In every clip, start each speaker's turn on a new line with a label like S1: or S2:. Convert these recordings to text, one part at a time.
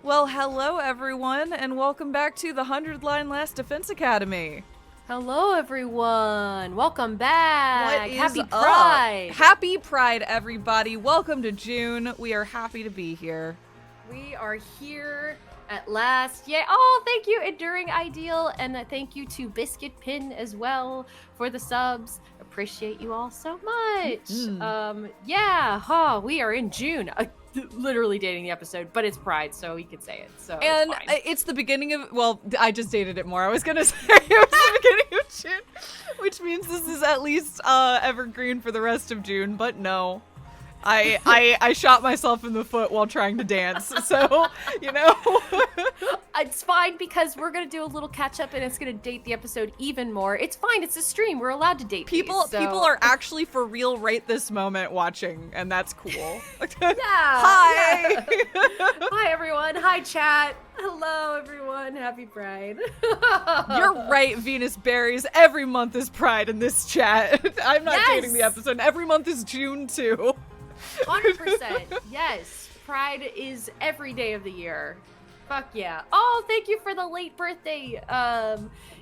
S1: Well, hello everyone, and welcome back to the 100 Line Last Defense Academy.
S2: Hello everyone, welcome back.
S1: What is
S2: Happy Pride.
S1: Happy Pride, everybody. Welcome to June. We are happy to be here.
S2: We are here at last. Yay. Oh, thank you, Enduring Ideal, and thank you to Biscuit Pin as well for the subs. Appreciate you all so much. We are in June. Literally dating the episode, but it's Pride, so you could say it. So
S1: and it's the beginning of, well, I just dated it more. I was gonna say it was the beginning of June, which means this is at least evergreen for the rest of June, but no. I shot myself in the foot while trying to dance, so, you know.
S2: It's fine because we're going to do a little catch up and it's going to date the episode even more. It's fine. It's a stream. We're allowed to date
S1: people.
S2: These, so.
S1: People are actually for real right this moment watching, and that's cool.
S2: Yeah.
S1: Hi.
S2: Yeah. Hi, everyone. Hi, chat. Hello, everyone. Happy Pride.
S1: You're right, Venus Berries. Every month is Pride in this chat. I'm not dating the episode. Every month is June, too.
S2: 100%. Yes. Pride is every day of the year. Fuck yeah. Oh, thank you for the late birthday.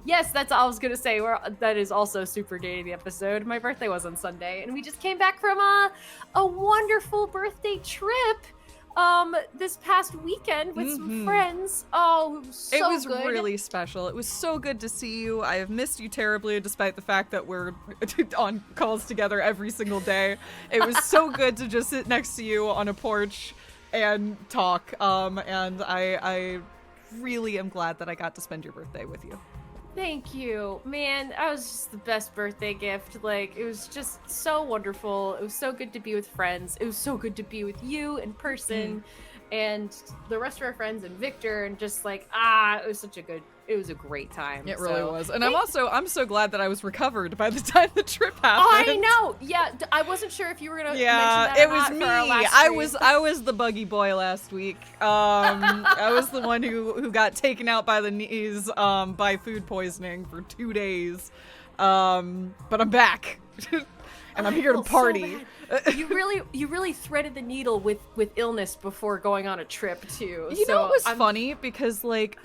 S2: Yes, that's all I was gonna say. That is also super dating the episode. My birthday was on Sunday, and we just came back from a wonderful birthday trip this past weekend with some friends. Oh, it was so
S1: It was
S2: good.
S1: really special. It was so good to see you. I have missed you terribly, despite the fact that we're on calls together every single day. It was so good to just sit next to you on a porch and talk. And I really am glad that I got to spend your birthday with you.
S2: Thank you. Man, that was just the best birthday gift. Like, it was just so wonderful. It was so good to be with friends. It was so good to be with you in person and the rest of our friends and Victor, and just like, it was a great time.
S1: It really was. And I'm so glad that I was recovered by the time the trip happened.
S2: Oh, I know. Yeah, I wasn't sure if you were going to mention that
S1: it
S2: or
S1: was
S2: not
S1: me.
S2: for our last
S1: I was the buggy boy last week. I was the one who got taken out by the knees by food poisoning for 2 days. But I'm back. And I'm here to party.
S2: So you really threaded the needle with illness before going on a trip too.
S1: You know what was funny? Because like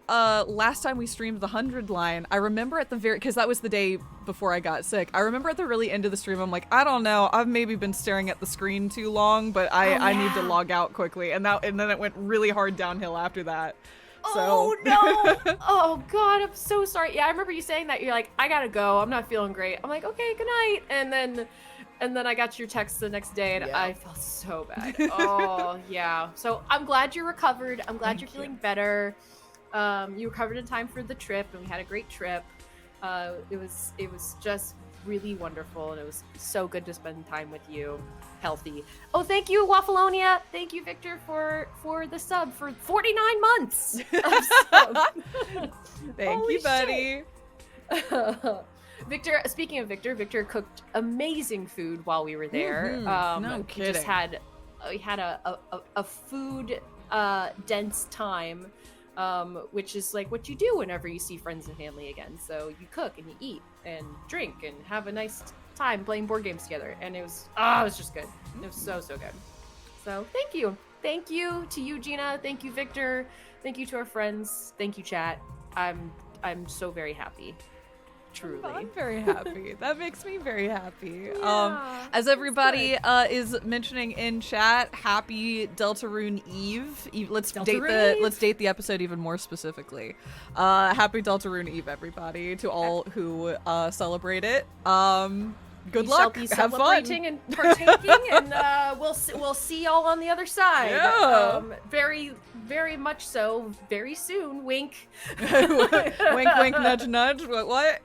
S1: last time we streamed the 100 line, I remember at the because that was the day before I got sick. I remember at the really end of the stream, I'm like, I don't know, I've maybe been staring at the screen too long, but I need to log out quickly. And then it went really hard downhill after that.
S2: Oh no! Oh god, I'm so sorry. Yeah, I remember you saying that. You're like, I gotta go. I'm not feeling great. I'm like, okay, good night. And then I got your text the next day, and I felt so bad. Oh yeah. So I'm glad you're recovered. I'm glad you're feeling better. You recovered in time for the trip, and we had a great trip. It was just really wonderful, and it was so good to spend time with you. Healthy. Oh, thank you, Waffalonia. Thank you, Victor, for the sub for 49 months.
S1: Thank you, buddy.
S2: Victor, speaking of Victor cooked amazing food while we were there.
S1: No kidding.
S2: We had a food dense time, which is like what you do whenever you see friends and family again. So you cook and you eat and drink and have a nice time playing board games together, and it was just good. It was so good. So thank you to you, Gina. Thank you, Victor. Thank you to our friends. Thank you, chat. I'm so very happy. Truly,
S1: I'm very happy. That makes me very happy.
S2: Yeah,
S1: as everybody is mentioning in chat, happy Deltarune Eve. Let's date the episode even more specifically. Happy Deltarune Eve, everybody, to all who celebrate it. Good luck.
S2: Shall be
S1: Have
S2: celebrating
S1: fun.
S2: and partaking, and we'll see y'all on the other side.
S1: Yeah.
S2: Very, very much so. Very soon. Wink.
S1: Wink, wink, nudge, nudge. What?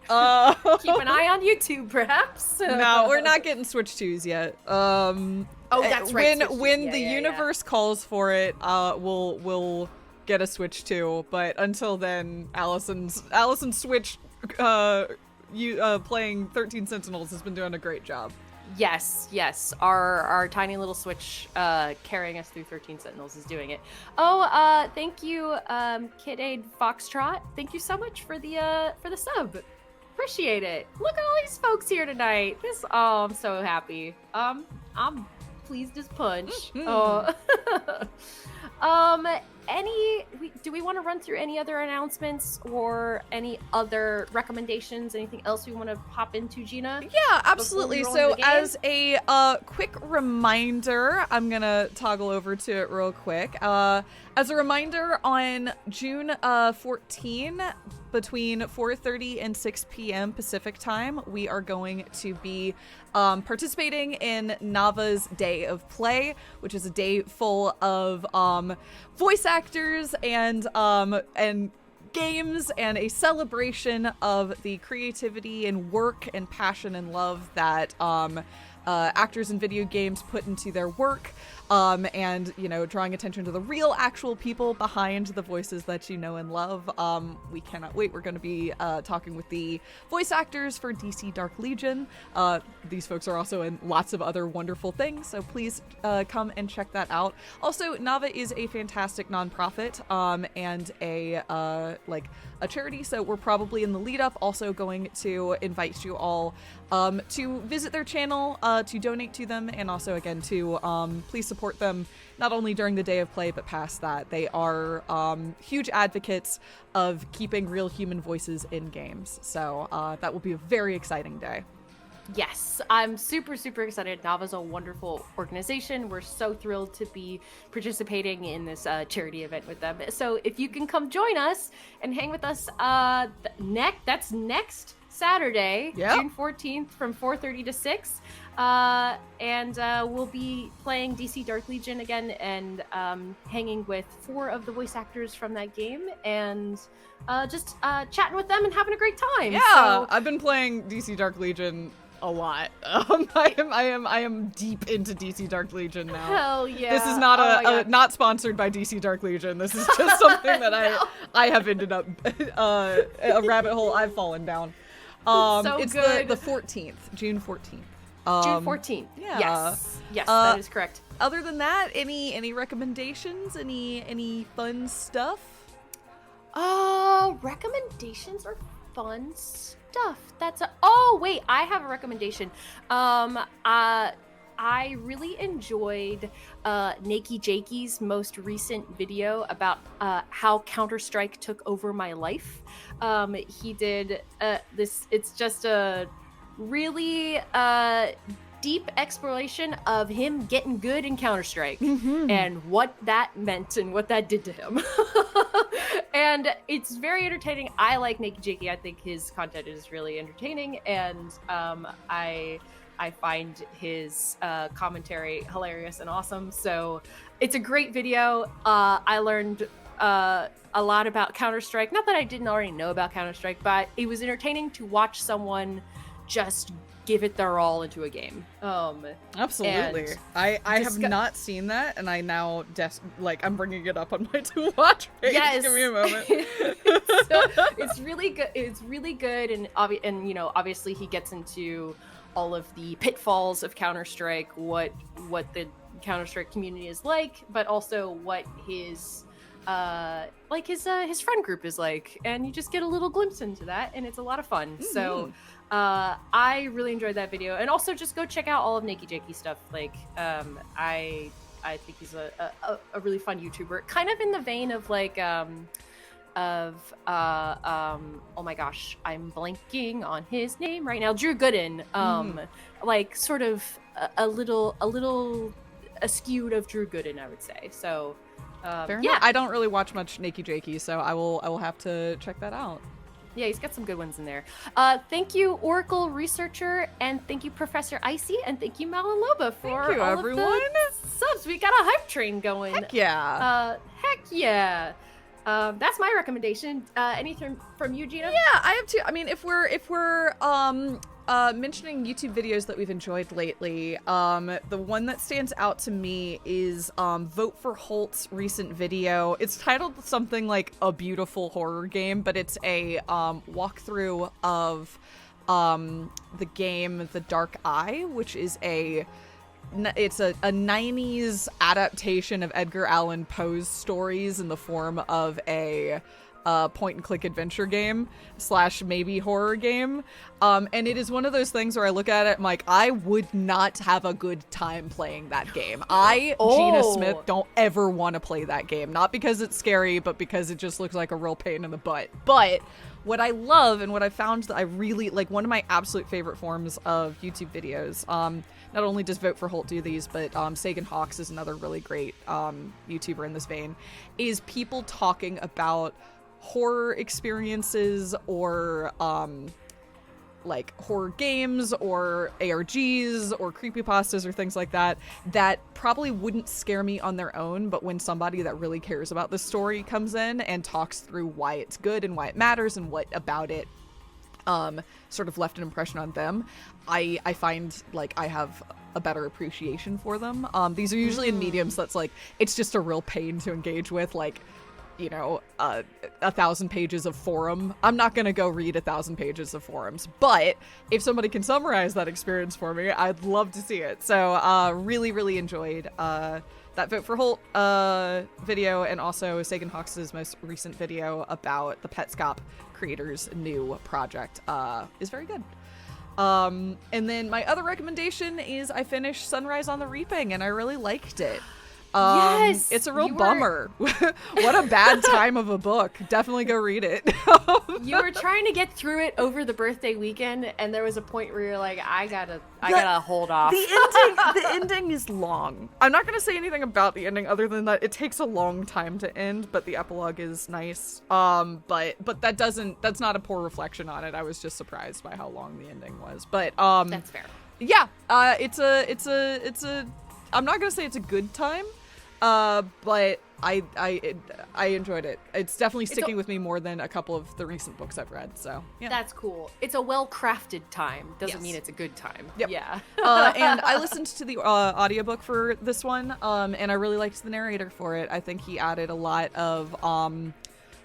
S2: Keep an eye on YouTube, perhaps.
S1: No, we're not getting Switch 2s yet.
S2: Oh, that's right.
S1: When the universe calls for it, we'll get a Switch 2. But until then, Allison's Switch playing 13 Sentinels has been doing a great job.
S2: Yes. Our tiny little Switch carrying us through 13 Sentinels is doing it. Oh, thank you, Kid Aid Foxtrot. Thank you so much for the sub. Appreciate it. Look at all these folks here tonight. I'm so happy. I'm pleased as punch. Do we want to run through any other announcements or any other recommendations? Anything else we want to hop into, Gina?
S1: Yeah, absolutely. So as a quick reminder, I'm gonna toggle over to it real quick. As a reminder, on June 14, between 4:30 and 6 p.m. Pacific time, we are going to be participating in Nava's Day of Play, which is a day full of voice actors and games and a celebration of the creativity and work and passion and love that actors in video games put into their work, and, you know, drawing attention to the real actual people behind the voices that you know and love. We cannot wait. We're going to be talking with the voice actors for DC Dark Legion. These folks are also in lots of other wonderful things, so please come and check that out. Also, Nava is a fantastic nonprofit and a charity, so we're probably in the lead up also going to invite you all to visit their channel, to donate to them, and also again to please support them not only during the Day of Play but past that. They are huge advocates of keeping real human voices in games, so that will be a very exciting day.
S2: Yes, I'm super, super excited. Nava's a wonderful organization. We're so thrilled to be participating in this charity event with them. So if you can come join us and hang with us, that's next Saturday, June 14th from 4:30 to 6. And we'll be playing DC Dark Legion again and hanging with 4 of the voice actors from that game and just chatting with them and having a great time.
S1: Yeah,
S2: so,
S1: I've been playing DC Dark Legion a lot. I am deep into DC Dark Legion now.
S2: Hell yeah.
S1: This is not not sponsored by DC Dark Legion. This is just something that I have ended up a rabbit hole I've fallen down. It's
S2: good.
S1: The 14th, June 14th.
S2: June 14th.
S1: Yeah.
S2: Yes, that is correct.
S1: Other than that, any recommendations? Any fun stuff?
S2: Recommendations or fun stuff? Oh wait, I have a recommendation. I really enjoyed Nakey Jakey's most recent video about how Counter-Strike took over my life. He did this. It's just a really deep exploration of him getting good in Counter-Strike and what that meant and what that did to him. And it's very entertaining. I like Nakey Jakey. I think his content is really entertaining, and I find his commentary hilarious and awesome. So it's a great video. I learned a lot about Counter-Strike. Not that I didn't already know about Counter-Strike, but it was entertaining to watch someone just give it their all into a game.
S1: Absolutely. I have not seen that, and I now I'm bringing it up on my to watch page.
S2: Yes.
S1: Give me a moment.
S2: So it's really good. It's really good, and you know, obviously he gets into all of the pitfalls of Counter-Strike, what the Counter-Strike community is like, but also what his friend group is like, and you just get a little glimpse into that, and it's a lot of fun. Mm-hmm. So I really enjoyed that video, and also just go check out all of Nakey Jakey stuff. I think he's a really fun YouTuber, kind of in the vein of oh my gosh, I'm blanking on his name right now. Drew Gooden, sort of a little skewed of Drew Gooden, I would say. So
S1: fair enough. I don't really watch much Nakey Jakey, so I will have to check that out.
S2: Yeah, he's got some good ones in there. Thank you, Oracle Researcher, and thank you, Professor Icy, and thank you, Malaloba, for all everyone. Of the subs. We got a hype train going.
S1: Heck yeah.
S2: Heck yeah. That's my recommendation. Anything from you, Gina?
S1: Yeah, I have two. I mean, if we're mentioning YouTube videos that we've enjoyed lately, the one that stands out to me is Vote for Holt's recent video. It's titled something like A Beautiful Horror Game, but it's a walkthrough of the game The Dark Eye, which is a 90s adaptation of Edgar Allan Poe's stories in the form of a point-and-click adventure game / maybe horror game. And it is one of those things where I look at it, I'm like, I would not have a good time playing that game. Gina Smith, don't ever want to play that game. Not because it's scary, but because it just looks like a real pain in the butt. But what I love and what I found that I really like, one of my absolute favorite forms of YouTube videos, not only does Vote for Holt do these, but Sagan Hawks is another really great YouTuber in this vein, is people talking about horror experiences or like horror games or ARGs or creepypastas or things like that probably wouldn't scare me on their own, but when somebody that really cares about the story comes in and talks through why it's good and why it matters and what about it sort of left an impression on them, I find like I have a better appreciation for them. These are usually in mediums that's like, it's just a real pain to engage with, like, you know, 1,000 pages of forum. I'm not gonna go read 1,000 pages of forums, but if somebody can summarize that experience for me, I'd love to see it. So really enjoyed that Vote for Holt video, and also Sagan Hawks' most recent video about the Petscop creators' new project is very good. And then my other recommendation is I finished Sunrise on the Reaping, and I really liked it.
S2: Yes,
S1: it's a real bummer. What a bad time of a book. Definitely go read it.
S2: You were trying to get through it over the birthday weekend, and there was a point where you're like, I gotta hold off.
S1: The ending is long. I'm not gonna say anything about the ending other than that it takes a long time to end, but the epilogue is nice. But that's not a poor reflection on it. I was just surprised by how long the ending was. But
S2: that's fair.
S1: Yeah, it's a I'm not gonna say it's a good time. But I enjoyed it. It's definitely sticking with me more than a couple of the recent books I've read. So yeah,
S2: that's cool. It's a well-crafted time. Doesn't mean it's a good time.
S1: Yep.
S2: Yeah.
S1: And I listened to the audiobook for this one, and I really liked the narrator for it. I think he added a lot of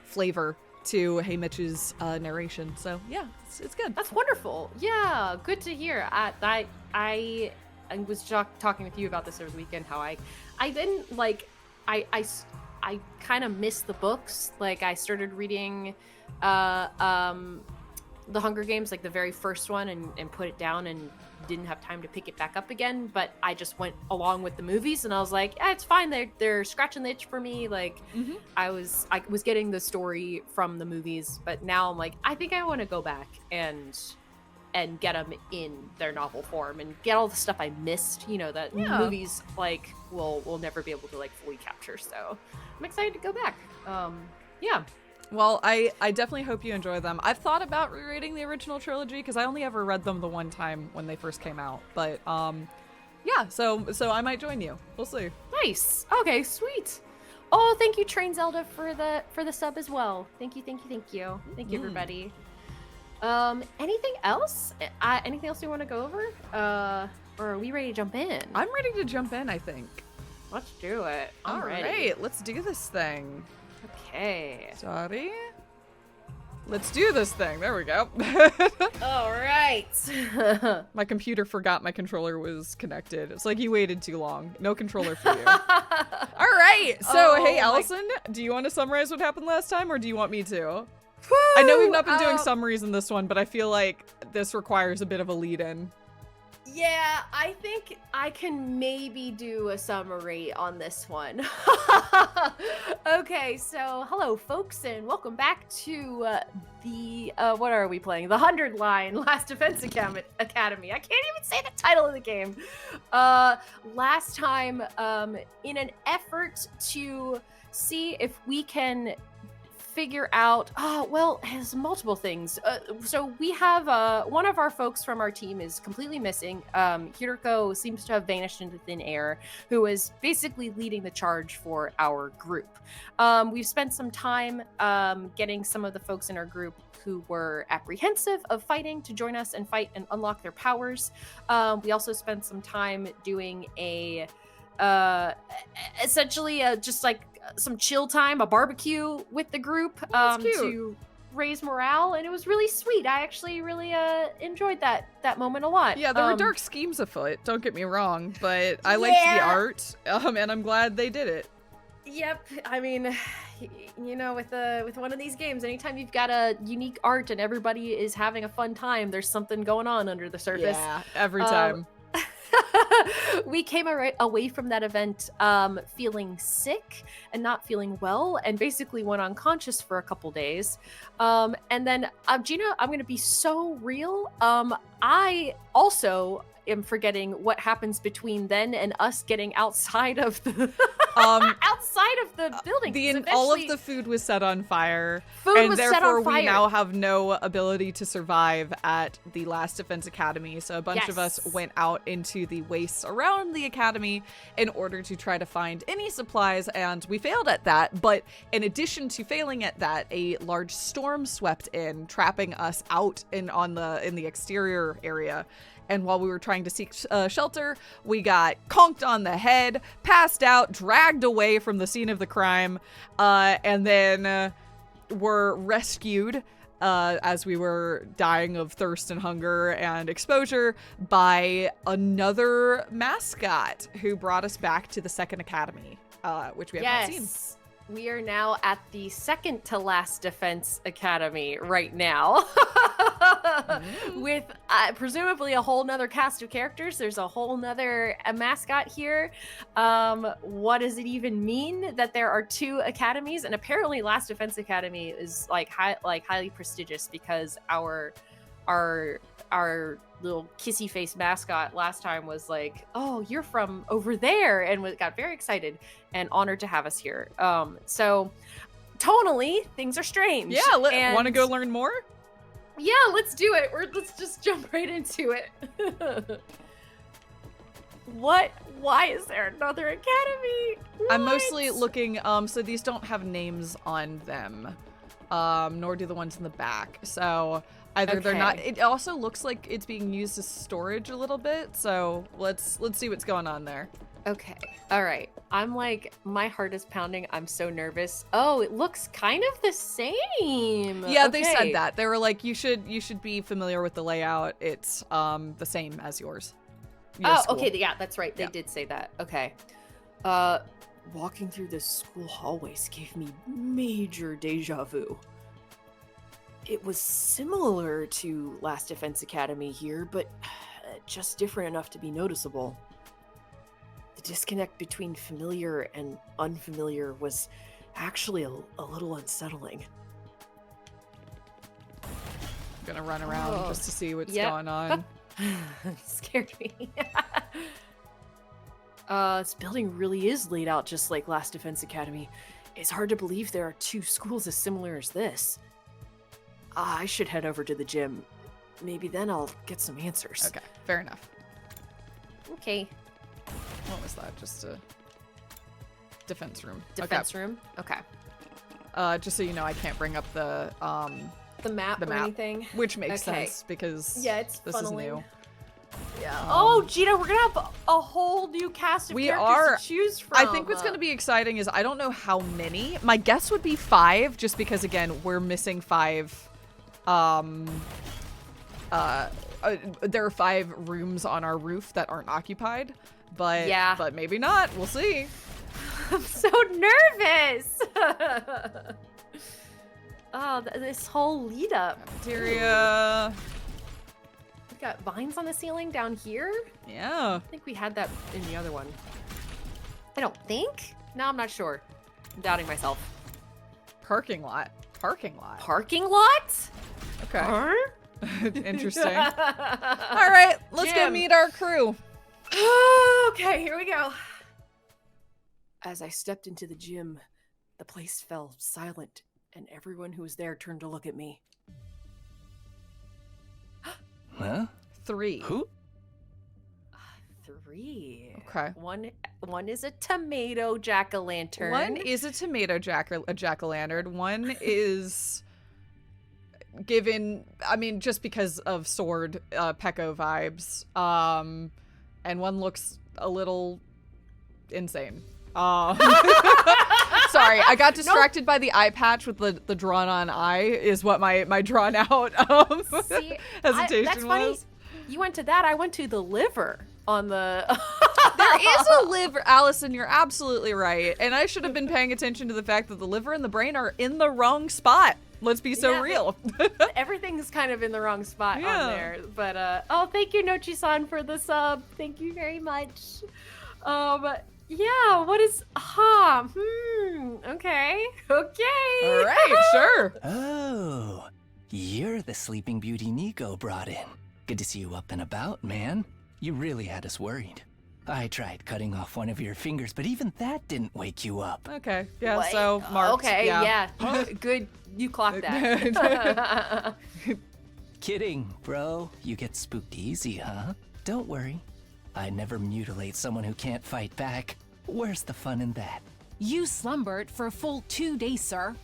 S1: flavor to Hey Mitch's narration. So yeah, it's good.
S2: That's wonderful. Yeah, good to hear. I was talking with you about this over the weekend, how I didn't like, I kind of missed the books. Like, I started reading The Hunger Games, like the very first one, and put it down and didn't have time to pick it back up again. But I just went along with the movies, and I was like, yeah, it's fine. They're scratching the itch for me. Like, I was getting the story from the movies, but now I'm like, I think I want to go back and get them in their novel form and get all the stuff I missed, you know, that movies like will never be able to like fully capture. So I'm excited to go back. Yeah.
S1: Well, I definitely hope you enjoy them. I've thought about rereading the original trilogy because I only ever read them the one time when they first came out. But yeah, so I might join you. We'll see.
S2: Nice. Okay, sweet. Oh, thank you, Train Zelda, for the sub as well. Thank you, everybody. Anything else? Anything else you want to go over? Or are we ready to jump in?
S1: I'm ready to jump in, I think.
S2: Let's do it.
S1: All right, let's do this thing.
S2: Okay.
S1: Sorry. Let's do this thing. There we go.
S2: All right.
S1: My computer forgot my controller was connected. It's like you waited too long. No controller for you. All right. So, hey, Allison, do you want to summarize what happened last time, or do you want me to?
S2: Woo!
S1: I know we've not been doing summaries in this one, but I feel like this requires a bit of a lead-in.
S2: Yeah, I think I can maybe do a summary on this one. Okay, so hello, folks, and welcome back to the, what are we playing? The 100 Line Last Defense Academy. I can't even say the title of the game. Last time, in an effort to see if we can figure out, there's multiple things. So we have one of our folks from our team is completely missing. Hiroko seems to have vanished into thin air, who is basically leading the charge for our group. We've spent some time getting some of the folks in our group who were apprehensive of fighting to join us and fight and unlock their powers. We also spent some time doing essentially just like some chill time, a barbecue with the group to raise morale, and it was really sweet. I actually really enjoyed that moment a lot.
S1: Yeah, there were dark schemes afoot, don't get me wrong, but I liked the art, and I'm glad they did it.
S2: Yep. I mean, you know, with one of these games, anytime you've got a unique art and everybody is having a fun time, there's something going on under the surface.
S1: Yeah, every time.
S2: We came away from that event feeling sick and not feeling well, and basically went unconscious for a couple days. And then, Gina, I'm going to be so real. I also am forgetting what happens between then and us getting outside of the outside of the building.
S1: All of the food was set on fire,
S2: and therefore
S1: we now have no ability to survive at the Last Defense Academy. So a bunch of us went out into the wastes around the academy in order to try to find any supplies, and we failed at that. But in addition to failing at that, a large storm swept in, trapping us out in the exterior area. And while we were trying to seek shelter, we got conked on the head, passed out, dragged away from the scene of the crime, and then were rescued as we were dying of thirst and hunger and exposure by another mascot who brought us back to the second academy, which we have not seen.
S2: We are now at the second to last Defense Academy right now. With presumably a whole nother cast of characters. There's a whole nother mascot here. What does it even mean that there are two academies? And apparently Last Defense Academy is highly prestigious, because our little kissy face mascot last time was like, "Oh, you're from over there," and got very excited and honored to have us here. So tonally, things are strange.
S1: Yeah, want to go learn more?
S2: Yeah, let's do it. Let's just jump right into it. Why is there another academy? What?
S1: I'm mostly looking, so these don't have names on them, nor do the ones in the back. So either they're not, it also looks like it's being used as storage a little bit. So let's see what's going on there.
S2: Okay. All right. I'm like, my heart is pounding. I'm so nervous. Oh, it looks kind of the same.
S1: Yeah, they said that. They were like, you should be familiar with the layout. It's the same as yours.
S2: School. Okay. Yeah, that's right. They did say that. Okay. Walking through the school hallways gave me major deja vu. It was similar to Last Defense Academy here, but just different enough to be noticeable. The disconnect between familiar and unfamiliar was actually a little unsettling.
S1: I'm gonna run around just to see what's going on.
S2: Scared me. This building really is laid out just like Last Defense Academy. It's hard to believe there are two schools as similar as this. I should head over to the gym. Maybe then I'll get some answers.
S1: Okay, fair enough.
S2: Okay.
S1: What was that? Just a defense room.
S2: Defense room? Okay.
S1: Just so you know, I can't bring up the
S2: map or anything.
S1: Which makes sense because
S2: it's
S1: this
S2: funneling.
S1: is new.
S2: Yeah. Gina, we're gonna have a whole new cast of characters to choose from.
S1: I think what's gonna be exciting is I don't know how many. My guess would be 5, just because again we're missing 5. There are 5 rooms on our roof that aren't occupied, but maybe not. We'll see.
S2: I'm so nervous. This whole lead up.
S1: Cafeteria.
S2: We've got vines on the ceiling down here.
S1: Yeah.
S2: I think we had that in the other one. I don't think. No, I'm not sure. I'm doubting myself.
S1: Parking lot.
S2: Parking lot?
S1: Okay.
S2: Huh?
S1: Interesting. All right, let's go meet our crew.
S2: Okay, here we go. As I stepped into the gym, the place fell silent, and everyone who was there turned to look at me.
S3: Huh?
S1: 3.
S3: Who?
S2: 3.
S1: Okay.
S2: One is a tomato jack-o'-lantern.
S1: One is a tomato jack-o'-lantern. One is given, I mean, just because of sword Pecco vibes. And one looks a little insane. Sorry, I got distracted by the eye patch with the drawn on eye is what my drawn out hesitation
S2: that's
S1: was.
S2: Funny. You went to that, I went to the liver on the
S1: There is a liver, Allison, you're absolutely right. And I should have been paying attention to the fact that the liver and the brain are in the wrong spot. Let's be so real.
S2: Everything's kind of in the wrong spot on there. But, oh, thank you, Nochi-san, for the sub. Thank you very much. Yeah, what is, okay.
S1: All right, sure.
S3: Oh, you're the Sleeping Beauty Nico brought in. Good to see you up and about, man. You really had us worried. I tried cutting off one of your fingers, but even that didn't wake you up.
S1: Okay, yeah, what? So marked.
S2: Okay, yeah. Good, you clocked that.
S3: Kidding, bro. You get spooked easy, huh? Don't worry. I never mutilate someone who can't fight back. Where's the fun in that?
S4: You slumbered for a full 2 days, sir.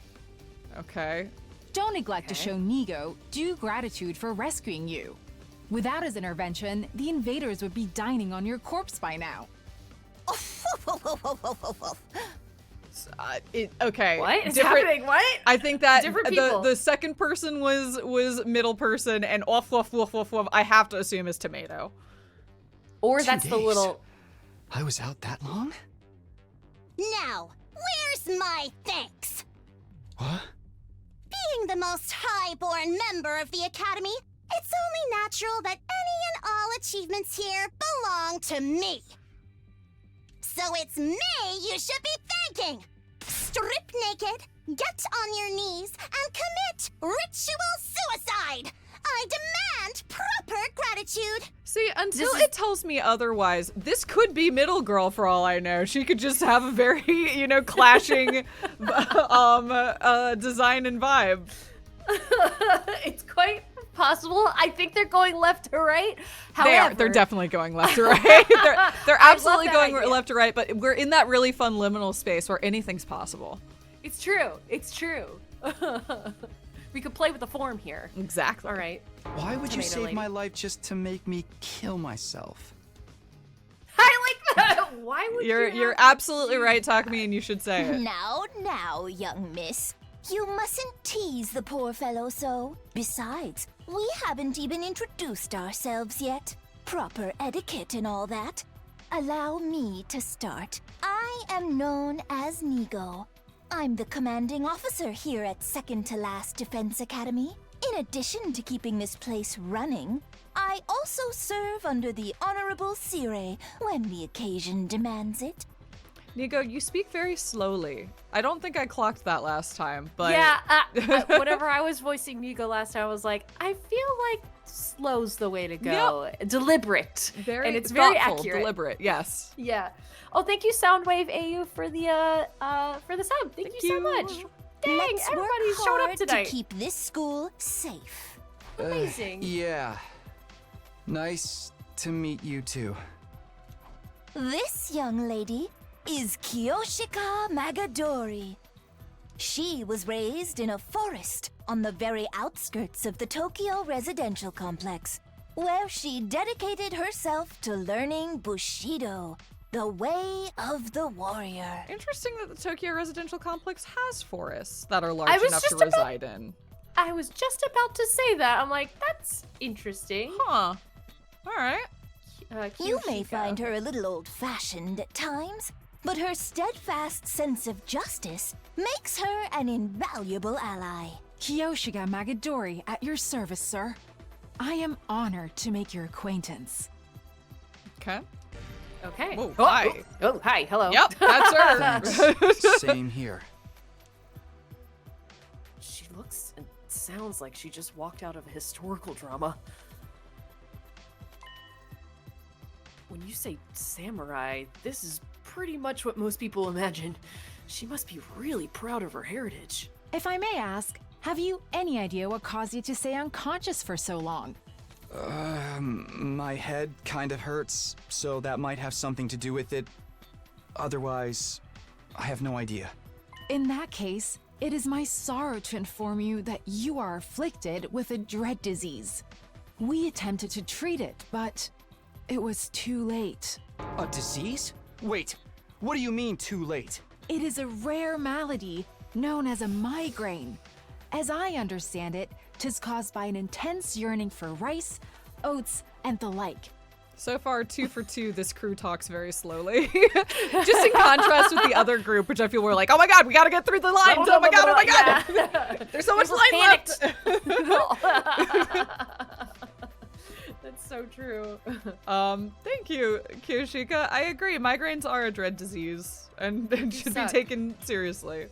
S1: Okay.
S4: Don't neglect to show Nigo due gratitude for rescuing you. Without his intervention, the invaders would be dining on your corpse by now.
S1: Okay.
S2: What is happening? What?
S1: I think that
S2: Different people.
S1: the second person was middle person, and off, I have to assume is tomato.
S2: Or
S5: 2
S2: that's the
S5: days?
S2: little...
S5: I was out that long?
S6: Now, where's my thanks?
S5: What?
S6: Being the most high-born member of the Academy, it's only natural that any and all achievements here belong to me. So it's me you should be thanking! Strip naked, get on your knees, and commit ritual suicide! I demand proper gratitude!
S1: See, until it tells me otherwise, this could be middle girl for all I know. She could just have a very, clashing design and vibe.
S2: It's quite possible. I think they're going left to right. However,
S1: They're definitely going left to right. they're absolutely going
S2: idea.
S1: left to right, but we're in that really fun liminal space where anything's possible.
S2: It's true. It's true. We could play with the form here.
S1: Exactly.
S2: All right.
S5: Why would you
S2: Tomato
S5: save
S2: lady.
S5: my life just to make me kill myself?
S2: I like that. Why would you?
S1: You're
S2: have
S1: absolutely
S2: to do
S1: right,
S2: that?
S1: Takumi, and you should say it.
S6: Now, young miss. You mustn't tease the poor fellow so. Besides, we haven't even introduced ourselves yet. Proper etiquette and all that. Allow me to start. I am known as Nigo. I'm the commanding officer here at Second to Last Defense Academy. In addition to keeping this place running, I also serve under the Honorable Sire when the occasion demands it.
S1: Nico, you speak very slowly. I don't think I clocked that last time, but...
S2: Yeah, whenever I was voicing Nigo last time, I was like, I feel like slow's the way to go. Yep. Deliberate.
S1: Very
S2: and it's very
S1: thoughtful,
S2: accurate.
S1: deliberate, yes.
S2: Yeah. Oh, thank you, Soundwave AU, for the sub. Thank you so much. Dang,
S6: Let's
S2: everybody
S6: work
S2: showed up
S6: hard
S2: tonight.
S6: to keep this school safe.
S2: Amazing.
S5: Yeah. Nice to meet you too.
S6: This young lady is Kiyoshika Magadori. She was raised in a forest on the very outskirts of the Tokyo residential complex, where she dedicated herself to learning Bushido, the way of the warrior.
S1: Interesting that the Tokyo residential complex has forests that are large
S2: was
S1: enough to
S2: just about-
S1: reside in.
S2: I was just about to say that. I'm like, that's interesting.
S1: Huh. All right.
S6: You may
S2: Kiyoshika.
S6: find her a little old-fashioned at times, but her steadfast sense of justice makes her an invaluable ally.
S4: Kiyoshika Magadori at your service, sir. I am honored to make your acquaintance.
S1: Okay.
S2: Okay.
S1: Whoa, hi.
S2: Oh, hi. Hello.
S1: Yep, that's her.
S5: Thanks. Same here.
S2: She looks and sounds like she just walked out of a historical drama. When you say samurai, this is pretty much what most people imagine. She must be really proud of her heritage.
S4: If I may ask, have you any idea what caused you to stay unconscious for so long?
S5: My head kind of hurts, so that might have something to do with it. Otherwise, I have no idea.
S4: In that case, it is my sorrow to inform you that you are afflicted with a dread disease. We attempted to treat it, but it was too late.
S5: A disease? Wait, what do you mean too late?
S4: It is a rare malady known as a migraine. As I understand it, 'tis caused by an intense yearning for rice, oats, and the like.
S1: So far, 2 for 2, this crew talks very slowly. Just in contrast with the other group, which I feel we're like, oh my god, we gotta get through the lines. Oh my god, oh my god.
S2: Yeah.
S1: There's so much light left.
S2: That's so true.
S1: Thank you, Kiyoshika. I agree. Migraines are a dread disease and should be taken seriously.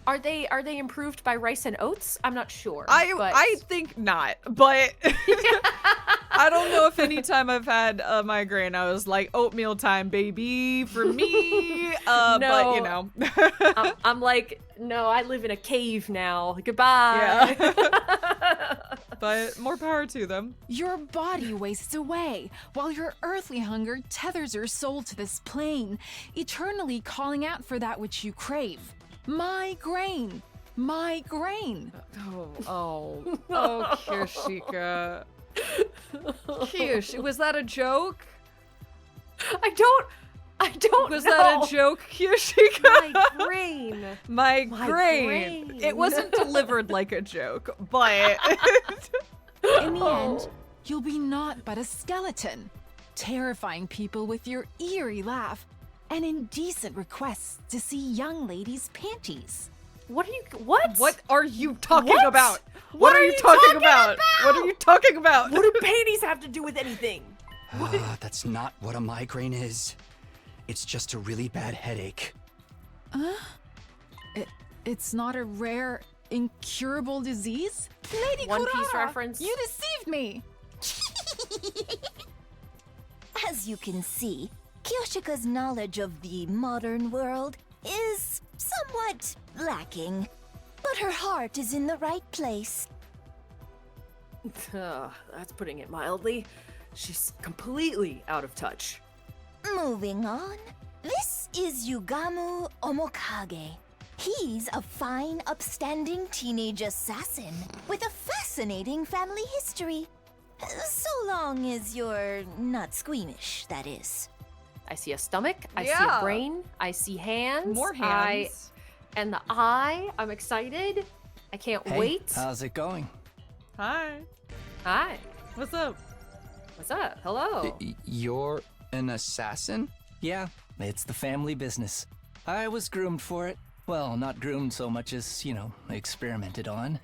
S2: Are they improved by rice and oats? I'm not sure.
S1: I think not, but I don't know if any time I've had a migraine I was like, oatmeal time, baby, for me.
S2: No.
S1: But you know.
S2: I'm like, no, I live in a cave now. Goodbye.
S1: Yeah. But more power to them.
S4: Your body wastes away, while your earthly hunger tethers your soul to this plane, eternally calling out for that which you crave. Migraine. Migraine.
S1: Oh, Kiyoshika. Kiyosh, was that a joke?
S2: I don't
S1: Was
S2: know.
S1: that a joke, Kiyoshika?
S2: My brain.
S1: My brain. It wasn't delivered like a joke, but
S4: In the end, you'll be naught but a skeleton, terrifying people with your eerie laugh and indecent requests to see young ladies' panties.
S2: What?
S1: what are you talking
S2: What?
S1: about?
S2: What
S1: are
S2: are
S1: you
S2: you
S1: talking
S2: talking
S1: about? What are you talking about?
S2: What do panties have to do with anything?
S5: That's not what a migraine is. It's just a really bad headache.
S4: It's not a rare, incurable disease? Lady
S2: One Piece
S4: Kurara,
S2: reference.
S4: you deceived me!
S6: As you can see, Kiyoshika's knowledge of the modern world is somewhat lacking. But her heart is in the right place.
S2: That's putting it mildly. She's completely out of touch.
S6: Moving on. This is Yugamu Omokage. He's a fine, upstanding teenage assassin with a fascinating family history. So long as you're not squeamish, that is.
S2: I see a stomach. I see
S1: Yeah.
S2: a brain. I see hands.
S1: More hands.
S2: And the eye. I'm excited. I can't
S3: Hey,
S2: wait.
S3: how's it going?
S1: Hi.
S2: Hi.
S1: What's up?
S2: What's up? Hello.
S5: You're an assassin?
S3: Yeah, it's the family business. I was groomed for it. Well, not groomed so much as, experimented on.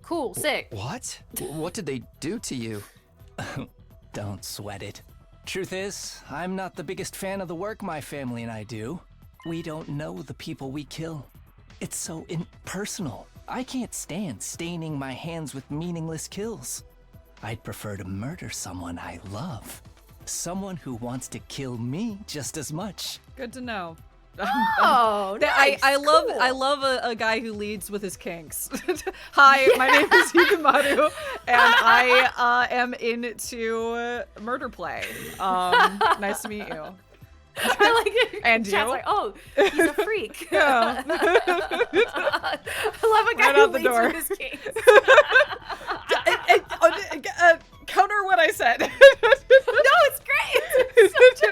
S2: Cool. Sick.
S5: What? What did they do to you?
S3: Don't sweat it. Truth is, I'm not the biggest fan of the work my family and I do. We don't know the people we kill. It's so impersonal. I can't stand staining my hands with meaningless kills. I'd prefer to murder someone I love. Someone who wants to kill me just as much.
S1: Good to know.
S2: Oh, nice.
S1: I
S2: Cool.
S1: love a guy who leads with his kinks. Hi, my name is Hikamaru, and I am into murder play. Nice to meet you.
S2: I like it.
S1: And
S2: Chat's
S1: you?
S2: like, oh, he's a freak.
S1: Yeah.
S2: I love a guy
S1: Right
S2: who
S1: out the
S2: leads
S1: door.
S2: with his kinks.
S1: Counter what I said.
S2: No, it's great. It's so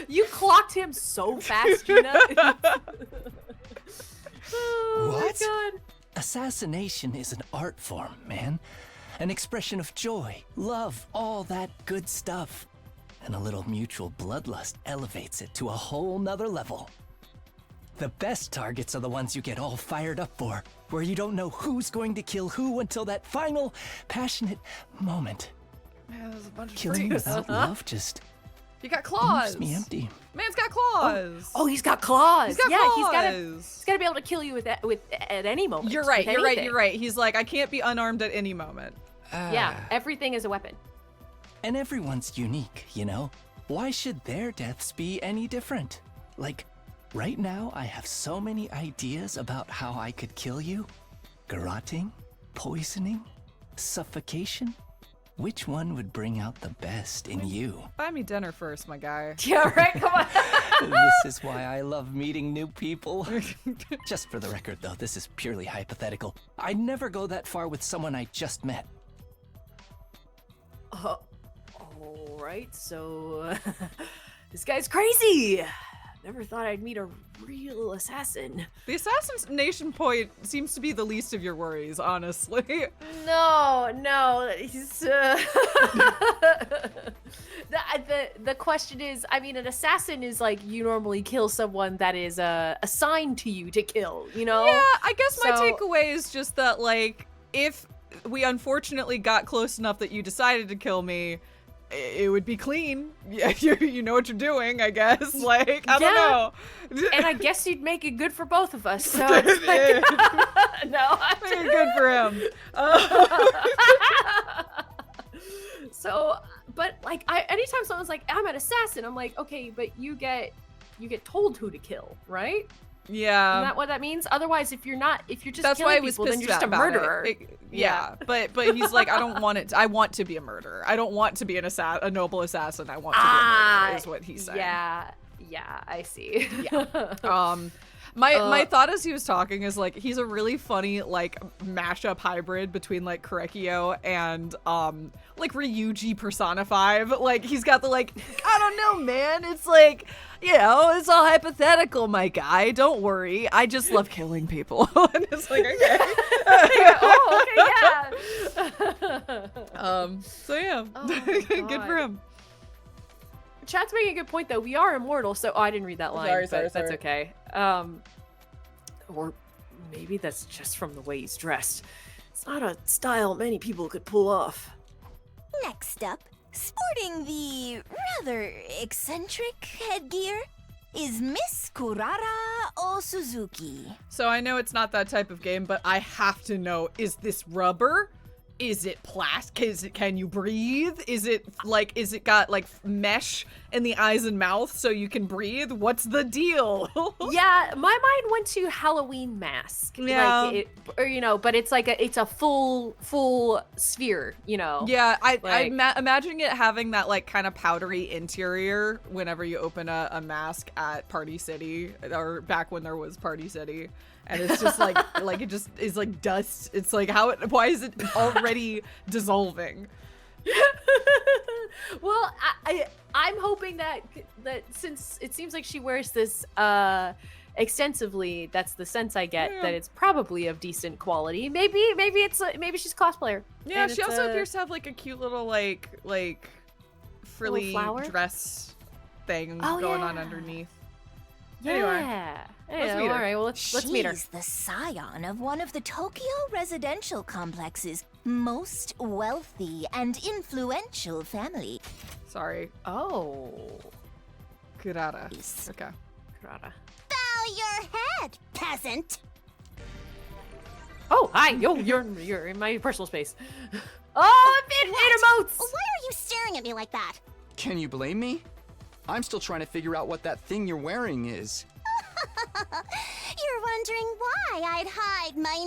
S2: you clocked him so fast, Gina. Oh,
S5: What?
S2: my God.
S3: Assassination is an art form, man. An expression of joy, love, all that good stuff. And a little mutual bloodlust elevates it to a whole nother level. The best targets are the ones you get all fired up for, where you don't know who's going to kill who until that final, passionate moment.
S1: Man, there's a bunch of
S3: Killing
S1: freaks.
S3: without love just
S1: You got claws.
S3: leaves me empty.
S1: Man's got claws.
S2: Oh, he's got claws.
S1: He's got
S2: yeah,
S1: claws.
S2: he's gotta be able to kill you with at any moment.
S1: You're right.
S2: with
S1: You're right.
S2: anything.
S1: You're right. He's like, I can't be unarmed at any moment.
S2: Yeah, everything is a weapon.
S3: And everyone's unique, you know? Why should their deaths be any different? Like, right now I have so many ideas about how I could kill you. Garroting? Poisoning? Suffocation? Which one would bring out the best in you?
S1: Buy me dinner first, my guy.
S2: Yeah, right. Come on.
S3: This is why I love meeting new people. Just for the record, though, this is purely hypothetical. I'd never go that far with someone I just met.
S2: All right, so this guy's crazy. never thought I'd meet a real assassin.
S1: The assassination point seems to be the least of your worries, honestly.
S2: No, he's the question is, I mean, an assassin is like you normally kill someone that is assigned to you to kill, you know?
S1: Yeah, I guess my
S2: So-
S1: takeaway is just that, like, if we unfortunately got close enough that you decided to kill me, it would be clean. Yeah, you know what you're doing, I guess. Like, I don't know.
S2: And I guess you'd make it good for both of us. So it's like, no,
S1: Good for him.
S2: So, but like, anytime someone's like, "I'm an assassin," I'm like, okay, but you get told who to kill, right?
S1: Yeah.
S2: Isn't that what that means? Otherwise, if you're just
S1: That's why I
S2: killing
S1: was
S2: people, then
S1: pissed
S2: you're just a
S1: about
S2: murderer.
S1: Yeah, but he's like, I don't want it. I want to be a murderer. I don't want to be a noble assassin. I want to be a murderer. Is what he's saying.
S2: Yeah, I see.
S1: My thought as he was talking is like he's a really funny like mashup hybrid between like Korekio and like Ryuji Persona 5. Like he's got the like, I don't know, man. It's like, you know, it's all hypothetical, my guy. Don't worry. I just love killing people. And it's like, okay. So yeah. Good for him.
S2: Chat's making a good point though. We are immortal, so I didn't read that line.
S1: Sorry.
S2: That's okay. Or maybe that's just from the way he's dressed. It's not a style many people could pull off.
S6: Next up, sporting the rather eccentric headgear, is Miss Kurara Osuzuki.
S1: So I know it's not that type of game, but I have to know, is this rubber? Is it plastic? Can you breathe? Is it got like mesh in the eyes and mouth so you can breathe? What's the deal?
S2: Yeah, my mind went to Halloween mask.
S1: Yeah.
S2: Like but it's like it's a full sphere, you know.
S1: Yeah, I'm imagining it having that like kind of powdery interior whenever you open a mask at Party City, or back when there was Party City. And it's just like it just is like dust. It's like why is it already dissolving?
S2: Well, I'm hoping that since it seems like she wears this extensively, that's the sense I get, that it's probably of decent quality. Maybe she's a cosplayer.
S1: Yeah,
S2: and
S1: she
S2: it's
S1: also appears to have like a cute little like frilly
S2: flower?
S1: dress thing
S2: Oh,
S1: going
S2: yeah.
S1: on underneath.
S2: Yeah.
S1: Let's meet her.
S2: All right, well, let's meet her.
S6: She's the scion of one of the Tokyo residential complex's most wealthy and influential family.
S1: Sorry.
S2: Oh.
S1: Kurara.
S6: Yes.
S1: Okay.
S2: Kurata.
S6: Bow your head, peasant!
S2: Oh, hi. Yo, you're in my personal space. Oh, it emotes.
S6: Why are you staring at me like that?
S5: Can you blame me? I'm still trying to figure out what that thing you're wearing is.
S6: You're wondering why I'd hide my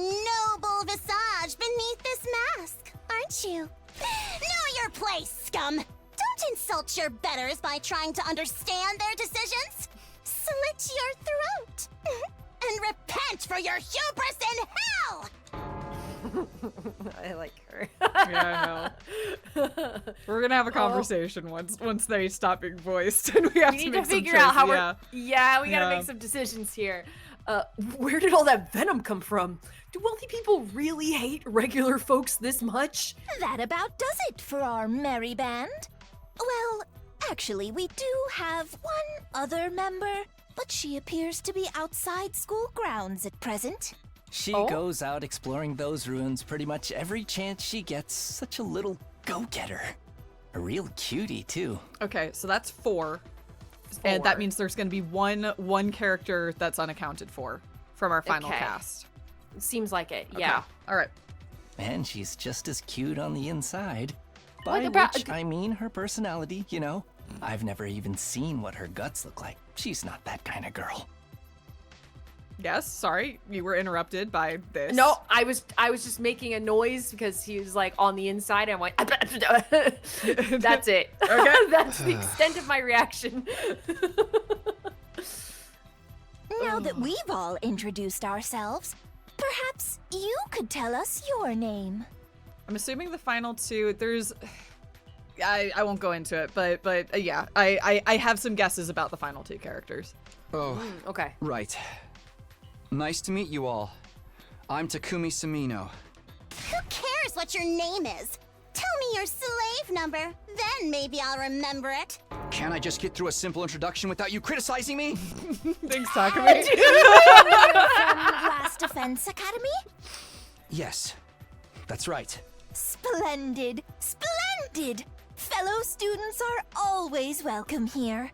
S6: noble visage beneath this mask, aren't you? Know your place, scum! Don't insult your betters by trying to understand their decisions. Slit your throat and repent for your hubris in hell!
S2: I like her.
S1: Yeah, I know. We're gonna have a conversation once they stop being voiced, and we have
S2: We
S1: to
S2: need
S1: make
S2: to
S1: some
S2: figure out how
S1: choices.
S2: we gotta
S1: Yeah.
S2: make some decisions here. Where did all that venom come from? Do wealthy people really hate regular folks this much?
S6: That about does it for our merry band. Well, actually, we do have one other member, but she appears to be outside school grounds at present.
S3: She
S2: Oh?
S3: goes out exploring those ruins pretty much every chance she gets. Such a little go-getter. A real cutie, too.
S1: Okay, so that's 4. And that
S2: 4.
S1: means there's gonna be one character that's unaccounted for from our final
S2: Okay.
S1: cast.
S2: Seems like it.
S1: Okay.
S2: Yeah.
S1: All right.
S3: And she's just as cute on the inside.
S2: Like
S3: By
S2: about-
S3: which I mean her personality, you know? I've never even seen what her guts look like. She's not that kind of girl.
S1: Yes. Sorry, you were interrupted by this.
S2: No, I was just making a noise because he was like on the inside. And I'm like, that's it.
S1: Okay.
S2: That's the extent of my reaction.
S6: Now that we've all introduced ourselves, perhaps you could tell us your name.
S1: I'm assuming the final 2. I won't go into it, but yeah, I have some guesses about the final 2 characters.
S5: Oh,
S2: Okay.
S5: right. Nice to meet you all. I'm Takumi Samino.
S6: Who cares what your name is? Tell me your slave number, then maybe I'll remember it.
S5: Can't I just get through a simple introduction without you criticizing me?
S1: Thanks, Takumi.
S6: From Last Defense Academy?
S5: Yes, that's right.
S6: Splendid, splendid! Fellow students are always welcome here.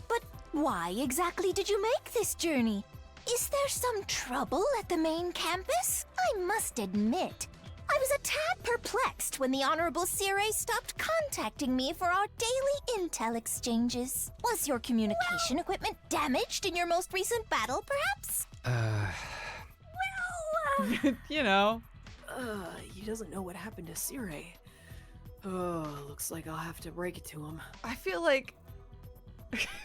S6: But why exactly did you make this journey? Is there some trouble at the main campus? I must admit, I was a tad perplexed when the Honorable Sire stopped contacting me for our daily intel exchanges. Was your communication equipment damaged in your most recent battle, perhaps?
S1: You know.
S2: He doesn't know what happened to Sire. Oh, looks like I'll have to break it to him.
S1: I feel like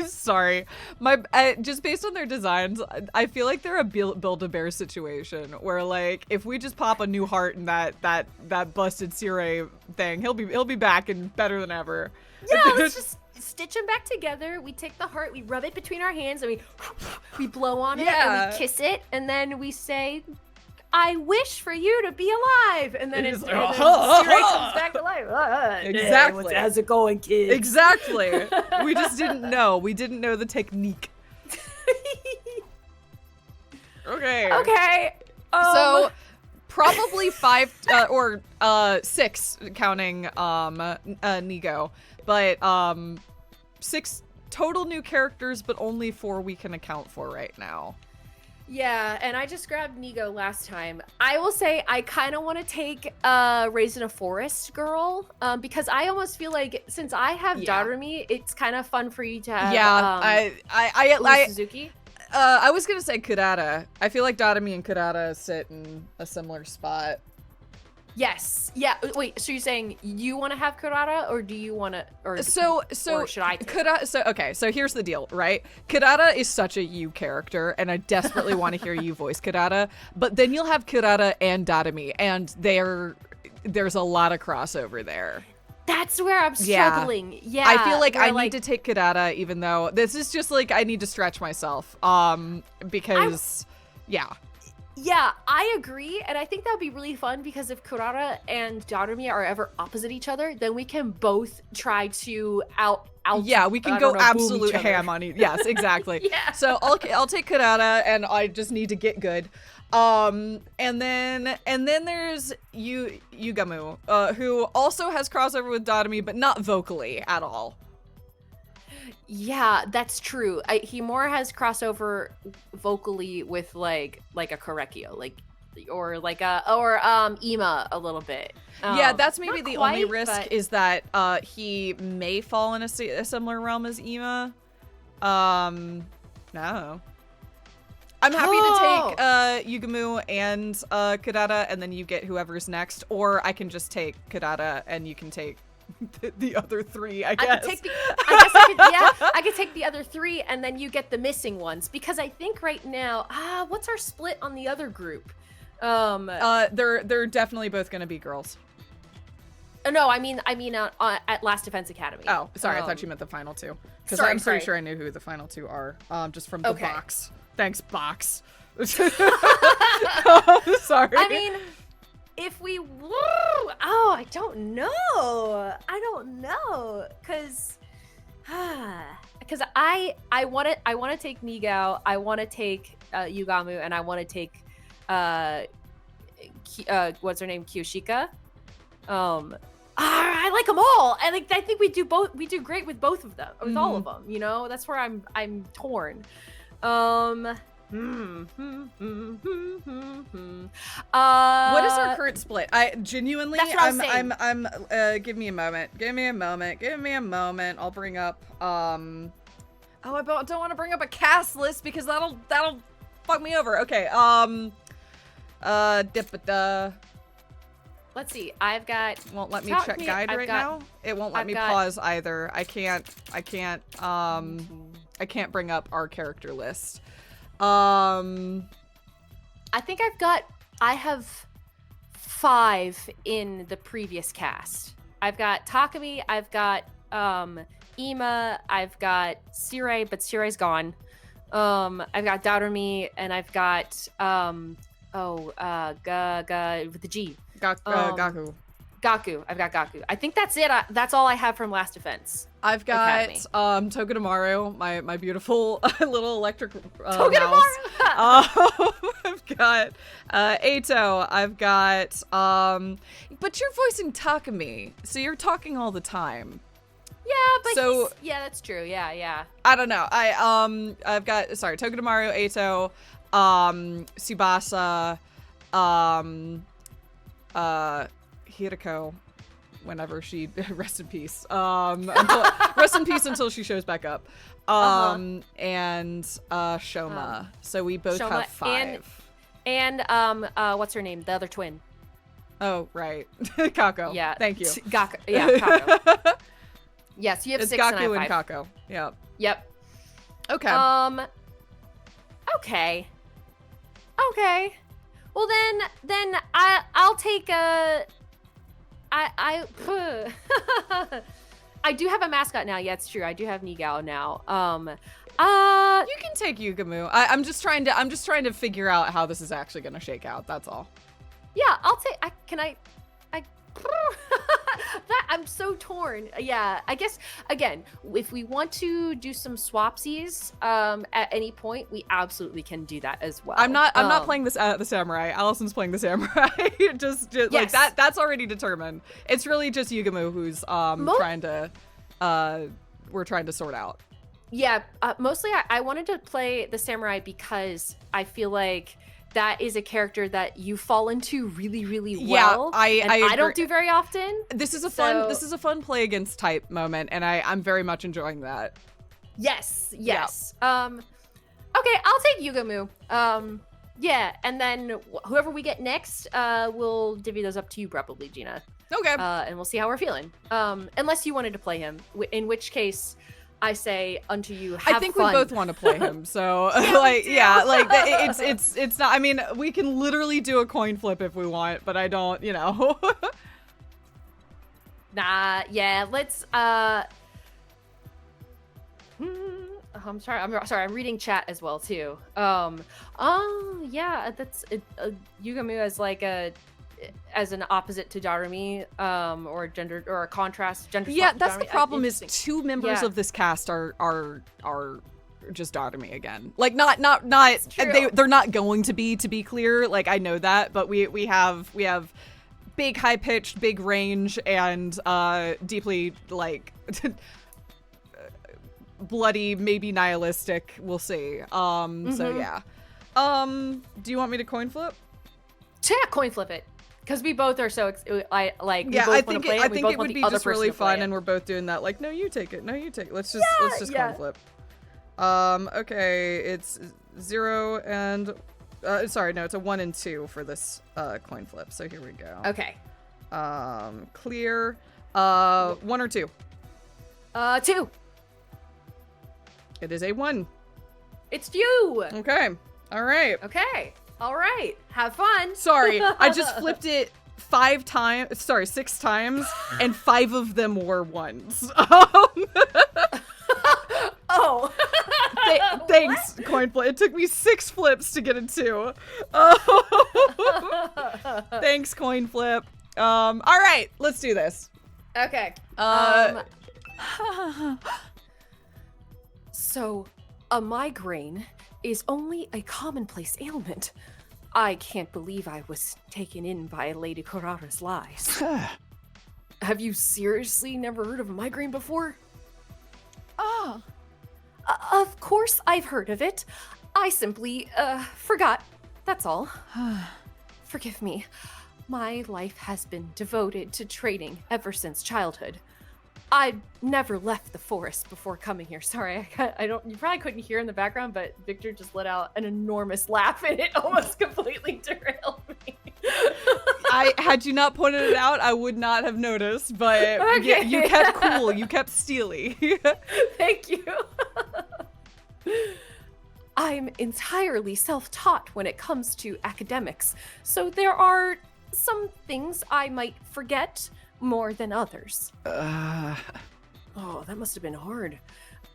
S1: sorry, just based on their designs, I feel like they're a Build-A-Bear situation where, like, if we just pop a new heart in that busted Sire thing, he'll be back and better than ever.
S2: Yeah, let's just stitch them back together. We take the heart, we rub it between our hands, and we blow on it, and we kiss it, and then we say, I wish for you to be alive, and then Sire comes back to life.
S1: Exactly.
S2: How's it going, kid?
S1: Exactly. We just didn't know. We didn't know the technique. Okay.
S2: Okay.
S1: So probably 5 or 6 counting Nigo, but 6 total new characters, but only 4 we can account for right now.
S2: Yeah, and I just grabbed Nigo last time. I will say I kind of want to take Raised in a Forest girl because I almost feel like since I have Darumi, it's kind of fun for you to have I Suzuki.
S1: I was gonna say Kurata. I feel like Darumi and Kurata sit in a similar spot.
S2: Yes. Yeah. Wait. So you're saying you want to have Kurata, or do you want to, or should I?
S1: Kurata. So okay. So here's the deal, right? Kurata is such a you character, and I desperately want to hear you voice Kurata. But then you'll have Kurata and Darumi, and there's a lot of crossover there.
S2: That's where I'm struggling. Yeah.
S1: I feel like I need to take Kurata, even though this is just like I need to stretch myself. Because
S2: Yeah, I agree, and I think that would be really fun because if Kurata and Darumi are ever opposite each other, then we can both try to out
S1: we can go absolute ham on each. Yes, exactly.
S2: Yeah.
S1: So I'll take Kurata, and I just need to get good. And then there's Yugamu, who also has crossover with Darumi, but not vocally at all.
S2: Yeah, that's true. He more has crossover vocally with like a Korekio, or Ima a little bit.
S1: Yeah, that's maybe the only risk
S2: but...
S1: is that he may fall in a similar realm as Ima. No. I'm happy to take Yugamu and Kurata, and then you get whoever's next, or I can just take Kurata and you can take the other 3, I guess.
S2: I could take the other 3, and then you get the missing ones, because I think right now, what's our split on the other group?
S1: They're definitely both going to be girls.
S2: No, I mean at Last Defense Academy.
S1: Oh, sorry, I thought you meant the final 2, because I'm pretty sure I knew who the final 2 are, just from the box. Thanks, box. Sorry.
S2: I mean, if we I don't know, because I want to take Nigao, I want to take Yugamu, and I want to take what's her name, Kyoshika. I like them all, and I think we do great with both of them, with all of them. You know, that's where I'm torn. What
S1: is our current split? I genuinely, I'm give me a moment. I'll bring up, I don't want to bring up a cast list because that'll fuck me over. Okay,
S2: let's see. I've got.
S1: Won't let me check guide right now. It won't let me pause either. I can't bring up our character list.
S2: I think I have 5 in the previous cast. I've got Takumi, I've got Ima, I've got Sirei, but Sirei's gone. I've got Darumi, and I've got with the G.
S1: Gaku.
S2: Gaku. I've got Gaku. I think that's it. That's all I have from Last Defense.
S1: I've got
S2: Academy.
S1: Togedemaru, my beautiful little electric
S2: Togedemaru.
S1: mouse. I've got Eito. I've got but you're voicing Takumi, so you're talking all the time.
S2: Yeah, but
S1: So-
S2: yeah, that's true. Yeah.
S1: I don't know. I've got Togedemaru, Eito, Tsubasa, Hirako, whenever she rest in peace. Rest in peace until she shows back up. And Shoma. So we both
S2: Shoma
S1: have 5.
S2: And what's her name? The other twin.
S1: Oh, right. Kako.
S2: Yeah.
S1: Thank you.
S2: Gaku. Yeah, Kako. Yes, you have
S1: It's
S2: 6 and I
S1: Gaku
S2: have
S1: and
S2: 5.
S1: Kako. Yeah.
S2: Yep.
S1: Okay.
S2: Okay. Well then I'll take a I do have a mascot now. Yeah, it's true. I do have Nigao now.
S1: You can take Yugamu. I'm just trying to figure out how this is actually going to shake out. That's all.
S2: Yeah, I'll take. I'm so torn. Yeah, I guess again, if we want to do some swapsies at any point, we absolutely can do that as well.
S1: I'm not playing this the samurai. Allison's playing the samurai. just
S2: Yes.
S1: like that's already determined. It's really just Yugamu who's we're trying to sort out.
S2: Yeah, mostly I wanted to play the samurai because I feel like that is a character that you fall into really, really well.
S1: Yeah,
S2: I don't do very often.
S1: This is a fun play against type moment, and I'm very much enjoying that.
S2: Yes. Okay, I'll take Yugamu. Yeah, and then whoever we get next, we'll divvy those up to you probably, Gina.
S1: Okay.
S2: And we'll see how we're feeling. Unless you wanted to play him, in which case I say unto you, have
S1: I think
S2: fun.
S1: we both want to play him, so it's not. I mean, we can literally do a coin flip if we want, but I don't,
S2: Nah, yeah, let's I'm sorry. I'm reading chat as well too. Yeah, that's it. Yugamu as an opposite to Darumi, or gender or a contrast gender.
S1: Yeah,
S2: swap to
S1: that's the
S2: Darumi.
S1: problem. Is
S2: Interesting.
S1: 2 members
S2: Yeah.
S1: of this cast are just Darumi again. Like not
S2: true.
S1: they're not going to be clear. Like I know that, but we have big high pitched, big range, and deeply like bloody, maybe nihilistic. We'll see. So yeah. Do you want me to coin flip?
S2: Yeah, coin flip it. Because we both are so
S1: I think it would be just really fun, and
S2: we're
S1: we're both doing that. Like, no, you take it. No, you take it. Let's just coin flip. Okay, it's 0 and sorry, no, it's a 1 and 2 for this coin flip. So here we go.
S2: okay.
S1: Clear. 1 or 2.
S2: 2.
S1: It is a 1.
S2: It's you.
S1: Okay. All right.
S2: Okay. All right. Have fun.
S1: Sorry, I just flipped it 6 times, and 5 of them were 1s.
S2: Oh.
S1: Thanks, coin flip. It took me 6 flips to get a 2. Oh. Thanks, coin flip. All right, let's do this.
S2: Okay. So, a migraine is only a commonplace ailment. I can't believe I was taken in by Lady Kurara's lies. Have you seriously never heard of a migraine before?
S4: Ah,
S2: Of course I've heard of it. I simply, forgot. That's all. Forgive me. My life has been devoted to training ever since childhood. I never left the forest before coming here. Sorry, you probably couldn't hear in the background, but Victor just let out an enormous laugh and it almost completely derailed me.
S1: Had you not pointed it out, I would not have noticed, but
S2: Okay.
S1: you kept cool. You kept steely.
S2: Thank you. I'm entirely self-taught when it comes to academics, so there are some things I might forget, more than others?
S5: Uh,
S2: Oh, that must have been hard.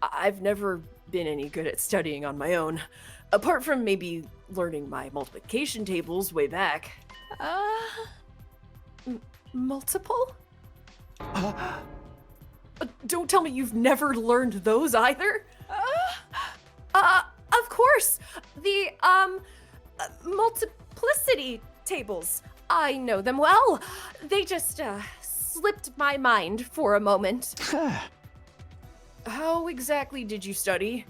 S2: I've never been any good at studying on my own, apart from maybe learning my multiplication tables way back. Multiple? Don't tell me you've never learned those either. Of course. The, multiplicity tables. I know them well. They just, slipped my mind for a moment. How exactly did you study?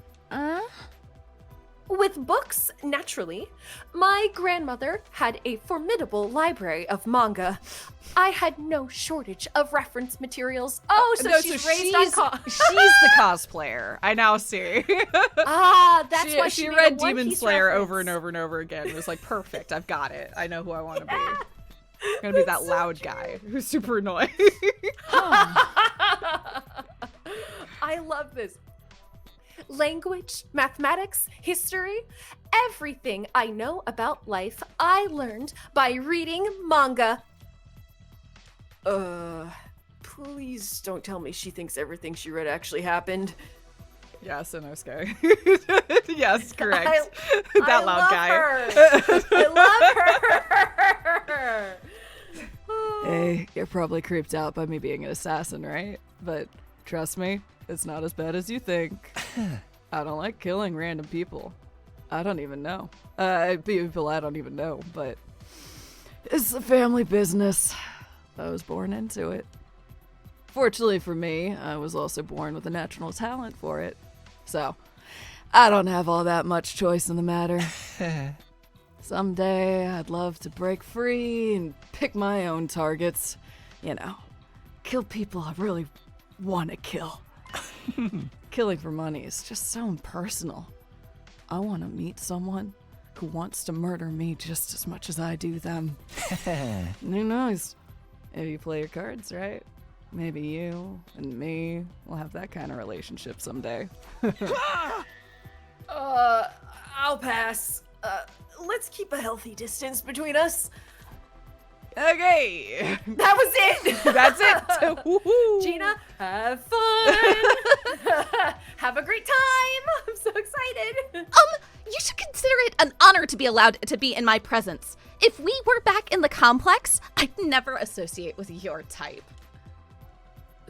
S2: With books, naturally. My grandmother had a formidable library of manga. I had no shortage of reference materials. Oh, so
S1: No,
S2: she's
S1: so
S2: raised
S1: she's,
S2: on
S1: she's the cosplayer. I now see.
S2: That's why
S1: she
S2: made
S1: read
S2: a One
S1: Demon
S2: Piece
S1: Slayer
S2: reference.
S1: over and over and over again. It was like, perfect. I've got it. I know who I want to be. I'm gonna be that loud guy who's super annoying.
S2: I love this. Language, mathematics, history, everything I know about life I learned by reading manga. Please don't tell me she thinks everything she read actually happened.
S1: Yes, Inosuke. Yes, correct.
S2: I
S1: That loud
S2: love
S1: guy.
S2: her. I love her.
S1: Hey, you're probably creeped out by me being an assassin, right? But trust me, it's not as bad as you think. I don't like killing random people. I don't even know. People I don't even know, but it's a family business. I was born into it. Fortunately for me, I was also born with a natural talent for it. So, I don't have all that much choice in the matter. Someday, I'd love to break free and pick my own targets. You know, kill people I really want to kill. Killing for money is just so impersonal. I want to meet someone who wants to murder me just as much as I do them. Who knows? If you play your cards right, maybe you and me will have that kind of relationship someday.
S2: I'll pass. Let's keep a healthy distance between us.
S1: Okay.
S2: That was it.
S1: That's it. Woohoo.
S2: Gina, have fun. Have a great time. I'm so excited.
S7: You should consider it an honor to be allowed to be in my presence. If we were back in the complex, I'd never associate with your type.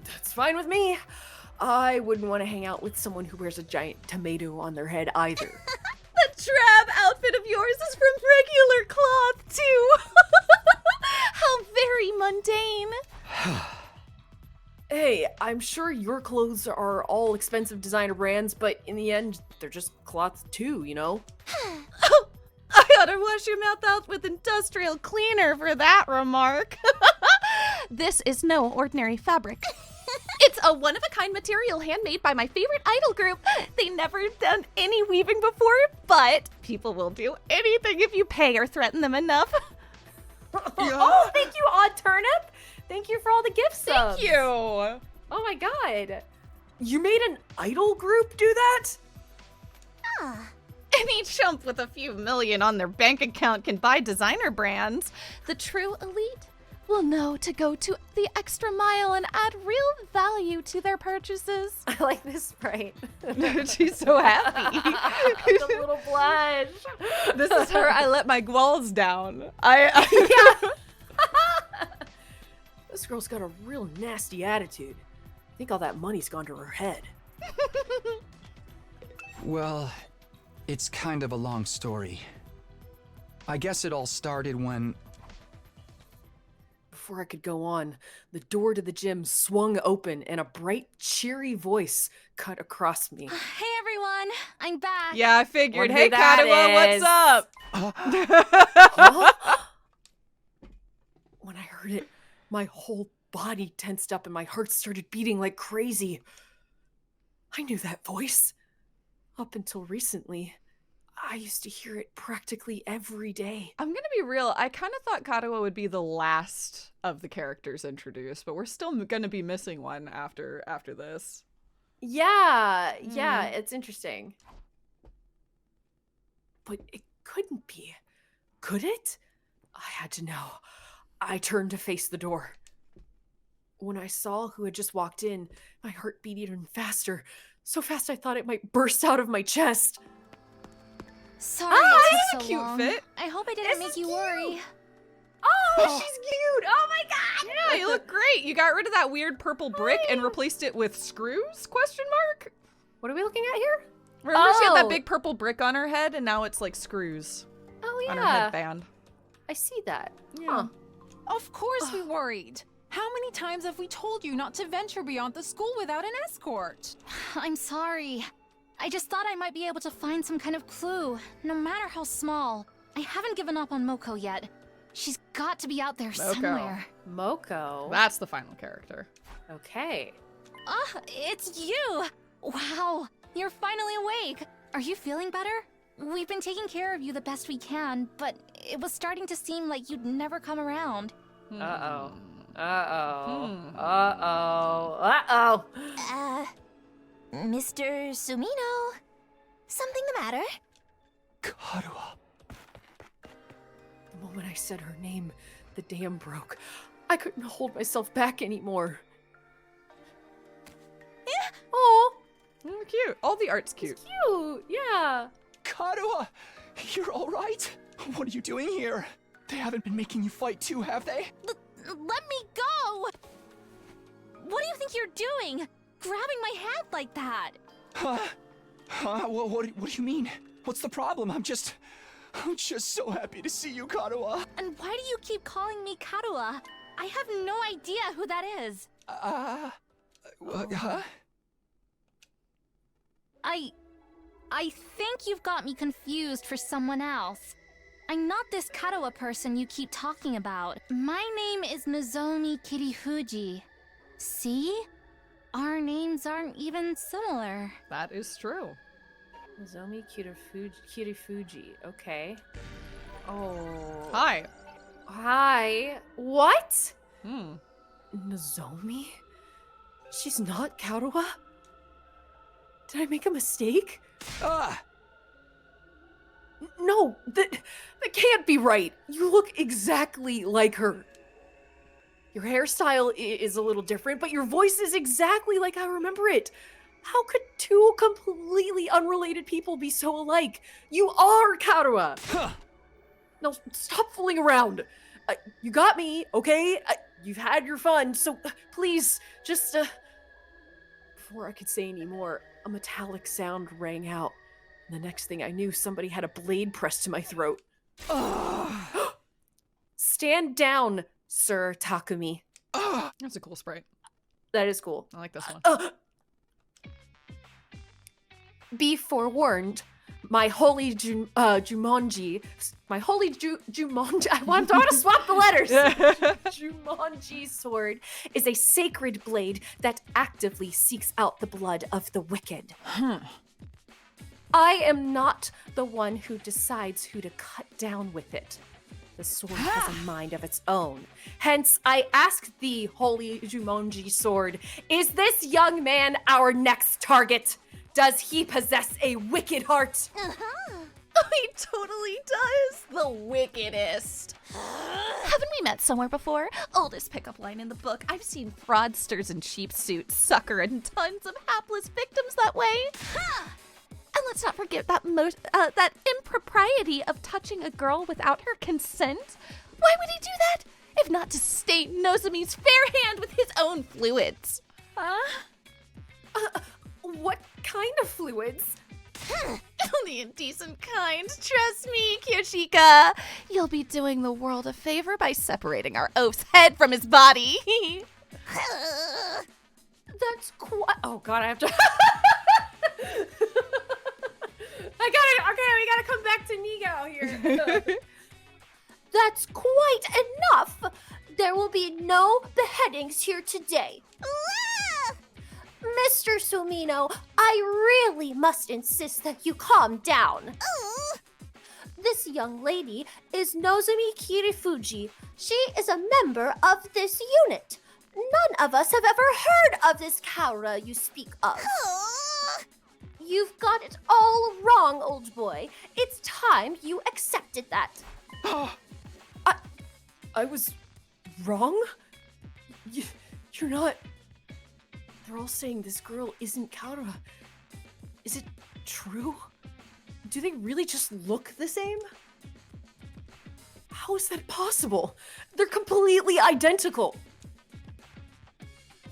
S2: That's fine with me. I wouldn't want to hang out with someone who wears a giant tomato on their head either.
S7: The drab outfit of yours is from regular cloth, too. How very mundane.
S2: Hey, I'm sure your clothes are all expensive designer brands, but in the end, they're just cloth too, you know?
S7: I ought to wash your mouth out with industrial cleaner for that remark. This is no ordinary fabric. It's a one-of-a-kind material handmade by my favorite idol group. They never done any weaving before, but people will do anything if you pay or threaten them enough.
S2: Oh, thank you, Odd Turnip. Thank you for all the gift subs.
S1: Thank you.
S2: Oh my god. You made an idol group do that?
S7: Any chump with a few million on their bank account can buy designer brands. The true elite will know to go to the extra mile and add real value to their purchases.
S2: I like this sprite.
S1: She's so happy.
S2: The little blush.
S1: This is her. I let my walls down.
S2: This girl's got a real nasty attitude. I think all that money's gone to her head.
S5: Well, it's kind of a long story. I guess it all started when...
S2: Before I could go on, the door to the gym swung open and a bright, cheery voice cut across me.
S7: Hey everyone, I'm back.
S1: Yeah, I figured.
S2: Wonder
S1: Hey,
S2: who that
S1: Katawa, what's up?
S2: Huh? When I heard it, my whole body tensed up and my heart started beating like crazy. I knew that voice. Up until recently, I used to hear it practically every day.
S1: I'm gonna be real. I kind of thought Katawa would be the last of the characters introduced, but we're still gonna be missing one after this.
S2: Yeah, it's interesting. But it couldn't be. Could it? I had to know. I turned to face the door. when I saw who had just walked in, my heart beat even faster. So fast I thought it might burst out of my chest.
S4: Sorry it took so
S1: cute
S4: long.
S1: fit.
S4: I hope I didn't make you worry.
S2: Oh, she's cute! Oh my god!
S1: Yeah, you look great. You got rid of that weird purple brick and replaced it with screws? Question mark?
S2: What are we looking at here?
S1: Remember she had that
S2: Oh.
S1: big purple brick on her head, and now it's like screws
S2: Oh
S1: on her
S2: yeah,
S1: headband.
S2: I see that.
S1: Yeah.
S2: Huh.
S4: Of course we worried. How many times have we told you not to venture beyond the school without an escort? I'm sorry. I just thought I might be able to find some kind of clue, no matter how small. I haven't given up on Moko yet. She's got to be out there
S1: Moko.
S4: somewhere.
S2: Moko.
S1: That's the final character.
S2: Okay.
S4: It's you! Wow, you're finally awake. Are you feeling better? We've been taking care of you the best we can, but it was starting to seem like you'd never come around.
S2: Uh-oh.
S1: Hmm.
S2: Uh-oh. Uh-oh. Uh-oh.
S6: Mr. Sumino? Something the matter?
S5: Karuha.
S2: The moment I said her name, the dam broke. I couldn't hold myself back anymore. Oh,
S1: Cute. All the art's cute.
S2: cute. Yeah.
S5: Karuha! You're alright? What are you doing here? They haven't been making you fight too, have they?
S4: Let me go! What do you think you're doing? Grabbing my hand like that?
S5: What do you mean? What's the problem? I'm just so happy to see you, Karuha.
S4: And why do you keep calling me Karua? I have no idea who that is.
S5: Huh?
S4: I think you've got me confused for someone else. I'm not this Karua person you keep talking about. My name is Nozomi Kirifuji. See? Our names aren't even similar.
S1: That is true.
S2: Nozomi Kirifuji. Okay. Oh.
S1: Hi.
S2: Hi. What?
S1: Hmm.
S2: Nozomi? She's not Karuha? Did I make a mistake? No, that can't be right. You look exactly like her. Your hairstyle is a little different, but your voice is exactly like I remember it. How could two completely unrelated people be so alike? You are Karuha! Now, stop fooling around. You got me, okay? You've had your fun, so please, just, Before I could say any more, a metallic sound rang out. And the next thing I knew, somebody had a blade pressed to my throat. Stand down, Sir Takumi.
S1: That's a cool sprite.
S2: That is cool.
S1: I like this one.
S2: Be forewarned, my holy Jumonji, I want to swap the letters. Jumonji sword is a sacred blade that actively seeks out the blood of the wicked. I am not the one who decides who to cut down with it. The sword has a mind of its own. Hence, I ask thee, holy Jumonji sword, is this young man our next target? Does he possess a wicked heart?
S7: He totally does. The wickedest. Haven't we met somewhere before? Oldest pickup line in the book. I've seen fraudsters in cheap suits sucker and tons of hapless victims that way. And let's not forget that that impropriety of touching a girl without her consent. Why would he do that? If not to stain Nozomi's fair hand with his own fluids.
S2: What kind of fluids?
S7: The indecent kind. Trust me, Kyoshika. You'll be doing the world a favor by separating our oaf's head from his body.
S2: That's quite. Oh God, I have to. Okay, we gotta come back to Nigo here.
S8: That's quite enough. There will be no beheadings here today. Mr. Sumino, I really must insist that you calm down. This young lady is Nozomi Kirifuji. She is a member of this unit. None of us have ever heard of this Kaura you speak of. You've got it all wrong, old boy. It's time you accepted that.
S2: I was wrong? You're not... They're all saying this girl isn't Karua. Is it true? Do they really just look the same? How is that possible? They're completely identical.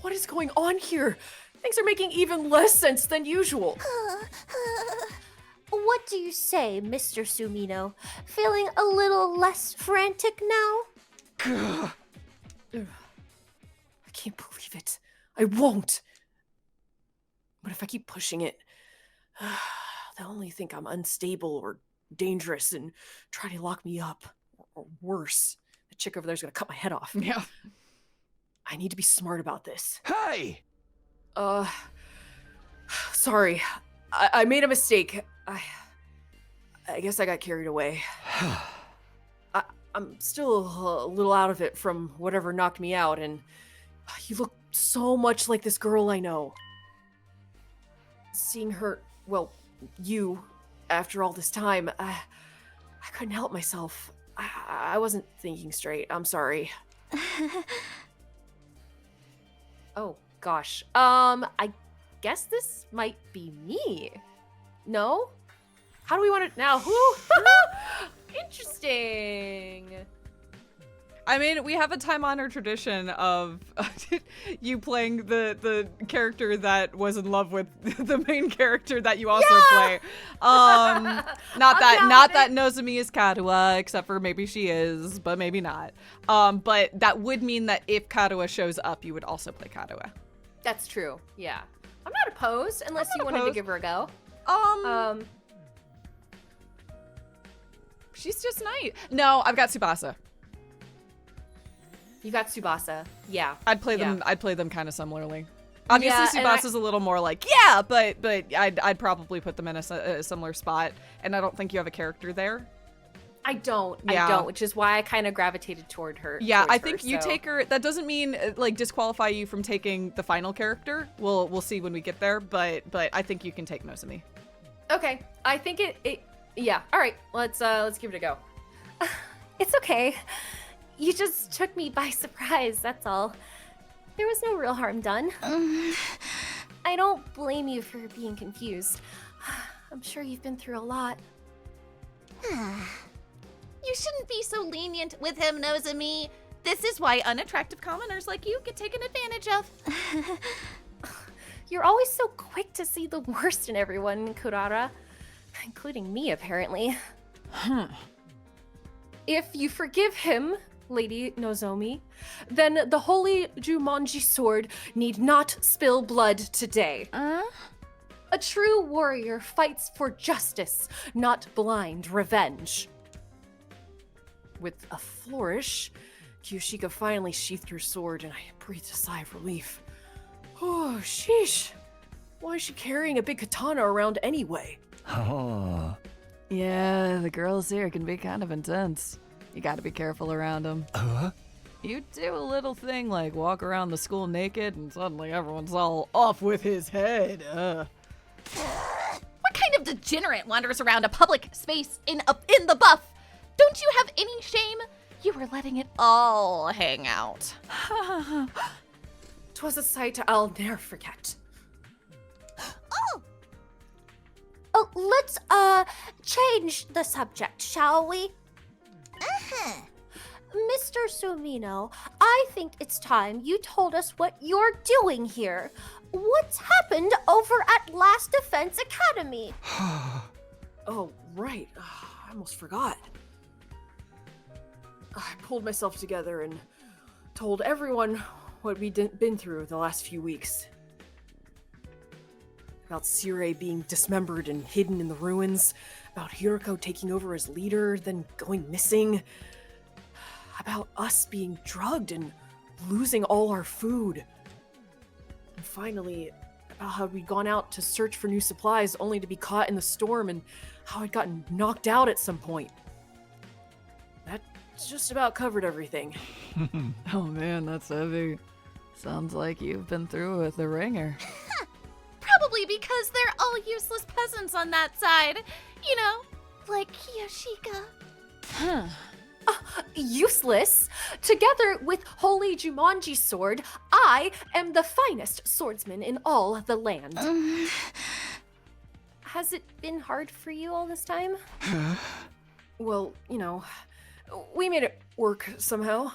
S2: What is going on here? Things are making even less sense than usual.
S8: What do you say, Mr. Sumino? Feeling a little less frantic now?
S2: I can't believe it. I won't. But if I keep pushing it, they'll only think I'm unstable or dangerous and try to lock me up. Or worse, the chick over there's gonna cut my head off.
S1: Yeah.
S2: I need to be smart about this.
S5: Hey!
S2: Sorry. I made a mistake. I guess I got carried away. I'm still a little out of it from whatever knocked me out, and you look so much like this girl I know. Seeing her, well, you, after all this time, I couldn't help myself. I wasn't thinking straight. I'm sorry. Oh, gosh. I guess this might be me. No? How do we want to now? Interesting.
S1: I mean, we have a time-honored tradition of you playing the character that was in love with the main character that you also play. Not that Nozomi is Karua, except for maybe she is, but maybe not. But that would mean that if Karua shows up, you would also play Karua.
S2: That's true. Yeah. I'm not opposed unless you wanted to give her a go.
S1: She's just nice. No, I've got Tsubasa.
S2: You got Tsubasa. Yeah.
S1: I'd play them kind of similarly. Obviously,
S2: Yeah,
S1: Tsubasa's a little more like, but I'd probably put them in a similar spot, and I don't think you have a character there.
S2: I don't, which is why I kind of gravitated toward her.
S1: Yeah, I think you take her. That doesn't mean like disqualify you from taking the final character. We'll see when we get there, but I think you can take Nozomi.
S2: Okay, I think it yeah. All right, let's give it a go.
S8: It's okay. You just took me by surprise, that's all. There was no real harm done. I don't blame you for being confused. I'm sure you've been through a lot.
S7: You shouldn't be so lenient with him, Nozomi. This is why unattractive commoners like you get taken advantage of.
S8: You're always so quick to see the worst in everyone, Kurara. Including me, apparently.
S2: If you forgive him, Lady Nozomi, then the holy Jumanji sword need not spill blood today. A true warrior fights for justice, not blind revenge. With a flourish, Kyoshika finally sheathed her sword and I breathed a sigh of relief. Oh, sheesh. Why is she carrying a big katana around anyway?
S3: Oh.
S1: Yeah, the girls here can be kind of intense. You gotta be careful around them. You do a little thing like walk around the school naked and suddenly everyone's all off with his head.
S7: What kind of degenerate wanders around a public space in the buff? Don't you have any shame? You were letting it all hang out.
S2: 'Twas a sight I'll ne'er forget.
S8: Let's, change the subject, shall we? Mr. Sumino, I think it's time you told us what you're doing here. What's happened over at Last Defense Academy?
S2: Oh, right. I almost forgot. I pulled myself together and told everyone what we'd been through the last few weeks. About Sirei being dismembered and hidden in the ruins, about Hiroko taking over as leader, then going missing, about us being drugged and losing all our food, and finally, about how we'd gone out to search for new supplies only to be caught in the storm and how I'd gotten knocked out at some point. That just about covered everything.
S1: Oh man, that's heavy. Sounds like you've been through with the ringer.
S7: Probably because they're all useless peasants on that side. You know, like Kyoshika.
S2: useless. Together with Holy Jumanji's sword, I am the finest swordsman in all the land. Has it been hard for you all this time? Well, you know, we made it work somehow.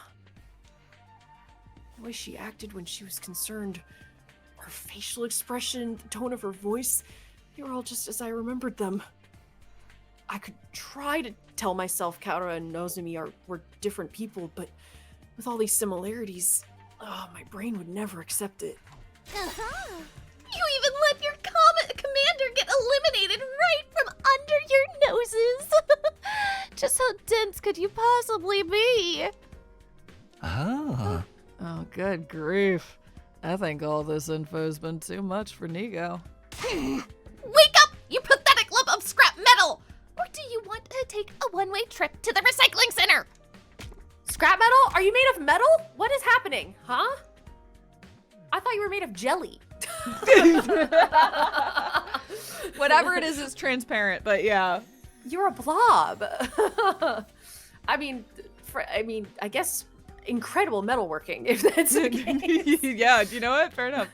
S2: The way she acted when she was concerned, her facial expression, the tone of her voice, they were all just as I remembered them. I could try to tell myself Kaora and Nozomi were different people, but with all these similarities, my brain would never accept it.
S7: You even let your commander get eliminated right from under your noses. Just how dense could you possibly be?
S3: Oh.
S1: Oh, good grief. I think all this info's been too much for Nico.
S7: Wake up, you pathetic lump of scrap metal! Or do you want to take a one-way trip to the recycling center?
S2: Scrap metal? Are you made of metal? What is happening, huh? I thought you were made of jelly.
S1: Whatever it is transparent, but yeah.
S2: You're a blob. I guess incredible metalworking, if that's the case.
S1: Yeah, you know what? Fair enough.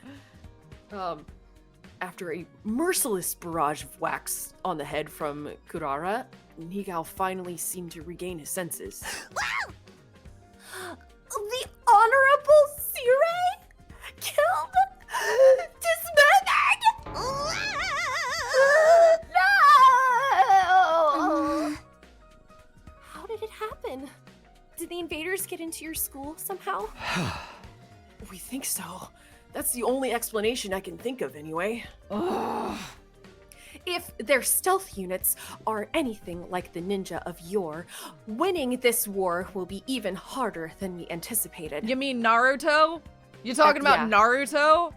S2: After a merciless barrage of wax on the head from Kurara, Nigao finally seemed to regain his senses.
S8: Wow! The Honorable Sirei killed, dismembered. No!
S2: How did it happen? Did the invaders get into your school somehow? We think so. That's the only explanation I can think of anyway. If their stealth units are anything like the ninja of yore, winning this war will be even harder than we anticipated.
S1: You mean Naruto? You talking about
S2: yeah.
S1: Naruto?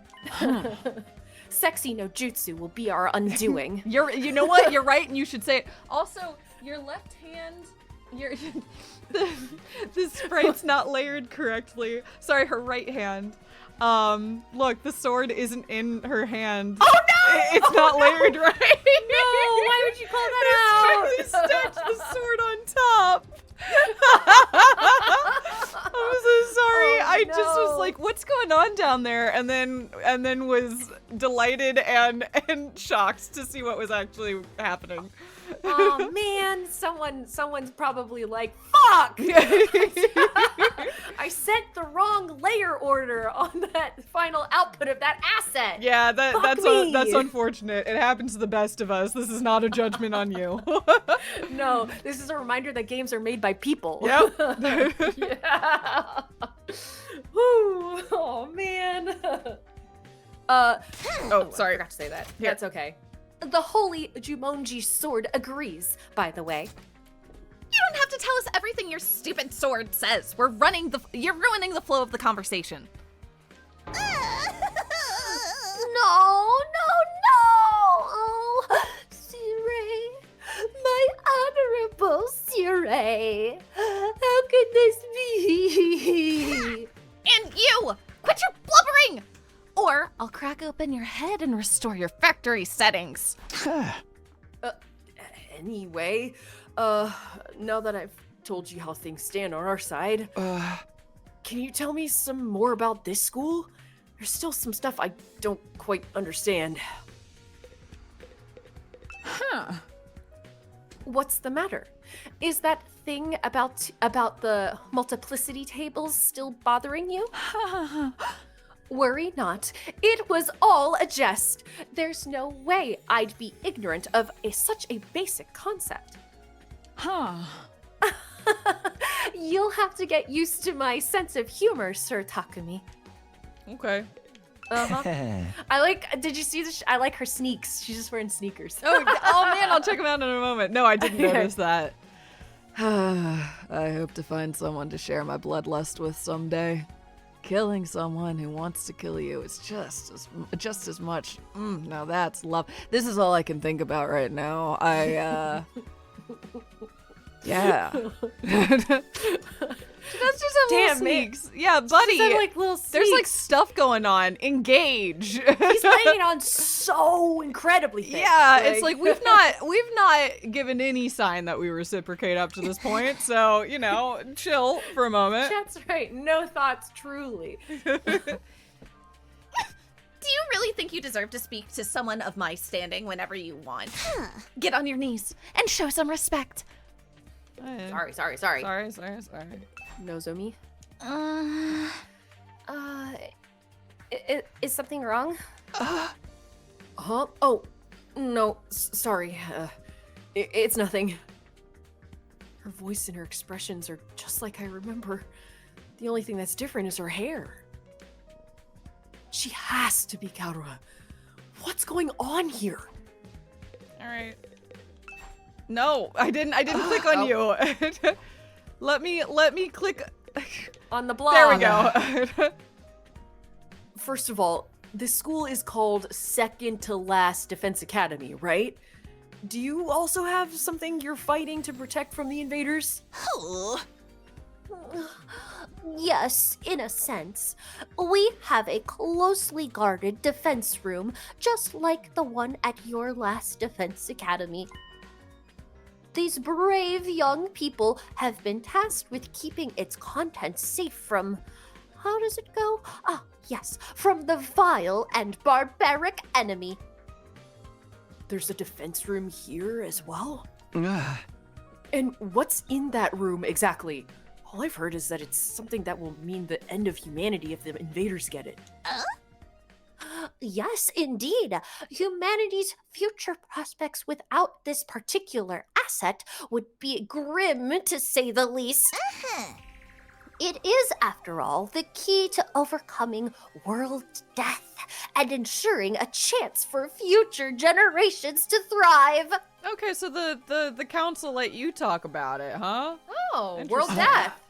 S2: Sexy no jutsu will be our undoing.
S1: You know what? You're right, and you should say it. Also, your left hand, the sprite's not layered correctly. Sorry, her right hand. Look, the sword isn't in her hand.
S2: Oh no!
S1: It's not layered right.
S2: No, why would you call that out?
S1: They stacked the sword on top. I'm so sorry.
S2: Oh,
S1: I just was
S2: no.
S1: like, what's going on down there? And then was delighted and shocked to see what was actually happening.
S2: Oh man, someone's probably like, fuck! I sent the wrong layer order on that final output of that asset.
S1: Yeah,
S2: Fuck
S1: that's
S2: me.
S1: that's unfortunate. It happens to the best of us. This is not a judgment on you.
S2: No, this is a reminder that games are made by people.
S1: Yep.
S2: Yeah. Woo. Oh man.
S1: Sorry.
S2: I forgot to say that.
S1: Here.
S2: That's okay. The Holy Jumonji sword agrees, by the way.
S7: You don't have to tell us everything your stupid sword says. You're ruining the flow of the conversation.
S8: No. Oh, Sirei, my honorable Sirei. How could this be?
S7: And you! Quit your blubbering! Or I'll crack open your head and restore your factory settings.
S2: Anyway, now that I've told you how things stand on our side, can you tell me some more about this school? There's still some stuff I don't quite understand. What's the matter? Is that thing about the multiplicity tables still bothering you? Worry not. It was all a jest. There's no way I'd be ignorant of such a basic concept. You'll have to get used to my sense of humor, Sir Takumi.
S1: Okay.
S2: Did you see this? I like her sneaks. She's just wearing sneakers.
S1: Oh man, I'll check them out in a moment. No, I didn't notice that. I hope to find someone to share my bloodlust with someday. Killing someone who wants to kill you is just as much. Now that's love. This is all I can think about right now. Yeah. She does just have
S2: Damn,
S1: little
S2: man.
S1: sneaks. Yeah, buddy.
S2: Just have, like, little
S1: There's like
S2: sneaks.
S1: stuff going on. Engage.
S2: He's laying it on so incredibly thick.
S1: Yeah, it's like we've not given any sign that we reciprocate up to this point. So, you know, chill for a moment.
S2: That's right. No thoughts, truly.
S7: Do you really think you deserve to speak to someone of my standing whenever you want? Get on your knees and show some respect.
S2: Sorry.
S1: Sorry.
S2: Nozomi.
S8: Is something wrong?
S2: Huh? Oh, no, sorry. It's nothing. Her voice and her expressions are just like I remember. The only thing that's different is her hair. She has to be Karua. What's going on here?
S1: All right. No, I didn't click on you. let me click
S2: On the blog.
S1: There we go.
S2: First of all, this school is called Second to Last Defense Academy, right? Do you also have something you're fighting to protect from the invaders?
S8: Yes, in a sense. We have a closely guarded defense room, just like the one at your last defense academy. These brave young people have been tasked with keeping its contents safe from... How does it go? Ah, yes, from the vile and barbaric enemy.
S2: There's a defense room here as well?
S5: Ah,
S2: And what's in that room exactly? All I've heard is that it's something that will mean the end of humanity if the invaders get it.
S8: Yes, indeed. Humanity's future prospects without this particular asset would be grim, to say the least. It is, after all, the key to overcoming world death and ensuring a chance for future generations to thrive.
S1: Okay, so the council let you talk about it, huh?
S2: Oh, world death.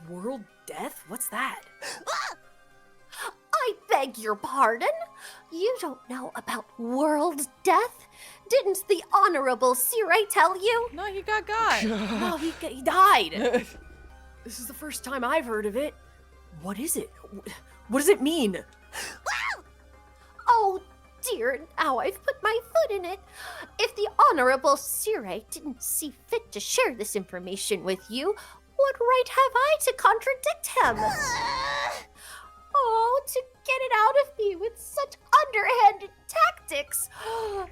S2: World death? What's that?
S8: I beg your pardon? You don't know about world death? Didn't the Honorable Sirai tell you?
S1: No, he got.
S2: Oh, he died. This is the first time I've heard of it. What is it? What does it mean?
S8: Oh dear, now I've put my foot in it. If the Honorable Sirai didn't see fit to share this information with you, what right have I to contradict him? Oh, to get it out of me with such underhanded tactics.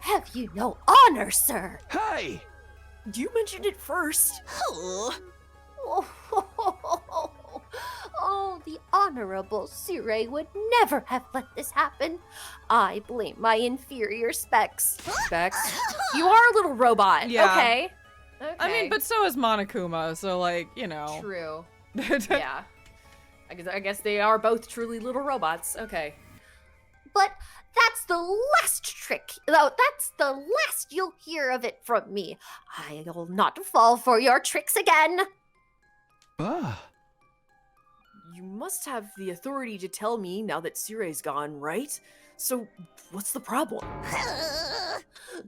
S8: Have you no honor, sir?
S5: hey!
S2: You mentioned it first.
S8: Oh, the Honorable Sirai would never have let this happen. I blame my inferior specs.
S2: Specs. You are a little robot.
S1: Yeah.
S2: Okay.
S1: I mean, but so is Monokuma, so like, you know.
S2: True. Yeah. I guess they are both truly little robots. Okay.
S8: But that's the last trick. Though that's the last you'll hear of it from me. I'll not fall for your tricks again.
S5: Ah,
S2: You must have the authority to tell me now that Sirai's gone, right? So, what's the problem?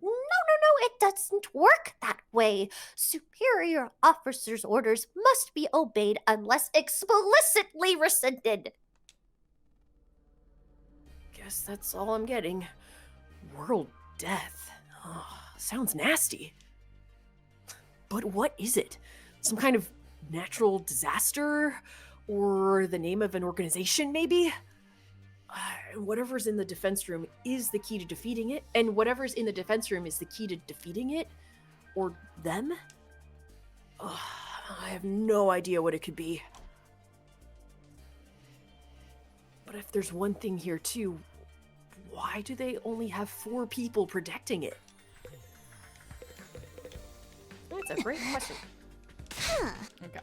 S8: No, it doesn't work that way. Superior officers' orders must be obeyed unless explicitly rescinded.
S2: Guess that's all I'm getting. World death. Oh, sounds nasty. But what is it? Some kind of natural disaster? Or the name of an organization, maybe? Whatever's in the defense room is the key to defeating it, and whatever's in the defense room is the key to defeating it, or them? Ugh, I have no idea what it could be. But if there's one thing here too, why do they only have 4 people protecting it? That's a great question.
S1: Okay.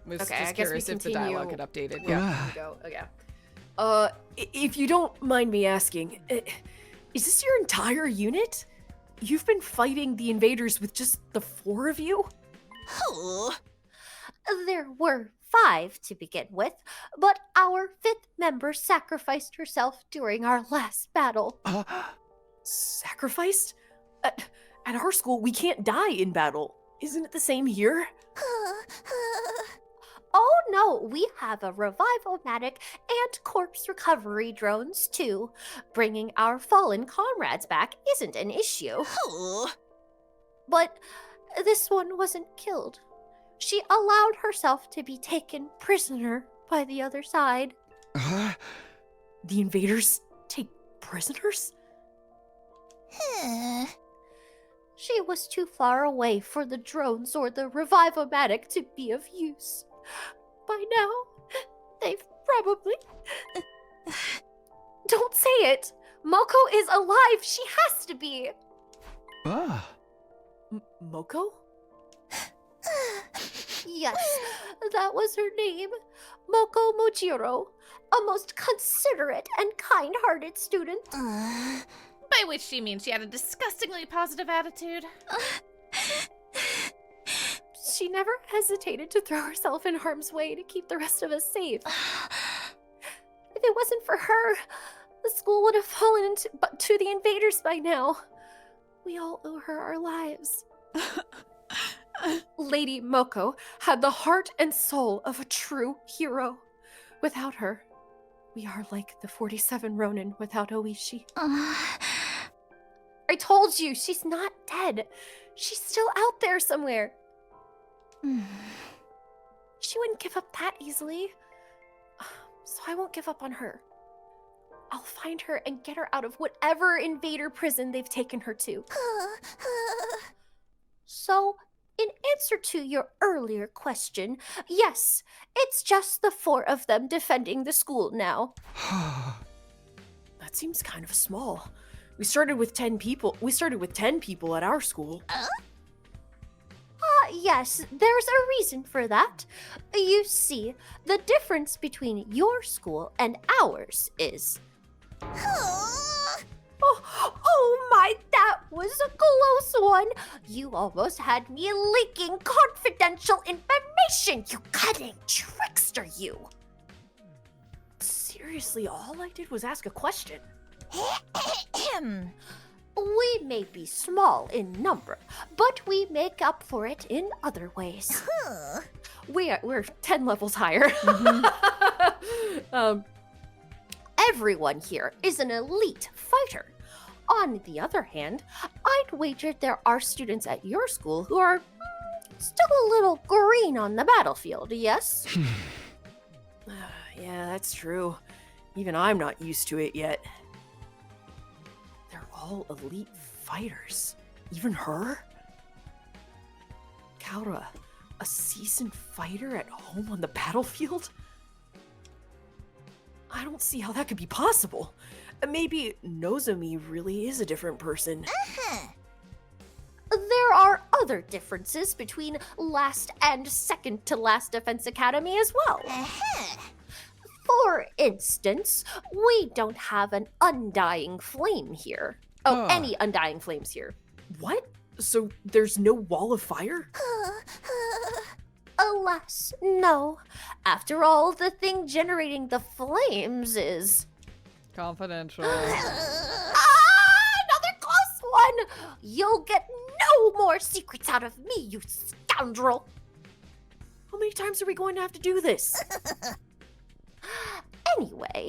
S1: Was
S2: Okay,
S1: just
S2: I guess we
S1: curious if the
S2: continue.
S1: dialogue had updated.
S2: Yeah,
S1: Yeah.
S2: here we go. Okay. If you don't mind me asking, is this your entire unit? You've been fighting the invaders with just the 4 of you?
S8: There were 5 to begin with, but our 5th member sacrificed herself during our last battle.
S2: Sacrificed? At our school, we can't die in battle. Isn't it the same here?
S8: Oh, now we have a revival-matic and corpse recovery drones too. Bringing our fallen comrades back isn't an issue. But this one wasn't killed. She allowed herself to be taken prisoner by the other side.
S2: The invaders take prisoners?
S8: She was too far away for the drones or the revival-matic to be of use. By now, they've probably... Don't say it! Moko is alive! She has to be!
S2: Moko?
S8: Yes, that was her name. Moko Mojiro. A most considerate and kind-hearted student.
S7: By which she means she had a disgustingly positive attitude.
S8: She never hesitated to throw herself in harm's way to keep the rest of us safe. If it wasn't for her, the school would have fallen to the invaders by now. We all owe her our lives.
S2: Lady Moko had the heart and soul of a true hero. Without her, we are like the 47 Ronin without Oishi.
S8: I told you, she's not dead. She's still out there somewhere. She wouldn't give up that easily. So I won't give up on her. I'll find her and get her out of whatever invader prison they've taken her to. So, in answer to your earlier question, yes, it's just the 4 of them defending the school now.
S2: That seems kind of small. We started with 10 people. We started with 10 people at our school.
S8: Yes, there's a reason for that. You see, the difference between your school and ours is... Oh my, that was a close one. You almost had me leaking confidential information, you cunning trickster, you.
S2: Seriously, all I did was ask a question.
S8: We may be small in number, but we make up for it in other ways.
S2: We're 10 levels higher.
S8: Everyone here is an elite fighter. On the other hand, I'd wager there are students at your school who are still a little green on the battlefield, yes?
S2: Yeah, that's true. Even I'm not used to it yet. They're all elite fighters. Even her? Kaura, a seasoned fighter at home on the battlefield? I don't see how that could be possible. Maybe Nozomi really is a different person.
S8: There are other differences between last and second to last Defense Academy as well. For instance, we don't have an undying flame here. Any undying flames here.
S2: What? So there's no wall of fire?
S8: Alas, no. After all, the thing generating the flames is...
S1: Confidential.
S8: Another close one! You'll get no more secrets out of me, you scoundrel!
S2: How many times are we going to have to do this?
S8: Anyway,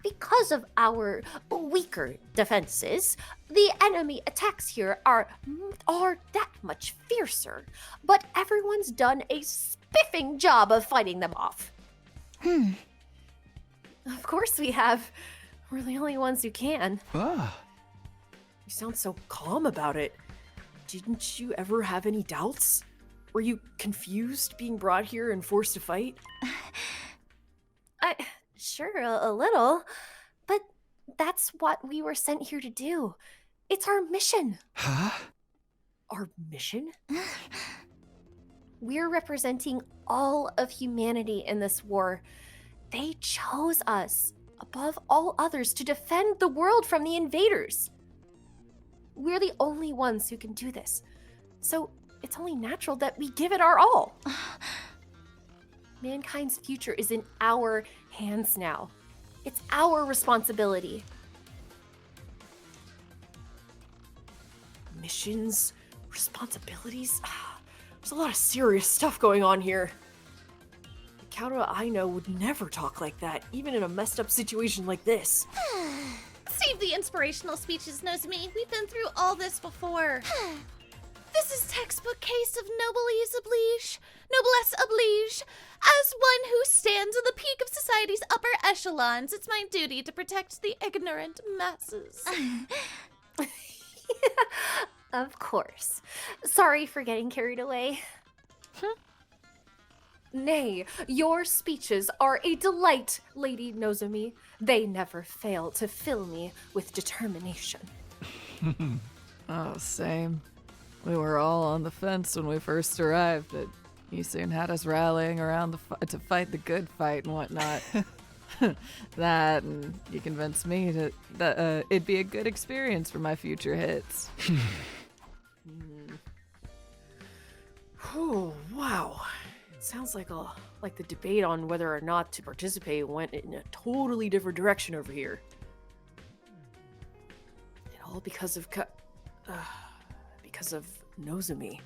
S8: because of our weaker defenses, the enemy attacks here are that much fiercer. But everyone's done a spiffing job of fighting them off.
S2: Of course we have. We're the only ones who can. You sound so calm about it. Didn't you ever have any doubts? Were you confused being brought here and forced to fight?
S8: Sure, a little. But that's what we were sent here to do. It's our mission.
S2: Our mission?
S8: We're representing all of humanity in this war. They chose us, above all others, to defend the world from the invaders. We're the only ones who can do this. So it's only natural that we give it our all. Mankind's future is in our hands now. It's our responsibility.
S2: Missions? Responsibilities? There's a lot of serious stuff going on here. Kaoru I know would never talk like that, even in a messed up situation like this.
S7: Save the inspirational speeches, Nozomi. We've been through all this before. This is textbook case of noblesse oblige. As one who stands at the peak of society's upper echelons, it's my duty to protect the ignorant masses.
S8: Of course. Sorry for getting carried away.
S2: Nay, your speeches are a delight, Lady Nozomi. They never fail to fill me with determination.
S1: Oh, same. We were all on the fence when we first arrived, but you soon had us rallying around to fight the good fight and whatnot. That, and you convinced me that it'd be a good experience for my future hits.
S2: Oh, wow. It sounds like the debate on whether or not to participate went in a totally different direction over here. And all because of Nozomi.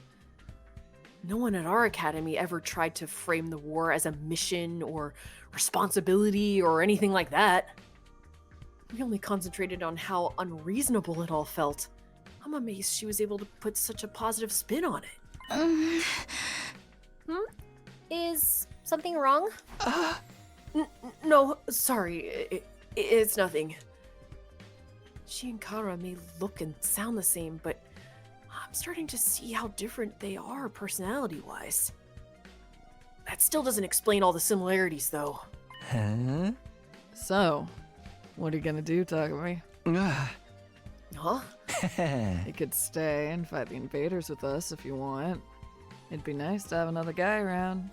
S2: No one at our academy ever tried to frame the war as a mission or responsibility or anything like that. We only concentrated on how unreasonable it all felt. I'm amazed she was able to put such a positive spin on it.
S8: Is something wrong?
S2: No, sorry. It's nothing. She and Kara may look and sound the same, but I'm starting to see how different they are personality-wise. That still doesn't explain all the similarities, though.
S3: Huh?
S1: So, what are you gonna do, Takumi?
S2: Huh?
S1: You could stay and fight the invaders with us if you want. It'd be nice to have another guy around.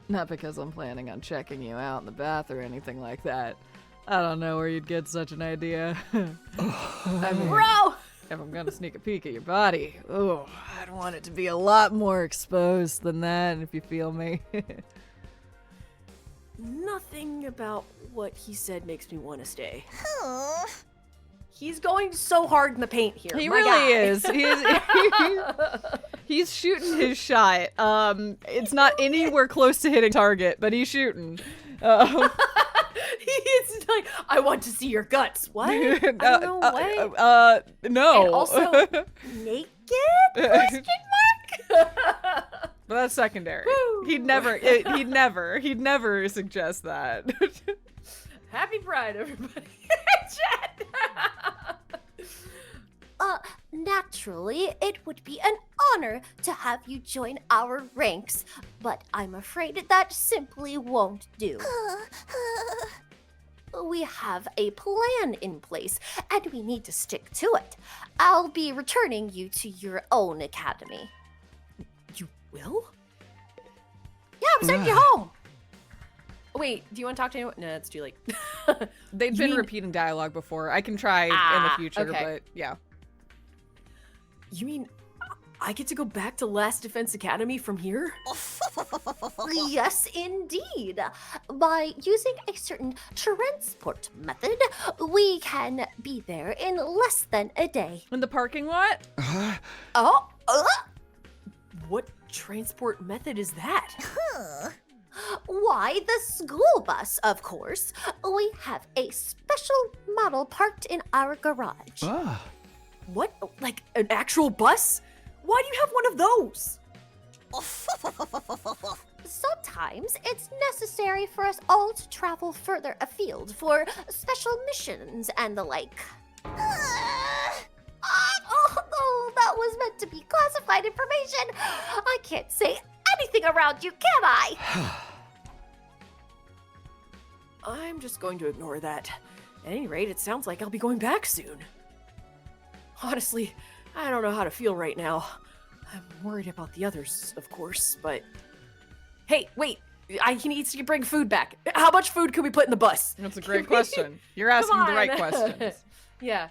S1: Not because I'm planning on checking you out in the bath or anything like that. I don't know where you'd get such an idea. I mean,
S2: Bro!
S1: if I'm gonna sneak a peek at your body, I'd want it to be a lot more exposed than that, if you feel me.
S2: Nothing about what he said makes me want to stay.
S6: Oh.
S2: He's going so hard in the paint here.
S1: He
S2: my
S1: really
S2: guy.
S1: is. He's shooting his shot. It's not anywhere close to hitting target, but he's shooting.
S2: He's like, I want to see your guts. What? No way.
S1: No.
S2: And also, naked? Question mark?
S1: But that's secondary.
S2: Woo.
S1: He'd never suggest that.
S2: Happy Pride, everybody. Chat.
S8: Naturally, it would be an honor to have you join our ranks, but I'm afraid that simply won't do. We have a plan in place, and we need to stick to it. I'll be returning you to your own academy.
S2: You will?
S8: Yeah, I'm sending you home.
S2: Wait, do you want to talk to anyone? No, it's too late.
S1: They've been repeating dialogue before. I can try in the future,
S2: okay.
S1: but yeah.
S2: You mean I get to go back to Last Defense Academy from here?
S8: Yes, indeed. By using a certain transport method, we can be there in less than a day.
S1: In the parking lot?
S2: What transport method is that?
S8: Why, the school bus, of course. We have a special model parked in our garage.
S2: What? Like an actual bus? Why do you have one of those?
S8: Sometimes it's necessary for us all to travel further afield for special missions and the like. Oh, that was meant to be classified information. I can't say anything around you, can I?
S2: I'm just going to ignore that. At any rate, it sounds like I'll be going back soon. Honestly, I don't know how to feel right now. I'm worried about the others, of course, but... Hey, wait! He needs to bring food back. How much food can we put in the bus?
S1: That's a great question. You're asking the right questions.
S2: Yeah.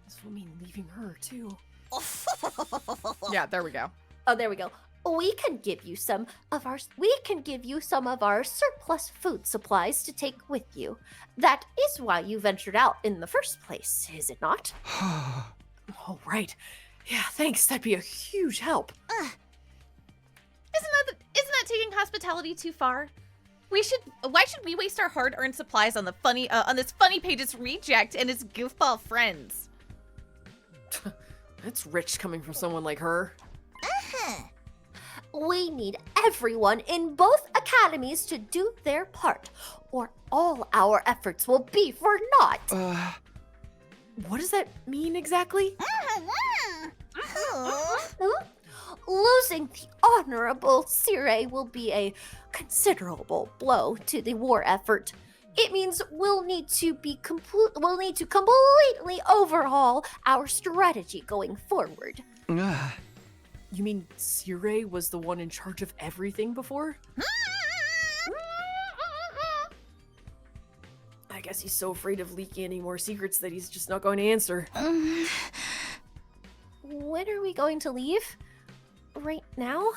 S2: This will mean leaving her, too.
S1: Yeah, there we go.
S8: Oh, there we go. We can give you some of our surplus food supplies to take with you. That is why you ventured out in the first place, is it not?
S2: Oh, right. Yeah, thanks. That'd be a huge help.
S7: Isn't that taking hospitality too far? Why should we waste our hard-earned supplies on this funny page's reject and his goofball friends?
S2: That's rich coming from someone like her.
S8: We need everyone in both academies to do their part, or all our efforts will be for naught.
S2: What does that mean exactly?
S8: Losing the honorable Sire will be a considerable blow to the war effort. It means we'll need to completely overhaul our strategy going forward.
S2: You mean Sire was the one in charge of everything before? I guess he's so afraid of leaking any more secrets that he's just not going to answer.
S8: When are we going to leave? Right now?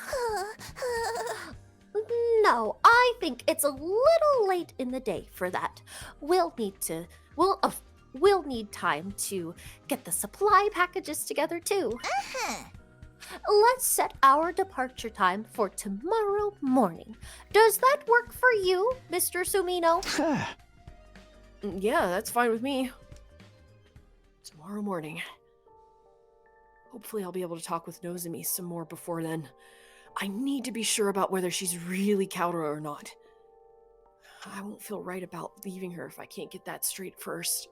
S8: No, I think it's a little late in the day for that. We'll need time to get the supply packages together too. Let's set our departure time for tomorrow morning. Does that work for you, Mr. Sumino?
S2: Yeah, that's fine with me. Tomorrow morning. Hopefully I'll be able to talk with Nozomi some more before then. I need to be sure about whether she's really Kaoru or not. I won't feel right about leaving her if I can't get that straight first.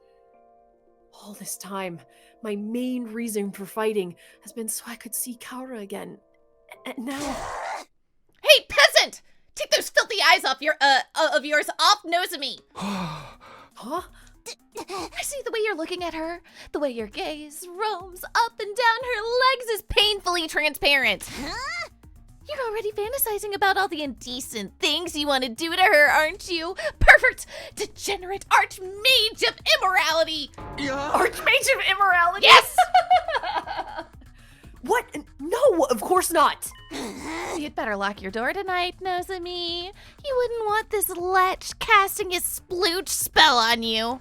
S2: All this time, my main reason for fighting has been so I could see Kaoru again. And now...
S7: Hey, peasant! Take those filthy eyes off of yours off Nozomi!
S2: Huh?
S7: I see the way you're looking at her. The way your gaze roams up and down her legs is painfully transparent. You're already fantasizing about all the indecent things you want to do to her, aren't you? Pervert, degenerate archmage of immorality!
S2: Archmage of immorality?
S7: Yes!
S2: What? No, of course not.
S7: You'd better lock your door tonight, Nozomi. You wouldn't want this lech casting his splooch spell on you.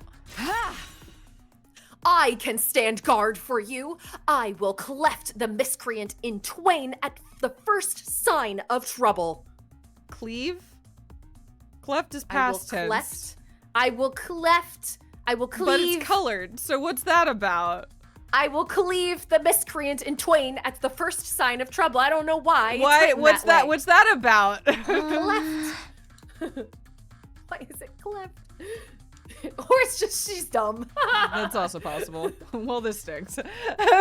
S2: I can stand guard for you. I will cleft the miscreant in twain at the first sign of trouble.
S1: Cleave? Cleft is past tense.
S2: I will cleft.
S1: But it's colored, so what's that about?
S2: I will cleave the miscreant in twain at the first sign of trouble. I don't know why.
S1: Why? What's that? What's that about?
S2: Cleft. Why is it cleft? Or it's just she's dumb.
S1: That's also possible. Well, this stinks.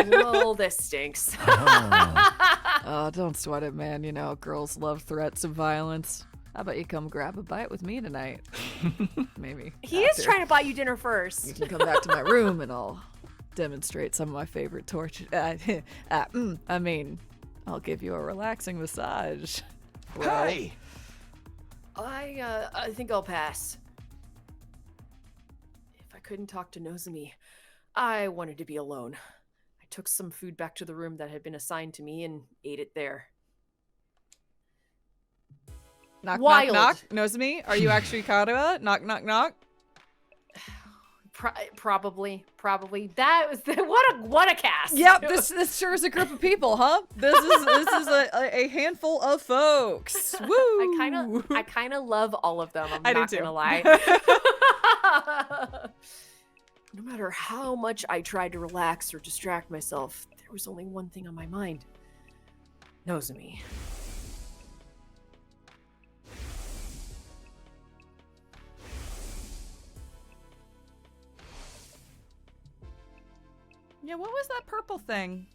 S2: Well, this stinks.
S9: Oh, don't sweat it, man. You know, girls love threats of violence. How about you come grab a bite with me tonight? Maybe.
S2: He is trying to buy you dinner first.
S9: You can come back to my room and I'll demonstrate some of my favorite torture. I mean, I'll give you a relaxing massage.
S5: Hey!
S2: I think I'll pass. If I couldn't talk to Nozomi, I wanted to be alone. I took some food back to the room that had been assigned to me and ate it there.
S1: Knock,
S2: Wild.
S1: knock, knock. Nozomi, are you actually Kaoru? Knock, knock, knock.
S2: Probably. That was what a cast.
S1: Yep, this sure is a group of people, huh? This is a handful of folks. Woo!
S2: I kind of love all of them. I'm not gonna lie. No matter how much I tried to relax or distract myself, there was only one thing on my mind. Nozomi.
S1: Yeah, what was that purple thing?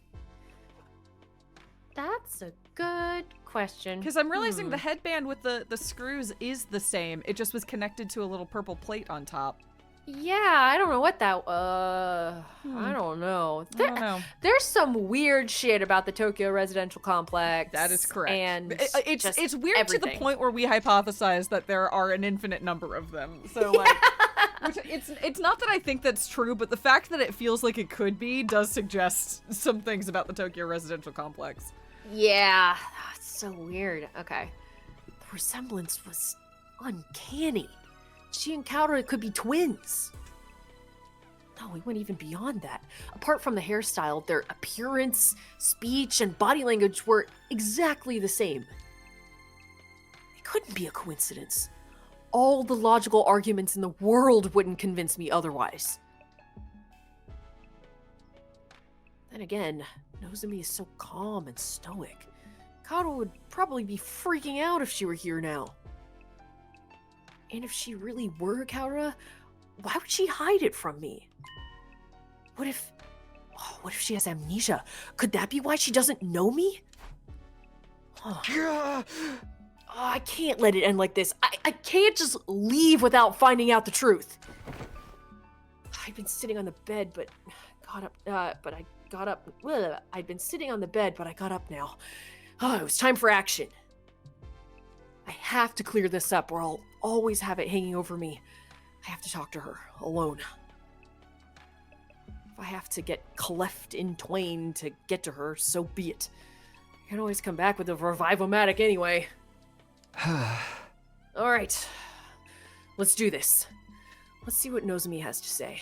S2: That's a good question.
S1: Because I'm realizing the headband with the screws is the same. It just was connected to a little purple plate on top.
S2: Yeah, I don't know what that. I don't know.
S1: I don't know.
S2: There's some weird shit about the Tokyo residential complex.
S1: That is correct.
S2: And
S1: it's weird
S2: everything.
S1: to the point where we hypothesize that there are an infinite number of them. So like, which it's not that I think that's true, but the fact that it feels like it could be does suggest some things about the Tokyo residential complex.
S2: Yeah, that's so weird. Okay, the resemblance was uncanny. She and Kaoru could be twins. No, we went even beyond that. Apart from the hairstyle, their appearance, speech, and body language were exactly the same. It couldn't be a coincidence. all the logical arguments in the world wouldn't convince me otherwise. Then again, Nozomi is so calm and stoic. Kaoru would probably be freaking out if she were here now. And if she really were Kaoru, why would she hide it from me? What if she has amnesia? Could that be why she doesn't know me? Oh, I can't let it end like this. I can't just leave without finding out the truth. I'd been sitting on the bed, but I got up. I'd been sitting on the bed, but I got up now. Oh, it was time for action. I have to clear this up, or I'll always have it hanging over me. I have to talk to her, alone. If I have to get cleft in twain to get to her, so be it. I can always come back with a revive-o-matic anyway. Alright. Let's do this. Let's see what Nozomi has to say.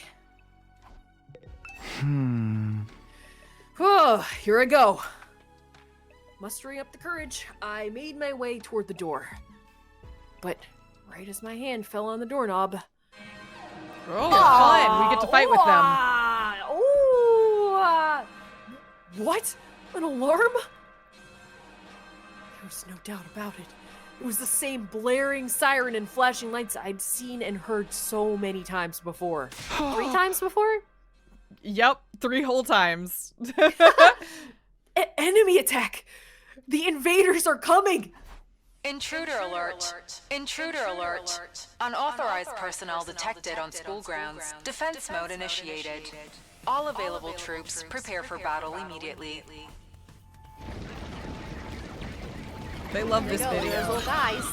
S2: Oh, here I go. Mustering up the courage, I made my way toward the door. But right as my hand fell on the doorknob...
S1: Oh, fun. We get to fight with them.
S2: What? An alarm? There was no doubt about it. It was the same blaring siren and flashing lights I'd seen and heard so many times before. 3 times before?
S1: Yep, 3 whole times.
S2: Enemy attack! The invaders are coming!
S10: Intruder alert! Intruder alert! Unauthorized personnel detected on school grounds. Defense mode initiated. All available troops prepare for battle immediately.
S1: They love this video.
S2: Those little guys.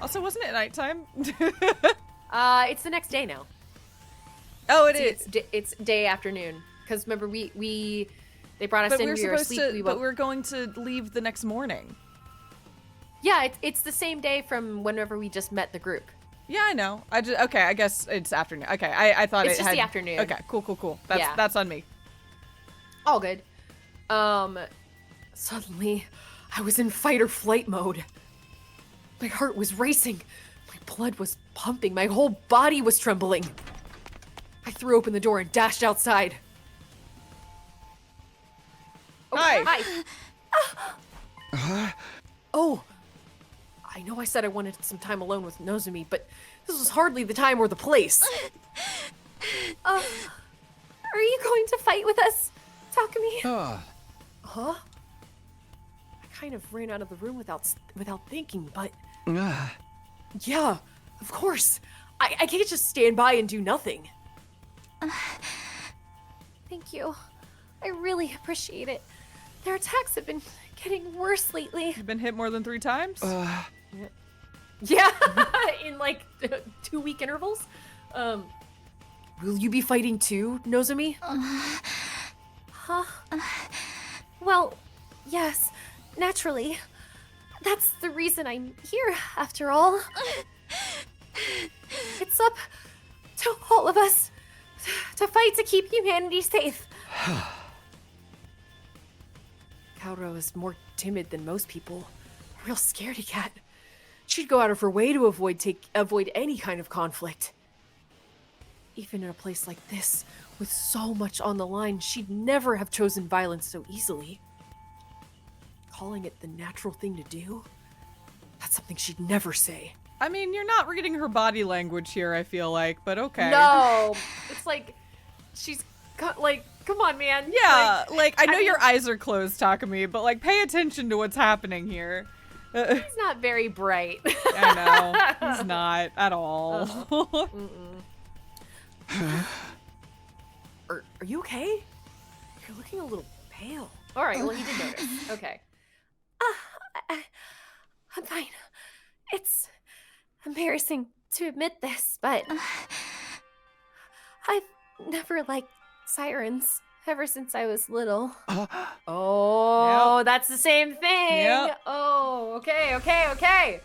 S1: Also, wasn't it nighttime?
S2: It's the next day now.
S1: Oh, it is.
S2: It's day afternoon. Because remember, they brought us in. We were asleep.
S1: But we're going to leave the next morning.
S2: Yeah, it's the same day from whenever we just met the group.
S1: Yeah, I know. Okay, I guess it's afternoon. Okay, I thought
S2: it's just the afternoon.
S1: Okay, cool. That's on me.
S2: All good. Suddenly, I was in fight or flight mode. My heart was racing. My blood was pumping. My whole body was trembling. I threw open the door and dashed outside. Oh,
S1: hi.
S2: Oh, I know I said I wanted some time alone with Nozomi, but this was hardly the time or the place.
S8: Are you going to fight with us, Takumi?
S2: Huh? I kind of ran out of the room without thinking, but... Yeah, of course. I can't just stand by and do nothing.
S8: Thank you. I really appreciate it. Their attacks have been getting worse lately.
S1: You've been hit more than 3 times?
S2: Yeah, in like 2-week intervals. Will you be fighting too, Nozomi?
S8: Huh? Well, yes, naturally. That's the reason I'm here, after all. It's up to all of us to fight to keep humanity safe.
S2: Kaoru is more timid than most people. A real scaredy cat. She'd go out of her way to avoid any kind of conflict. Even in a place like this, with so much on the line, she'd never have chosen violence so easily. Calling it the natural thing to do? That's something she'd never say.
S1: I mean, you're not reading her body language here, I feel like, but okay.
S2: No! It's like, she's got, like, come on, man.
S1: Yeah, like I know your eyes are closed, Takumi, but like, pay attention to what's happening here.
S2: He's not very bright.
S1: I know. He's not at all.
S2: Are you okay? You're looking a little pale. All right, well, you did notice. Okay.
S8: I'm fine. It's embarrassing to admit this, but I've never liked sirens ever since I was little.
S2: Oh, yep. That's the same thing.
S1: Yep.
S2: Oh, okay.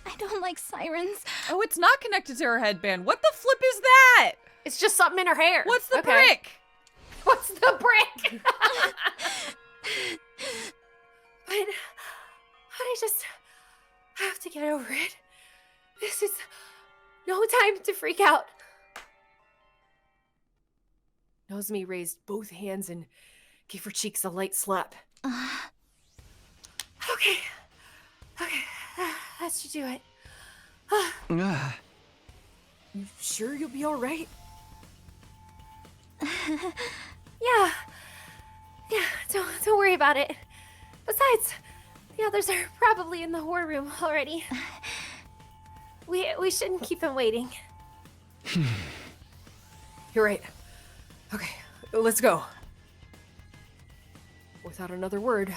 S6: I don't like sirens.
S1: Oh, it's not connected to her headband. What the flip is that?
S2: It's just something in her hair.
S1: What's the brick?
S2: What's the brick?
S8: But I just
S2: I have to get over it. This is no time to freak out. Nozomi raised both hands and gave her cheeks a light slap. Okay. That should do it. You sure you'll be all right? Yeah, don't worry about it. Besides, the others are probably in the war room already. We shouldn't keep them waiting. You're right. Okay, let's go. Without another word,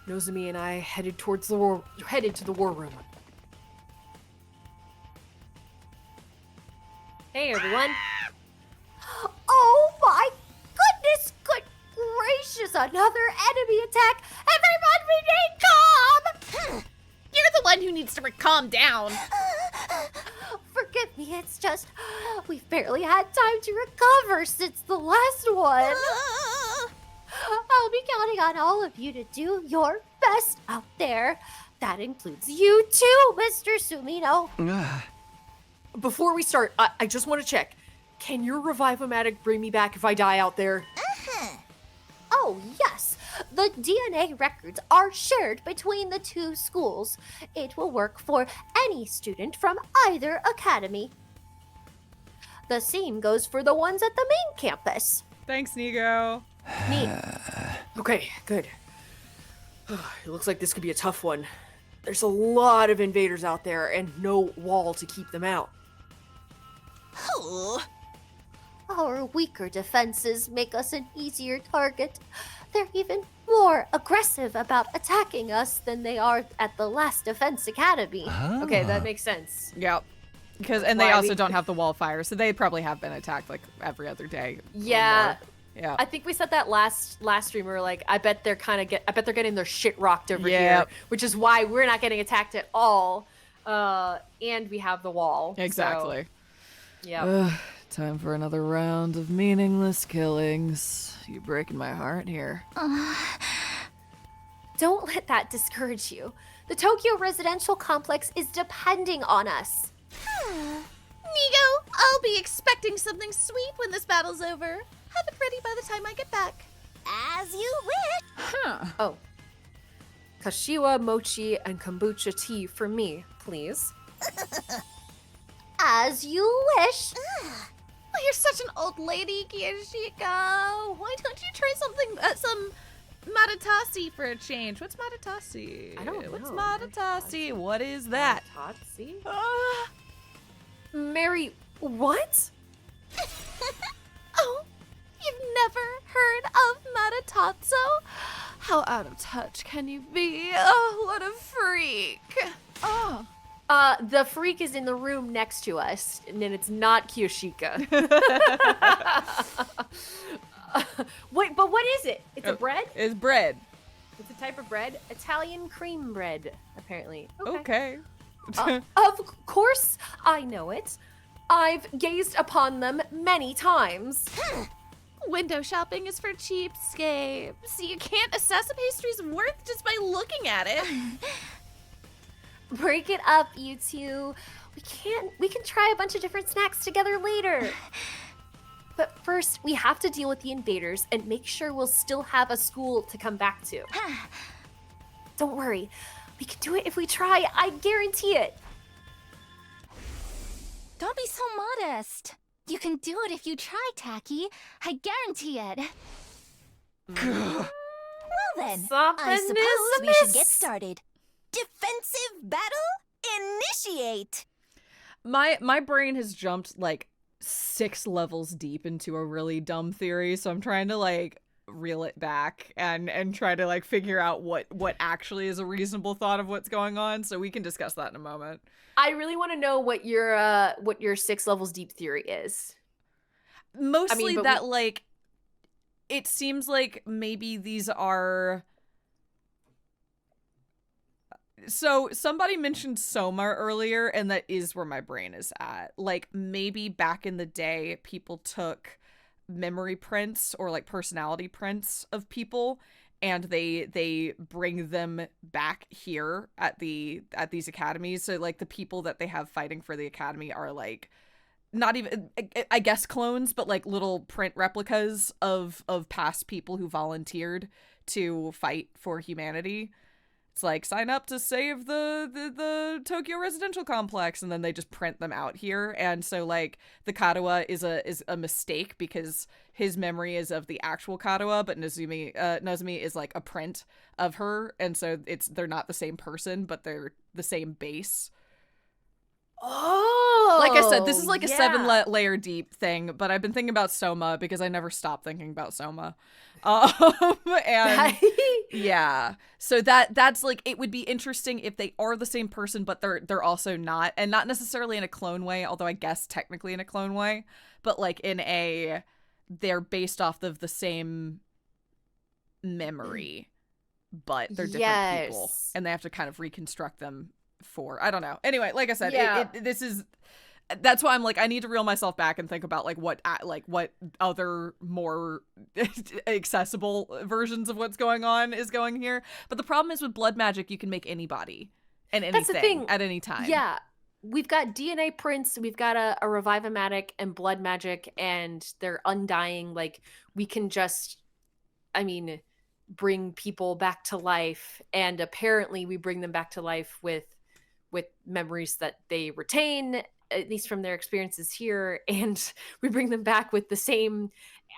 S2: Nozomi and I headed to the war room. Hey everyone.
S8: Oh my goodness, good gracious, another enemy attack! Everyone, we need calm!
S7: You're the one who needs to calm down.
S8: Forgive me, it's just, we've barely had time to recover since the last one. I'll be counting on all of you to do your best out there. That includes you too, Mr. Sumino.
S2: Before we start, I just want to check. Can your Revive-O-Matic bring me back if I die out there?
S8: Oh, yes. The DNA records are shared between the two schools. It will work for any student from either academy. The same goes for the ones at the main campus.
S1: Thanks, Nigo.
S2: Neat. Okay, good. It looks like this could be a tough one. There's a lot of invaders out there and no wall to keep them out.
S8: Our weaker defenses make us an easier target. They're even more aggressive about attacking us than they are at the last defense academy.
S2: Okay, that makes sense.
S1: Yep. And they also don't have the wall fire, so they probably have been attacked like every other day.
S2: Yeah.
S1: Yeah.
S2: I think we said that last stream. We were like, I bet they're getting their shit rocked over here, which is why we're not getting attacked at all. And we have the wall.
S1: Exactly.
S2: So, yeah.
S9: Time for another round of meaningless killings. You're breaking my heart here.
S8: Don't let that discourage you. The Tokyo residential complex is depending on us.
S7: Nigo, I'll be expecting something sweet when this battle's over. Have it ready by the time I get back.
S6: As you wish.
S2: Oh. Kashiwa, mochi, and kombucha tea for me, please.
S8: As you wish.
S7: Oh, you're such an old lady, Kirishiko. Why don't you try something, some matatasi for a change? What's matatasi?
S2: I don't know.
S1: What's matatasi? What is that?
S2: Matatasi? Mary, what?
S7: Oh, you've never heard of Matatatsu? How out of touch can you be? Oh, what a freak. Oh.
S2: The freak is in the room next to us, and it's not Kiyoshika. Wait, but what is it? It's a bread?
S1: It's bread.
S2: It's a type of bread? Italian cream bread, apparently.
S1: Okay.
S2: Of course I know it. I've gazed upon them many times.
S7: Window shopping is for cheapskates. You can't assess a pastry's worth just by looking at it.
S8: Break it up, you two. We can try a bunch of different snacks together later. But first, we have to deal with the invaders and make sure we'll still have a school to come back to. Don't worry. We can do it if we try. I guarantee it.
S6: Don't be so modest. You can do it if you try, Taki. I guarantee it. Well then,
S2: Something
S6: I
S2: is
S6: suppose we should get
S2: amiss.
S6: started. Defensive battle? Initiate!
S1: My brain has jumped like 6 levels deep into a really dumb theory, so I'm trying to like reel it back and try to like figure out what actually is a reasonable thought of what's going on, so we can discuss that in a moment.
S2: I really want to know what your 6 levels deep theory is.
S1: Mostly
S2: but
S1: that like it seems like maybe these are. So somebody mentioned Soma earlier, and that is where my brain is at. Like maybe back in the day, people took memory prints or like personality prints of people and they bring them back here at these academies. So like the people that they have fighting for the academy are like not even, I guess, clones, but like little print replicas of past people who volunteered to fight for humanity. It's like, sign up to save the Tokyo residential complex, and then they just print them out here. And so like the Katawa is a mistake because his memory is of the actual Katawa, but Nozomi is like a print of her, and so they're not the same person, but they're the same base.
S2: Oh,
S1: like I said, this is like a 7-layer deep thing, but I've been thinking about Soma because I never stop thinking about Soma. And yeah, so that's like, it would be interesting if they are the same person, but they're also not, and not necessarily in a clone way, although I guess technically in a clone way, but like they're based off of the same memory, but they're different people, and they have to kind of reconstruct them for, I don't know. Anyway, like I said, that's why I'm like, I need to reel myself back and think about like what other more accessible versions of what's going on is going here. But the problem is with blood magic, you can make anybody and anything at any time.
S2: Yeah. We've got DNA prints, we've got a Revive-O-Matic and blood magic, and they're undying. Like, we can just, bring people back to life, and apparently we bring them back to life with memories that they retain, at least from their experiences here, and we bring them back with the same,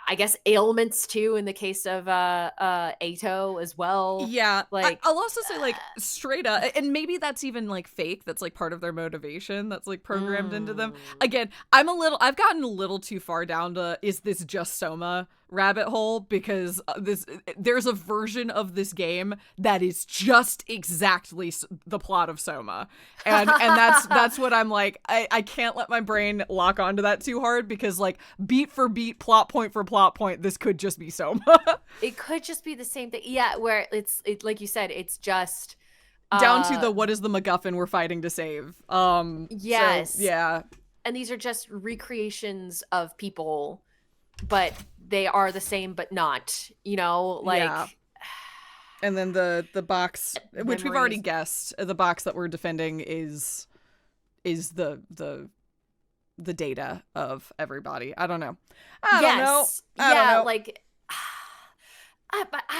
S2: I guess, ailments too, in the case of Ato as well.
S1: Yeah,
S2: like
S1: I'll also say, like, straight up, and maybe that's even like fake, that's like part of their motivation that's like programmed into them. Again, I've gotten a little too far down to, is this just Soma rabbit hole, because there's a version of this game that is just exactly the plot of Soma, and that's what I'm like, I can't let my brain lock onto that too hard, because like beat for beat, plot point for plot point, this could just be Soma.
S2: It could just be the same thing, where it's like you said, it's just
S1: down to the what is the MacGuffin we're fighting to save.
S2: Yes.
S1: So, yeah.
S2: And these are just recreations of people, but they are the same, but not, like. Yeah.
S1: And then the box,
S2: memories.
S1: Which we've already guessed, the box that we're defending is the data of everybody. I don't know. I don't know.
S2: Like.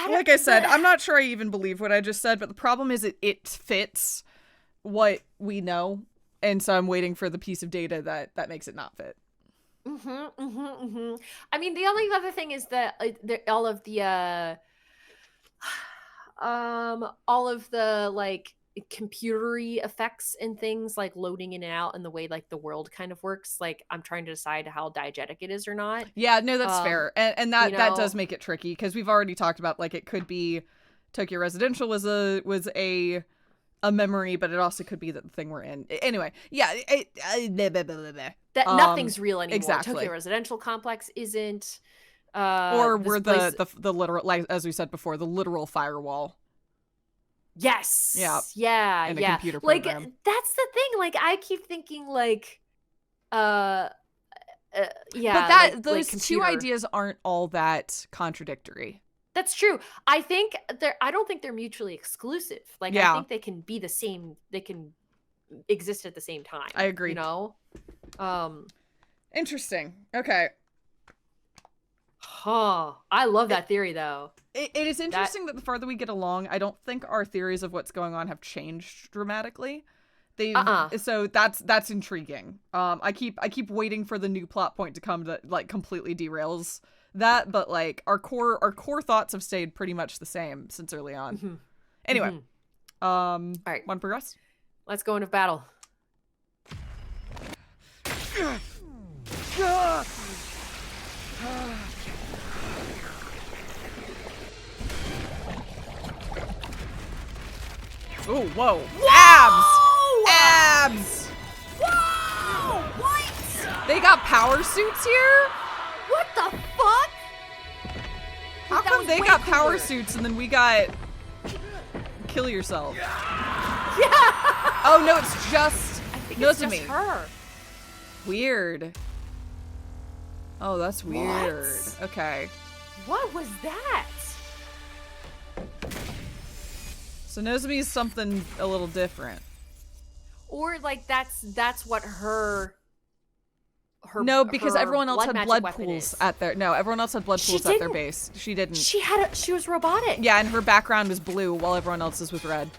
S1: Like I said, I'm not sure I even believe what I just said, but the problem is it fits what we know, and so I'm waiting for the piece of data that makes it not fit.
S2: The only other thing is that all of the like computery effects and things, like loading in and out, and the way like the world kind of works, like I'm trying to decide how diegetic it is or not.
S1: Yeah, no, that's fair, and that does make it tricky, because we've already talked about, like, it could be Tokyo Residential was a memory, but it also could be that the thing we're in. Anyway, yeah,
S2: that nothing's real anymore.
S1: Exactly.
S2: Tokyo Residential Complex isn't.
S1: Or we're the literal, like as we said before, the literal firewall.
S2: Yes.
S1: Yeah.
S2: Yeah.
S1: In a computer program.
S2: Like, that's the thing. Like, I keep thinking like, yeah.
S1: But those two ideas aren't all that contradictory.
S2: That's true. I don't think they're mutually exclusive. Like, I think they can be the same. They can exist at the same time.
S1: I agree. Interesting. Okay.
S2: Huh. I love that theory, though.
S1: It is interesting that the farther we get along, I don't think our theories of what's going on have changed dramatically. So that's intriguing. I keep waiting for the new plot point to come that like completely derails that, but like our core thoughts have stayed pretty much the same since early on. Mm-hmm. Anyway, all right, want to progress?
S2: Let's go into battle.
S1: Oh, whoa. Abs!
S8: Whoa! What?
S1: They got power suits here?
S8: What the fuck?
S1: How come they got power suits and then we got kill yourself?
S2: Yeah!
S1: Oh, no, it's just Nozomi.
S2: It's just her.
S1: Weird. Oh, that's weird.
S8: What?
S1: Okay.
S2: What was that?
S1: So Nozomi's something a little different.
S2: Or like that's what her
S1: no, because
S2: her
S1: everyone else had blood
S2: magic weapon
S1: pools
S2: is.
S1: at their everyone else had blood
S2: She
S1: pools at their
S2: didn't.
S1: base. She didn't.
S2: She was robotic.
S1: Yeah, and her background was blue while everyone else's was red.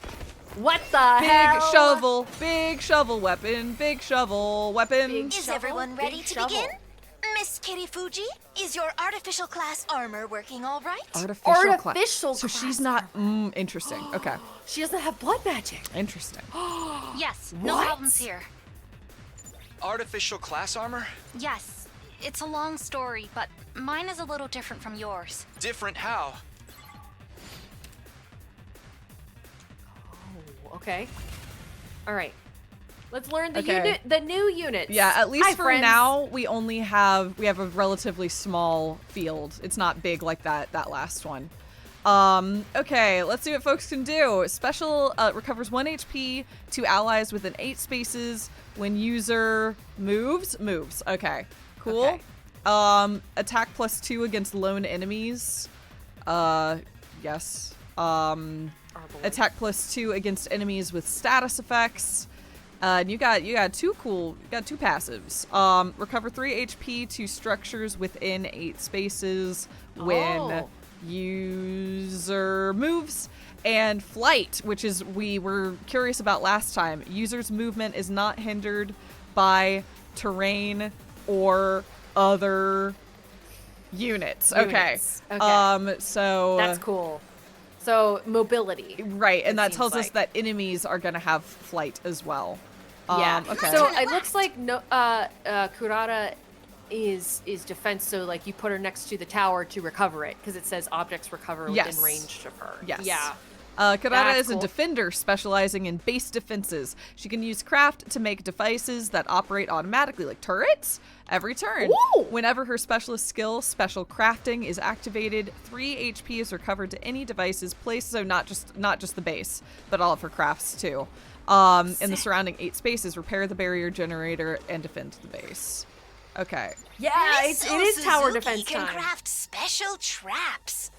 S2: What the hell?
S1: Big shovel weapon, big shovel weapon.
S6: Is everyone ready to begin? Miss Kirifuji, is your artificial class armor working all right?
S2: Artificial
S1: So
S2: class
S1: she's not interesting. Okay.
S2: She doesn't have blood magic.
S1: Interesting.
S11: Yes, no problems here.
S5: Artificial class armor?
S11: Yes, it's a long story, but mine is a little different from yours.
S5: Different how?
S2: Oh, okay. All right. Let's learn the new units.
S1: Yeah, at least
S2: Hi,
S1: for
S2: friends.
S1: now, we have a relatively small field. It's not big like that last one. Okay, let's see what folks can do. Special recovers 1 HP to allies within 8 spaces when user moves. Okay, cool.
S2: Okay.
S1: Attack +2 against lone enemies. Yes. Attack +2 against enemies with status effects. And you got two passives. Recover 3 HP to structures within 8 spaces when user moves, and flight, which is we were curious about last time. User's movement is not hindered by terrain or other units. Okay. So
S2: that's cool. So mobility.
S1: Right, and that tells us
S2: like.
S1: that enemies are going to have flight as well.
S2: Yeah.
S1: Okay.
S2: So it looks like Kurata is defense. So like you put her next to the tower to recover it because it says objects recover within range of her.
S1: Yes.
S2: Yeah.
S1: Kurata is
S2: cool.
S1: a defender specializing in base defenses. She can use craft to make devices that operate automatically, like turrets, every turn.
S2: Ooh.
S1: Whenever her specialist skill, special crafting, is activated, 3 HP is recovered to any devices placed, so not just the base, but all of her crafts too. In the surrounding 8 spaces, repair the barrier generator and defend the base. Okay.
S2: Yeah,
S6: Miss
S2: it is tower
S6: Osuzuki
S2: defense
S6: can
S2: time.
S6: craft special traps.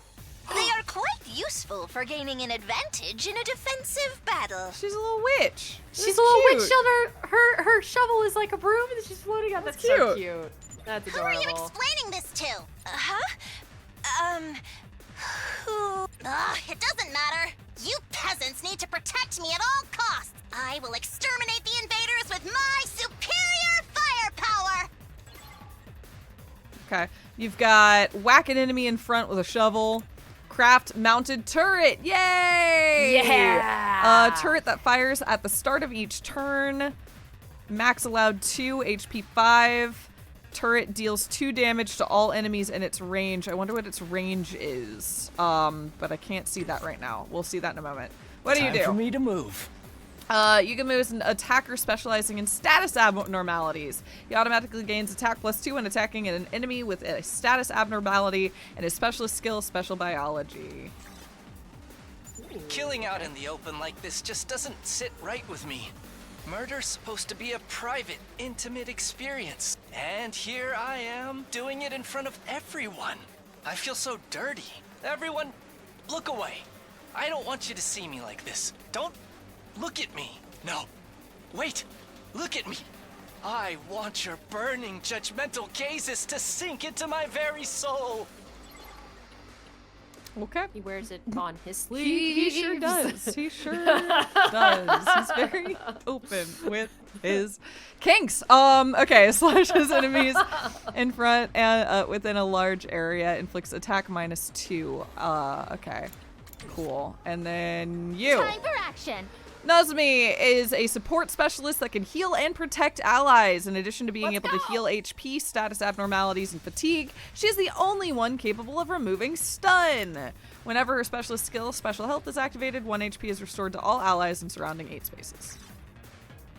S6: They are quite useful for gaining an advantage in a defensive battle.
S1: She's a little witch.
S2: She's a little witch shoulder. Her shovel is like a broom and she's floating on. That's so
S1: cute.
S2: cute. That's
S6: Who
S2: adorable.
S6: are you explaining this to? Who? It doesn't matter. You peasants need to protect me at all costs. I will exterminate the invaders with my superior firepower.
S1: Okay. You've got whack an enemy in front with a shovel. Craft mounted turret. Yay!
S2: Yeah!
S1: Turret that fires at the start of each turn. Max allowed 2, HP 5. Turret deals 2 damage to all enemies in its range. I wonder what its range is. But I can't see that right now. We'll see that in a moment. What do you do?
S3: Time for me to move.
S1: You can move as an attacker specializing in status abnormalities. He automatically gains attack +2 when attacking an enemy with a status abnormality and his specialist skill, special biology.
S3: Killing out in the open like this just doesn't sit right with me. Murder's supposed to be a private, intimate experience. And here I am, doing it in front of everyone. I feel so dirty. Everyone, look away. I don't want you to see me like this. Don't look at me. No. Wait. Look at me. I want your burning, judgmental gazes to sink into my very soul.
S1: Okay.
S2: He wears it on his sleeve.
S1: He sure does. He sure does. He's very open with his kinks. Okay, slashes enemies in front and within a large area, inflicts attack -2. Okay. Cool. And then you.
S6: Time for action.
S1: Nozomi is a support specialist that can heal and protect allies. In addition to being able to heal HP, status abnormalities, and fatigue, she is the only one capable of removing stun. Whenever her specialist skill, special health, is activated, 1 HP is restored to all allies in surrounding 8 spaces.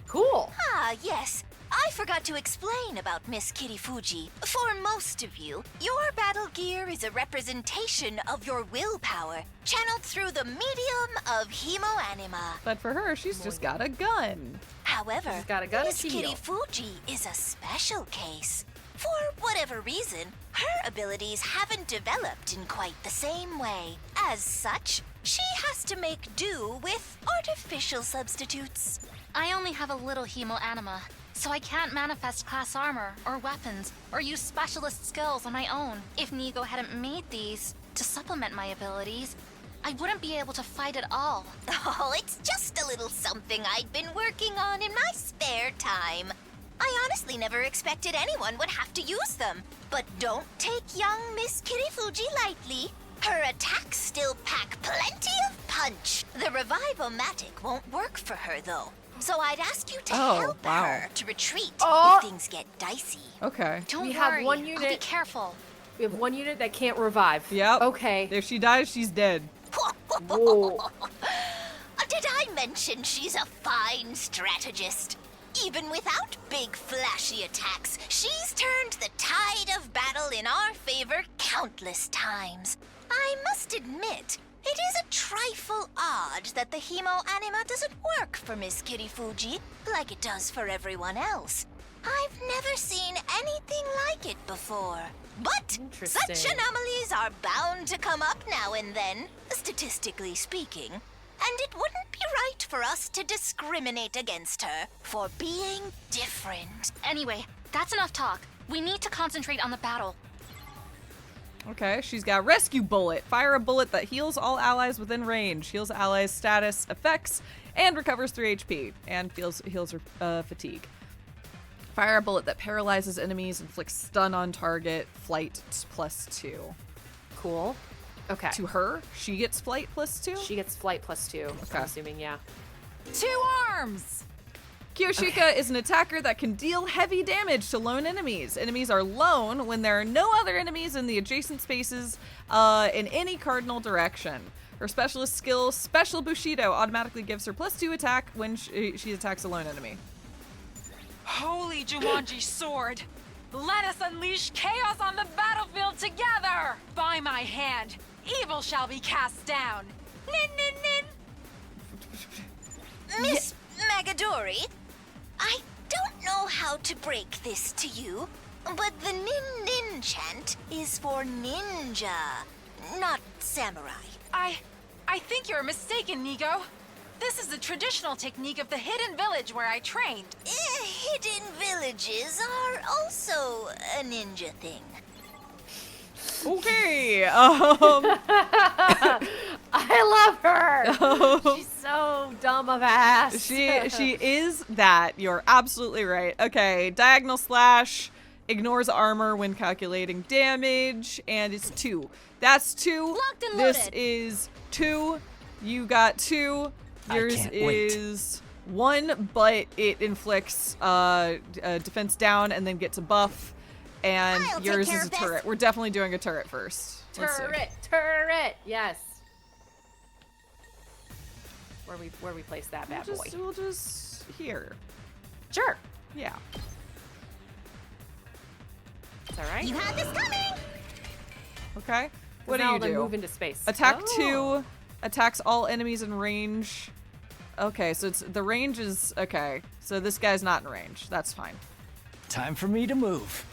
S2: Cool.
S6: Ah, yes. I forgot to explain about Miss Kirifuji. For most of you, your battle gear is a representation of your willpower, channeled through the medium of hemoanima.
S1: But for her, she's just got a gun.
S6: However,
S2: She's got a gun and
S6: Miss
S2: to heal.
S6: Kirifuji is a special case. For whatever reason, her abilities haven't developed in quite the same way. As such, she has to make do with artificial substitutes.
S11: I only have a little hemo anima, so I can't manifest class armor or weapons or use specialist skills on my own. If Nigo hadn't made these to supplement my abilities, I wouldn't be able to fight at all.
S6: Oh, it's just a little something I'd been working on in my spare time. I honestly never expected anyone would have to use them. But don't take young Miss Kirifuji lightly. Her attacks still pack plenty of punch. The Revive-O-Matic won't work for her, though. So I'd ask you to help her to retreat if things get dicey.
S1: Okay.
S11: Don't
S2: We
S11: worry,
S2: have one unit.
S11: I'll be careful.
S2: We have one unit that can't revive.
S1: Yep.
S2: Okay.
S1: If she dies, she's dead.
S2: Whoa.
S6: Did I mention she's a fine strategist? Even without big flashy attacks, she's turned the tide of battle in our favor countless times. I must admit, it is a trifle odd that the hemo anima doesn't work for Miss Kirifuji like it does for everyone else. I've never seen anything like it before. But such anomalies are bound to come up now and then, statistically speaking. And it wouldn't be right for us to discriminate against her for being different.
S11: Anyway, that's enough talk. We need to concentrate on the battle.
S1: Okay, she's got Rescue Bullet. Fire a bullet that heals all allies within range, heals allies' status effects, and recovers 3 HP, and heals her fatigue. Fire a bullet that paralyzes enemies, inflicts stun on target, flight +2.
S2: Cool. Okay.
S1: To her, she gets flight +2?
S2: She gets flight +2.
S1: Okay.
S2: I'm assuming, yeah.
S4: 2 arms!
S1: Kyoshika is an attacker that can deal heavy damage to lone enemies. Enemies are lone when there are no other enemies in the adjacent spaces in any cardinal direction. Her specialist skill, Special Bushido, automatically gives her +2 attack when she attacks a lone enemy.
S12: Holy Jumanji sword! Let us unleash chaos on the battlefield together! By my hand, evil shall be cast down! Nin nin nin!
S6: Miss Magadori, I don't know how to break this to you, but the nin nin chant is for ninja, not samurai.
S12: I think you're mistaken, Nigo. This is the traditional technique of the hidden village where I trained.
S6: Hidden villages are also a ninja thing.
S1: Okay,
S2: I love her. She's so dumb of ass.
S1: She is that. You're absolutely right. Okay, diagonal slash ignores armor when calculating damage, and it's 2. That's 2.
S11: Locked and
S1: This
S11: loaded.
S1: is 2. You got 2. Yours
S3: can't wait.
S1: is 1, but it inflicts defense down and then gets a buff. And
S6: I'll take
S1: yours
S6: care
S1: is a
S6: of this.
S1: turret. We're definitely doing a turret first. Let's see.
S2: Turret. Yes. Where we place that bad boy?
S1: We'll just here.
S2: Sure.
S1: Yeah.
S2: It's all right.
S6: You had this coming!
S1: Okay. What do
S2: now
S1: you
S2: they
S1: do?
S2: move into space.
S1: Attack
S2: Oh.
S1: 2 attacks all enemies in range. Okay, so the range is okay. So this guy's not in range. That's fine.
S3: Time for me to move.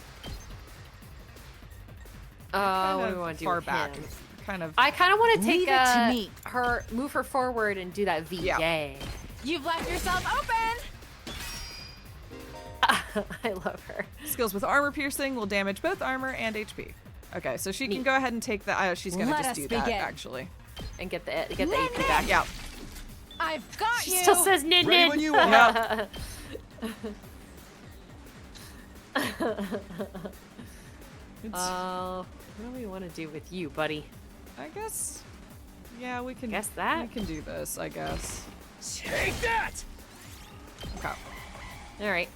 S2: What
S1: Kind
S2: do
S1: of
S2: we want to do
S1: far
S2: with
S1: back.
S2: him?
S1: Kind of.
S2: I kind of want to take
S4: Leave it to me.
S2: move her forward and do that V.
S1: Yeah.
S2: Yay.
S12: You've left yourself open!
S2: I love her.
S1: Skills with armor piercing will damage both armor and HP. Okay, so she can go ahead and take that. She's gonna
S4: Let
S1: just
S4: us
S1: do that
S4: begin.
S1: actually.
S2: And get the AP back.
S1: Yeah.
S4: I've got
S2: She
S4: you!
S2: still says nin
S5: Ready
S2: nin.
S5: when you are.
S1: Yeah.
S2: What do we want to do with you, buddy?
S1: I guess. Yeah, we can.
S2: Guess that?
S1: we can do this. I guess.
S3: Take that!
S1: Okay.
S2: All right.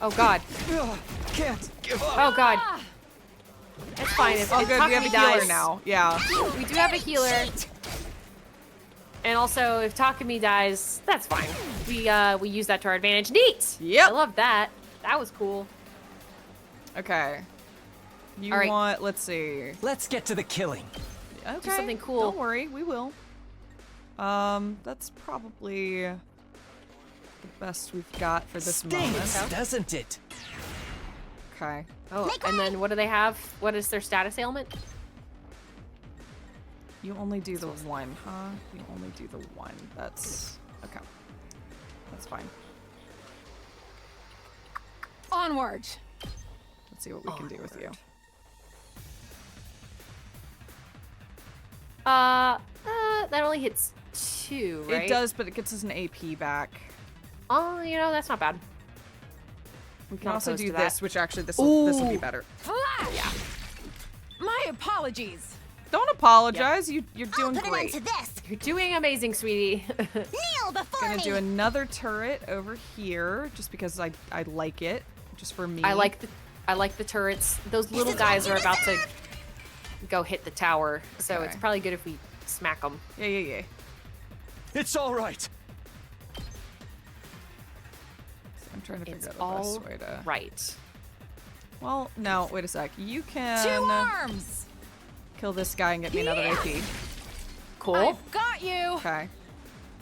S2: Oh God.
S5: Can't give up.
S2: Oh God. It's fine. If
S1: Oh, good. We have a
S2: Takumi
S1: healer
S2: dies,
S1: now. Yeah.
S2: We do have a healer. And also, if Takumi dies, that's fine. We use that to our advantage. Neat.
S1: Yep.
S2: I love that. That was cool.
S1: Okay. You
S2: All right.
S1: want? Let's see.
S3: Let's get to the killing.
S1: Okay.
S2: something cool.
S1: Don't worry, we will. That's probably the best we've got for this moment.
S3: Stings, doesn't it?
S1: Okay.
S2: Oh, and then what do they have? What is their status ailment?
S1: You only do the one, huh? You only do the one. That's okay. That's fine.
S4: Onward.
S1: Let's see what we can do with you.
S2: That only hits 2, right?
S1: It does, but it gets us an AP back.
S2: Oh, you know, that's not bad.
S1: We can also do this, which actually this will be better.
S4: Flash! Yeah. My apologies.
S1: Don't apologize. You're doing
S6: I'll put
S1: great.
S6: an end to this.
S2: You're doing amazing, sweetie.
S6: Kneel before
S1: Gonna
S6: me.
S1: do another turret over here, just because I like it, just for me.
S2: I like the turrets. Those little guys are about to go hit the tower, so it's probably good if we smack them.
S1: Yeah.
S5: It's all right.
S1: I'm trying to
S2: It's
S1: figure out the best way to.
S2: right.
S1: Well, no, wait a sec. You can
S4: 2 arms.
S1: kill this guy and get me another AP.
S2: Cool.
S4: I've got you.
S1: Okay.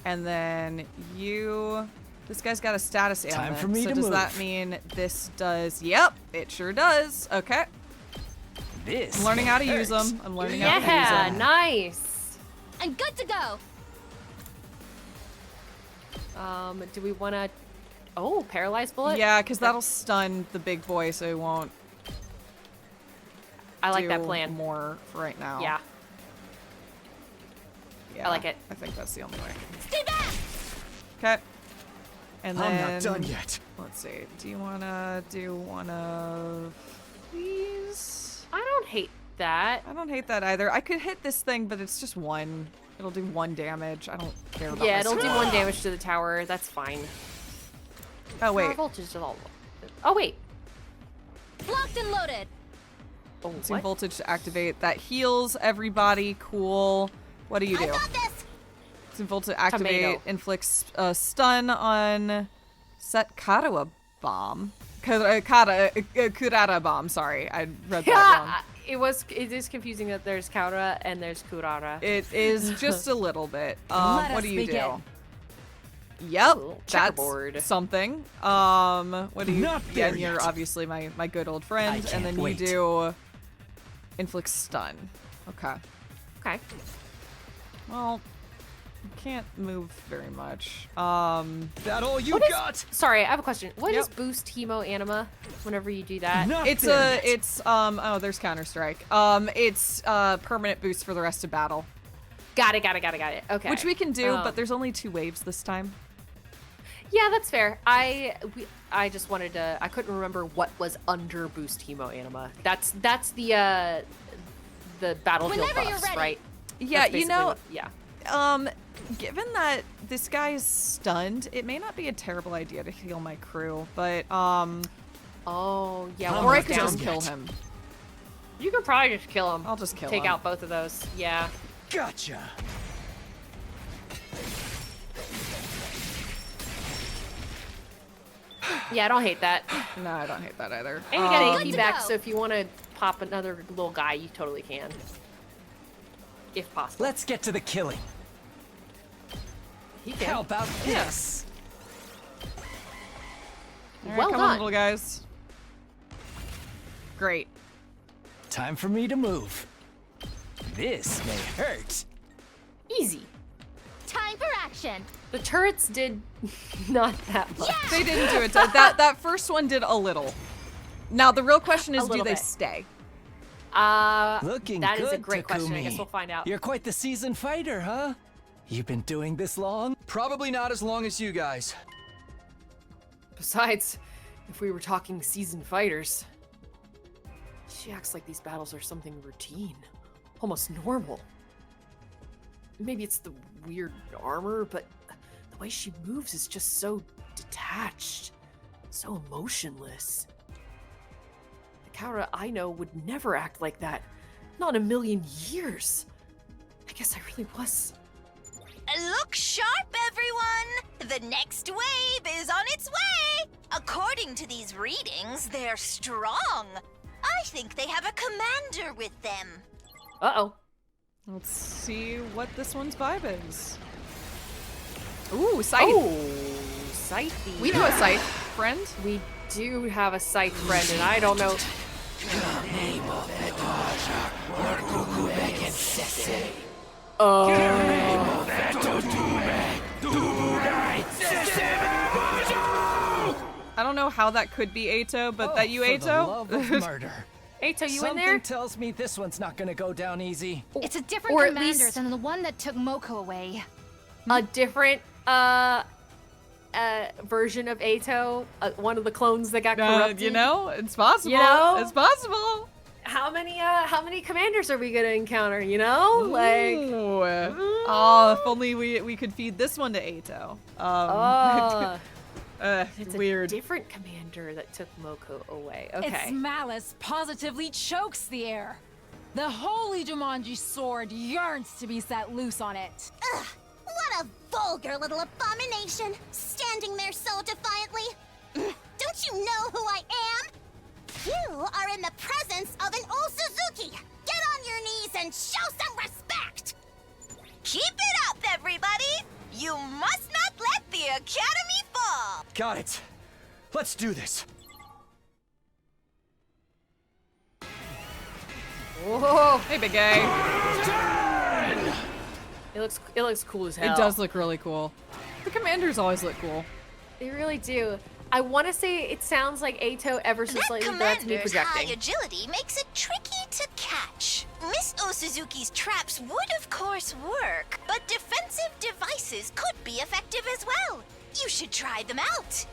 S1: And then you. This guy's got a status ailment.
S3: Time for me
S1: so
S3: to
S1: does
S3: move.
S1: that mean this does? Yep, it sure does. Okay.
S3: This
S1: I'm learning how to use
S3: hurts.
S1: them. I'm learning how to use
S2: Yeah,
S1: them.
S2: nice.
S6: I'm good to go.
S2: Do we want to? Oh, paralyzed bullet.
S1: Yeah, because that'll stun the big boy, so he won't.
S2: I like that
S1: do
S2: plan.
S1: More for right now.
S2: Yeah.
S1: Yeah,
S2: like it.
S1: I think that's the only way.
S6: Stay back.
S1: Okay. And then
S5: I'm not done yet.
S1: Let's see. Do you wanna do one of these?
S2: I don't hate that.
S1: I don't hate that either. I could hit this thing, but it's just 1. It'll do 1 damage. I don't care about.
S2: Yeah,
S1: my
S2: it'll do
S1: skill.
S2: 1 damage to the tower. That's fine.
S1: Oh
S2: Our
S1: wait.
S2: voltage is all. Oh wait.
S6: Locked and loaded.
S2: Oh,
S1: Using
S2: what?
S1: voltage to activate. That heals everybody. Cool. What do you do?
S6: I got this.
S1: Using voltage to activate.
S2: Tomato.
S1: Inflicts a stun on set Karawa bomb. Kurara bomb. Sorry, I read that wrong.
S2: It is confusing that there's Kaura and there's Kurara.
S1: It is just a little bit.
S4: Let
S1: What
S4: us
S1: do you
S4: begin.
S1: do? Yep,
S2: Ooh,
S1: that's
S2: checkerboard.
S1: something. What do you?
S3: Not there
S1: and you're
S3: yet.
S1: obviously my good old friend,
S3: I
S1: and then
S3: can't wait.
S1: you do inflict stun. Okay.
S2: Okay.
S1: Well, you can't move very much.
S5: That all you
S2: What is-
S5: got?
S2: Sorry, I have a question. What
S1: Yep.
S2: is boost hemo anima whenever you do that?
S3: Not
S1: It's
S3: there
S1: a
S3: yet.
S1: oh, there's Counter Strike. It's permanent boost for the rest of battle,
S2: Got it. Okay.
S1: which we can do, but there's only 2 waves this time.
S2: Yeah, that's fair. I just wanted to. I couldn't remember what was under boost hemo anima. That's the battlefield
S6: Whenever you're
S2: buffs,
S6: ready.
S2: right?
S1: Yeah,
S2: That's
S1: you
S2: basically
S1: know,
S2: what- yeah.
S1: Given that this guy is stunned, it may not be a terrible idea to heal my crew, but
S2: Oh yeah.
S3: I'm
S1: or I
S2: one's
S1: could
S2: down.
S1: just kill him.
S2: You could probably just kill him.
S1: I'll just kill
S2: Take
S1: him.
S2: out both of those. Yeah.
S3: Gotcha.
S2: Yeah, I don't hate that.
S1: No, I don't hate that either.
S2: And you got
S6: Good
S2: AP
S6: to
S2: back,
S6: go.
S2: so if you want to pop another little guy, you totally can. If possible.
S3: Let's get to the killing.
S2: He can.
S3: How about this?
S1: All right,
S2: Well
S1: come
S2: done.
S1: on, little guys. Great.
S3: Time for me to move. This may hurt.
S2: Easy.
S6: Time for action.
S2: The turrets did not that much.
S1: They didn't do it. That first one did a little. Now the real question is, do
S2: little
S1: they
S2: bit.
S1: stay?
S3: Looking
S2: that
S3: good,
S2: is a great question. I
S3: Takumi.
S2: guess we'll find out.
S3: You're quite the seasoned fighter, huh? You've been doing this long?
S5: Probably not as long as you guys.
S2: Besides, if we were talking seasoned fighters, she acts like these battles are something routine, almost normal. Maybe it's the weird armor, but the way she moves is just so detached, so emotionless. The Kaura I know would never act like that. Not in a million years. I guess I really was.
S6: Look sharp, everyone! The next wave is on its way! According to these readings, they're strong. I think they have a commander with them.
S2: Uh-oh.
S1: Let's see what this one's vibe is. Ooh, Scythe.
S2: Oh, Scythe.
S1: We do a Scythe, friend.
S2: We do have a Scythe friend, and I don't know.
S1: I don't know how that could be Ato, but that you,
S3: For the
S1: Ato?
S3: love of murder.
S2: Ato, you
S3: Something
S2: in there?
S3: tells me this one's not gonna go down easy.
S11: It's a different
S2: Or at
S11: commander
S2: least-
S11: than the one that took Moko away.
S2: A different version of Ato, one of the clones that got corrupted.
S1: You know, it's possible.
S2: You know?
S1: It's possible.
S2: How many commanders are we gonna encounter? You know, like.
S1: Ooh. Oh, if only we could feed this one to Ato.
S2: It's
S1: weird.
S2: a different commander that took Moko away. Okay.
S4: Its malice positively chokes the air. The holy Jumanji sword yearns to be set loose on it.
S6: Ugh, what a vulgar little abomination, standing there so defiantly. Don't you know who I am? You are in the presence of an old Suzuki. Get on your knees and show some respect. Keep it up, everybody. You must not let the Academy fall.
S5: Got it. Let's do this.
S2: Whoa!
S1: Hey, big guy.
S2: It looks cool as hell.
S1: It does look really cool. The commanders always look cool.
S2: They really do. I want to say it sounds like Ato ever so slightly, but that's me
S6: Commander's
S2: projecting.
S6: high agility makes it tricky to catch. Miss Osuzuki's traps would of course work, but defensive devices could be effective as well. You should try them out.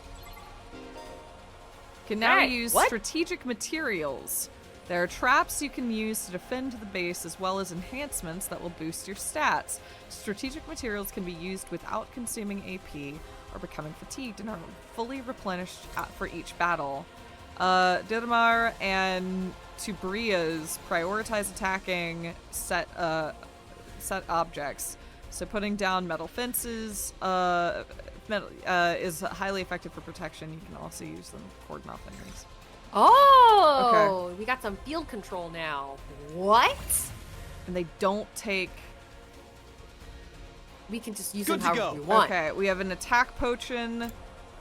S1: Can now
S2: Alright,
S1: use
S2: what?
S1: strategic materials. There are traps you can use to defend the base as well as enhancements that will boost your stats. Strategic materials can be used without consuming AP or becoming fatigued and are fully replenished for each battle. Didamar and Tubria's prioritize attacking set objects. So putting down metal fences is highly effective for protection. You can also use them to cordon off enemies.
S2: Oh, we got some field control now. What?
S1: And they don't take...
S2: We can just use
S5: Good
S2: them
S5: to
S2: however
S5: go.
S2: we want.
S1: Okay, we have an attack potion,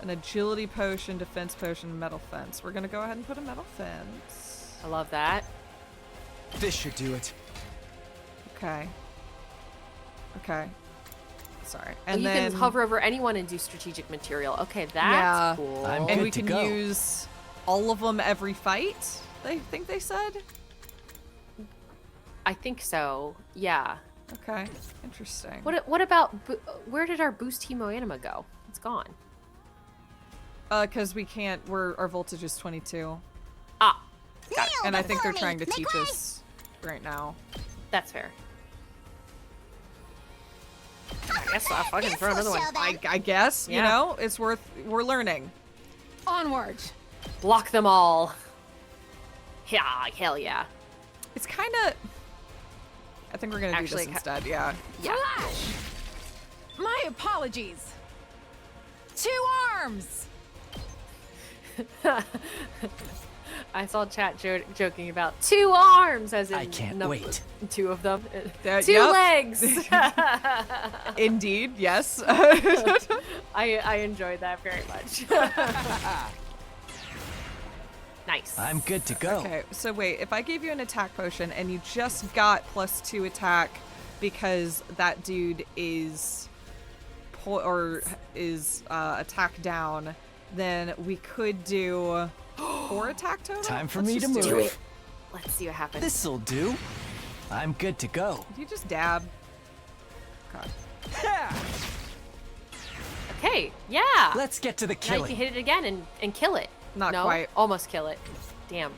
S1: an agility potion, defense potion, and metal fence. We're gonna go ahead and put a metal fence.
S2: I love that.
S5: This should do it.
S1: Okay. Okay. Sorry.
S2: And
S1: And
S2: you
S1: then
S2: can hover over anyone and do strategic material. Okay, that's
S1: Yeah.
S2: cool.
S3: I'm
S1: and
S3: good
S1: we
S3: to
S1: can
S3: go.
S1: use all of them every fight. They think they said.
S2: I think so. Yeah.
S1: Okay. Interesting.
S2: What about where did our boost hemo anima go? It's gone.
S1: Because we can't. Our voltage is 22,
S2: Ah,
S6: Kneel
S1: and I think they're
S6: before
S1: trying to
S6: me.
S1: teach
S6: Make way.
S1: us right now.
S2: that's fair. I guess I'll fucking
S6: This
S2: throw
S6: will
S2: another one.
S6: show them.
S1: I guess you
S2: Yeah.
S1: know it's worth. We're learning.
S4: Onward.
S2: Block them all. Yeah, hell yeah.
S1: It's kind of. I think we're gonna
S2: Actually,
S1: do this instead. Yeah.
S2: Yeah.
S4: Flash! My apologies. 2 arms!
S2: I saw chat joking about 2 arms, as in
S3: I can't wait.
S2: 2 of them.
S1: That-
S2: 2
S1: yep.
S2: legs.
S1: Indeed. Yes.
S2: I enjoyed that very much. Nice.
S3: I'm good to go.
S1: Okay, so wait, if I gave you an attack potion and you just got +2 attack because that dude is attack down, then we could do 4 attack total.
S3: Time for
S1: Let's
S3: me to
S1: just do
S3: move.
S1: it.
S2: Let's see what happens.
S3: This'll do. I'm good to go.
S1: Did you just dab? God.
S2: Okay, yeah.
S3: Let's get to the
S2: Now you
S3: killing.
S2: can hit it again and kill it.
S1: Not
S2: no?
S1: quite.
S2: Almost kill it. Damn.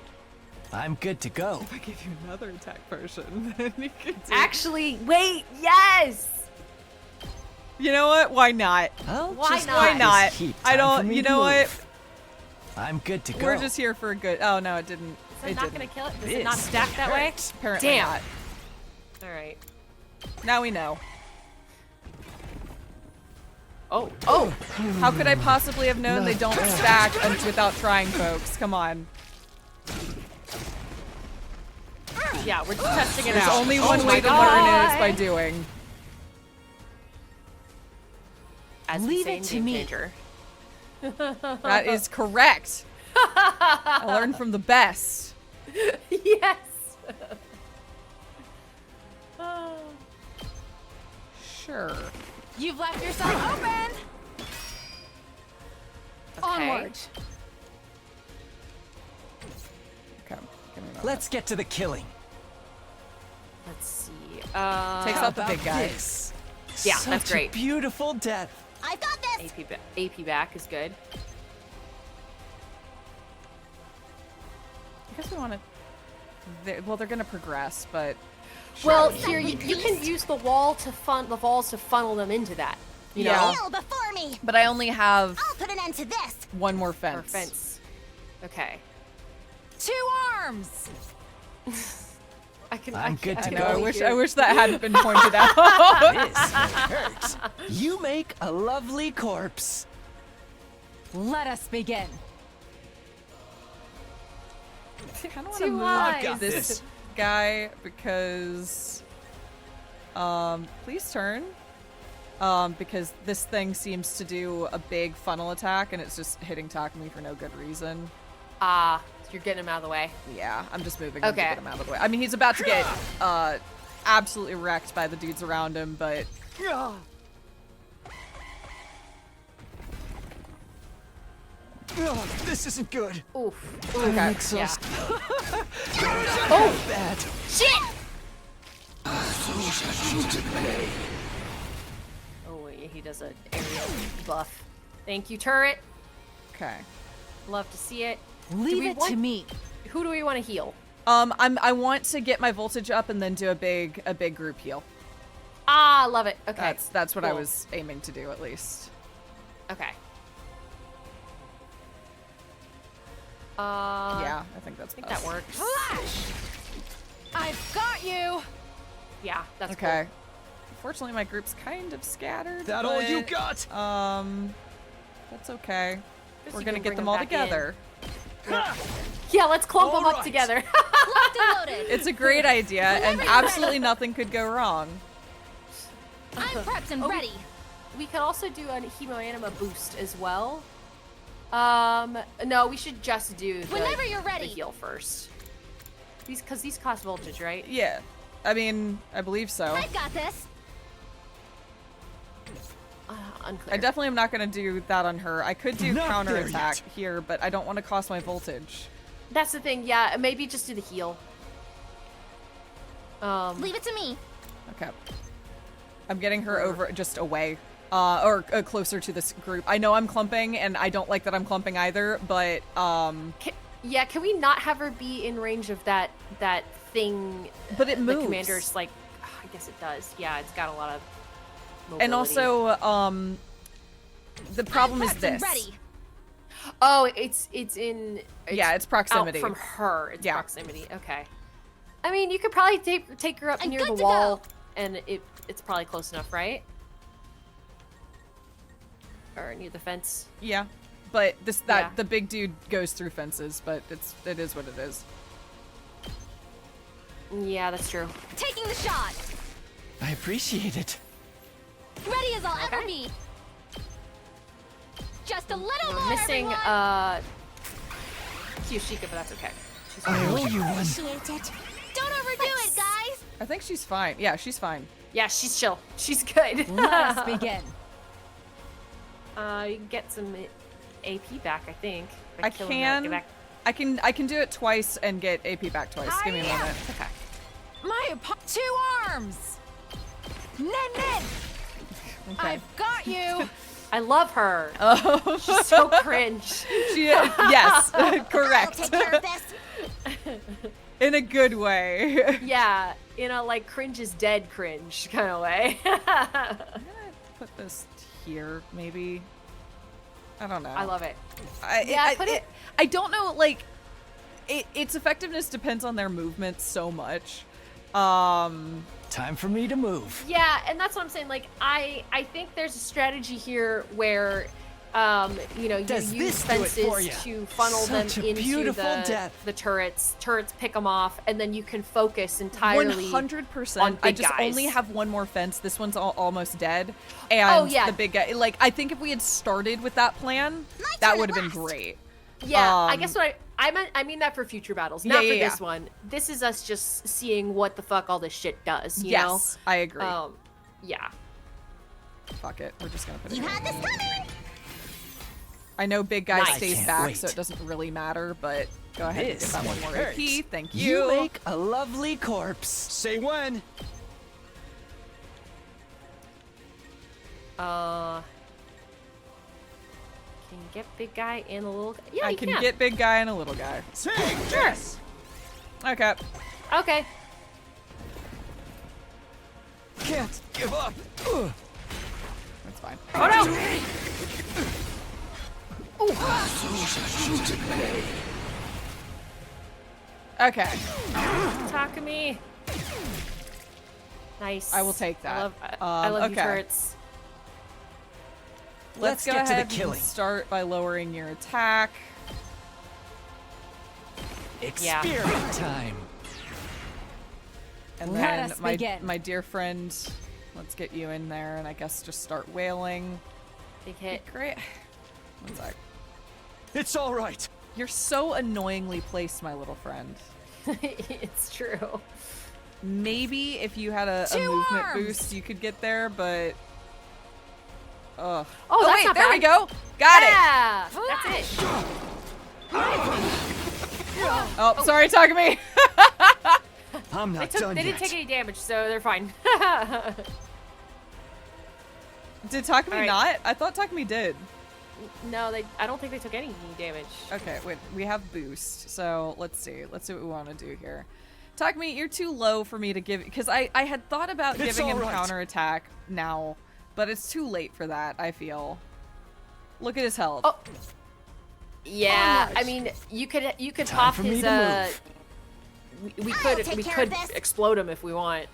S3: I'm good to go.
S1: If I give you another attack potion, then you could do...
S2: Actually, wait, yes!
S1: You know what? Why not?
S3: I'll
S2: Why
S3: just
S2: not?
S1: Why
S3: let
S1: not?
S3: this heat.
S1: I
S3: Time for
S1: don't.
S3: me
S1: You
S3: to
S1: know what?
S3: move. I'm good to go.
S1: We're just here for a good. Oh no, it didn't.
S2: Is it not gonna kill it? Does it
S3: This
S2: not stack that way?
S3: hurts.
S1: Apparently
S2: Damn.
S1: not.
S2: Alright.
S1: Now we know.
S2: Oh.
S1: How could I possibly have known they don't stack without trying, folks? Come on.
S2: Yeah, we're just testing it
S1: There's
S2: out.
S1: only
S2: Oh
S1: one
S2: my
S1: way to learn
S2: God.
S1: is by doing.
S2: As we
S4: Leave
S2: say
S4: it
S2: in
S4: to
S2: Game
S4: me.
S2: Changer.
S1: That is correct. I learned from the best.
S2: Yes.
S1: Sure.
S4: You've left yourself open. Onward.
S1: Okay. Give me a moment.
S3: Let's get to the killing.
S2: Let's see.
S1: Takes
S3: How
S1: out the big
S3: about
S1: guy.
S3: this?
S2: Yeah,
S3: Such
S2: that's great.
S3: A beautiful death.
S6: I've got this.
S2: AP back is good.
S1: I guess we want to. Well, they're gonna progress, but.
S2: Well,
S6: Sure.
S2: here you can use the walls to funnel them into that. You
S1: Yeah.
S2: know?
S6: Kneel before me.
S1: But I only have
S6: I'll put an end to this.
S1: one more
S2: Or
S1: fence.
S2: fence. Okay.
S4: 2 arms.
S3: I'm good
S1: I
S3: to
S1: know.
S3: go.
S1: I wish that hadn't been pointed out.
S3: This hurts. You make a lovely corpse.
S4: Let us begin.
S1: I kind of want
S2: Too
S1: to move
S2: high.
S3: got
S1: this
S3: this.
S1: guy because. Please turn. Because this thing seems to do a big funnel attack and it's just hitting Takumi for no good reason.
S2: You're getting him out of the way.
S1: Yeah, I'm just moving him to
S2: Okay.
S1: get him out of the way. I mean, he's about to get absolutely wrecked by the dudes around him, but
S5: Ugh, this isn't good.
S2: Oof.
S1: okay.
S3: Exhausted.
S2: Oh,
S3: Bad.
S2: shit! Oh, wait, he does an aerial buff. Thank you, turret.
S1: Okay.
S2: Love to see it.
S4: Leave it to me.
S2: Who do we want to heal?
S1: I want to get my voltage up and then do a big group heal.
S2: Love it. Okay.
S1: That's what I
S2: Cool.
S1: was aiming to do at least.
S2: Okay.
S1: Yeah, I think that's
S2: I think
S1: best.
S2: that works.
S4: Flash. I've got you.
S2: Yeah, that's
S1: Okay. Unfortunately, my group's kind of scattered.
S5: That all you
S1: but,
S5: got?
S1: That's okay.
S2: Guess
S1: We're
S2: you
S1: gonna
S2: can
S1: get
S2: bring
S1: them
S2: them
S1: all
S2: back
S1: together.
S2: cool. Yeah, let's clump them up
S5: Alright.
S2: together.
S6: Locked and loaded.
S1: It's a great idea, and absolutely nothing could go wrong.
S6: I'm prepped and ready.
S2: We could also do a hemoanima boost as well. No, we should just do the,
S6: Whenever you're ready.
S2: the heal first. Because these cost voltage, right?
S1: Yeah, I mean, I believe so.
S6: I've got this.
S2: Unclear.
S1: I definitely am not gonna do that on her. I could do
S5: Not there
S1: counterattack
S5: yet.
S1: here, but I don't want to cost my voltage.
S2: That's the thing. Yeah, maybe just do the heal.
S6: Leave it to me.
S1: Okay. I'm getting her over just away. Or closer to this group. I know I'm clumping, and I don't like that I'm clumping either, but,
S2: Can we not have her be in range of that thing?
S1: But it moves.
S2: The commander's like, I guess it does. Yeah, it's got a lot of mobility.
S1: And also, the problem is
S6: I'm prepped and
S1: this.
S6: ready.
S2: Oh, it's in.
S1: Yeah, it's proximity.
S2: Out from her. It's
S1: Yeah.
S2: proximity. Okay. I mean, you could probably take her up
S6: I'm
S2: near the
S6: good to
S2: wall,
S6: go.
S2: and it's probably close enough, right? Or near the fence.
S1: Yeah. But
S2: Yeah.
S1: the big dude goes through fences, but it is what it is.
S2: Yeah, that's true.
S6: Taking the shot.
S3: I appreciate it.
S6: Ready as I'll ever be. Just a little more,
S2: Missing
S6: everyone.
S2: Kyoshika, but that's okay. She's
S3: I
S2: fine.
S3: owe you one.
S6: Appreciate it. Don't overdo it, guys.
S1: I think she's fine. Yeah, she's fine.
S2: Yeah, she's chill. She's good.
S4: Let us begin.
S2: You can get some AP back, I think. by
S1: I
S2: killing that. Get
S1: can.
S2: back.
S1: I can do it twice and get AP back twice. Give me a moment.
S2: Okay.
S4: My 2 arms. Nen.
S1: Okay.
S4: I've got you.
S2: I love her.
S1: Oh.
S2: She's so cringe.
S1: Yes,
S6: I'll
S1: correct.
S6: take care of this.
S1: In a good way.
S2: Yeah, in a like cringe is dead cringe kind of way.
S1: I'm gonna put this here, maybe. I don't know.
S2: I love it.
S1: I I don't know, like, its effectiveness depends on their movement so much.
S3: Time for me to move.
S2: Yeah, and that's what I'm saying. Like, I think there's a strategy here where, you
S3: Does
S2: use
S3: this do it for
S2: fences
S3: ya?
S2: to funnel
S3: Such
S2: them
S3: a
S2: into
S3: beautiful
S2: the
S3: death.
S2: turrets. Turrets pick them off, and then you can focus entirely
S1: 100%.
S2: on
S1: I
S2: big
S1: just
S2: guys.
S1: only have one more fence. This one's almost dead. And
S2: yeah.
S1: the big guy, like, I think if we had started with that plan,
S6: My
S1: that
S6: turn
S1: would have
S6: at
S1: been
S6: last.
S1: great.
S2: Yeah, I guess what I mean that for future battles, not
S1: Yeah,
S2: for
S1: yeah,
S2: this
S1: yeah.
S2: one. This is us just seeing what the fuck all this shit does. You know?
S1: Yes, I agree.
S2: Yeah.
S1: Fuck it. We're just gonna put it
S6: You
S1: in.
S6: had this coming!
S1: I know big guy
S3: Nice.
S1: stays
S3: Can't
S1: back,
S3: wait.
S1: so it doesn't really matter, but go ahead and
S3: This
S1: get that one
S3: one
S1: more
S3: hurts.
S1: AP. Thank
S3: You
S1: you.
S3: make a lovely corpse.
S5: Say when.
S2: Can you get big guy and the little guy? Yeah,
S1: I
S2: you
S1: can get big guy and a little guy.
S5: Take this.
S1: Okay.
S2: Okay.
S5: Can't give up.
S1: That's fine.
S2: Oh no!
S1: Okay.
S2: Takumi. Nice.
S1: I will take that.
S2: I love you
S1: okay.
S2: turrets.
S1: Let's go
S3: get to the
S1: ahead
S3: killing.
S1: and start by lowering your attack.
S3: Experiment time.
S1: And
S4: Let
S1: then
S4: us begin.
S1: my dear friend, let's get you in there and I guess just start wailing.
S2: Big hit.
S1: Great. One sec.
S5: It's all right.
S1: You're so annoyingly placed, my little friend.
S2: It's true.
S1: Maybe if you had a
S4: Two
S1: movement
S4: arms.
S1: boost, you could get there, but... Ugh.
S2: Oh, that's
S1: wait,
S2: not
S1: there
S2: bad.
S1: we go. Got it.
S2: Yeah, that's it.
S1: Oh, sorry, Takumi.
S5: I'm
S2: They
S5: not
S2: took.
S5: done
S2: They
S5: yet.
S2: didn't take any damage, so they're fine.
S1: Did Takumi
S2: All right.
S1: not? I thought Takumi did.
S2: No, I don't think they took any damage.
S1: Okay, wait. We have boost, so let's see. Let's see what we want to do here. Takumi, you're too low for me to give, because I had thought about
S5: It's
S1: giving him
S5: all right.
S1: counterattack now, but it's too late for that, I feel. Look at his health.
S2: Oh. Yeah,
S5: Onward.
S2: I mean, you could
S3: Time
S2: pop
S3: for me
S2: his
S3: to move.
S2: we
S6: I'll
S2: could
S6: take
S2: we
S6: care
S2: could
S6: of this.
S2: explode him if we want.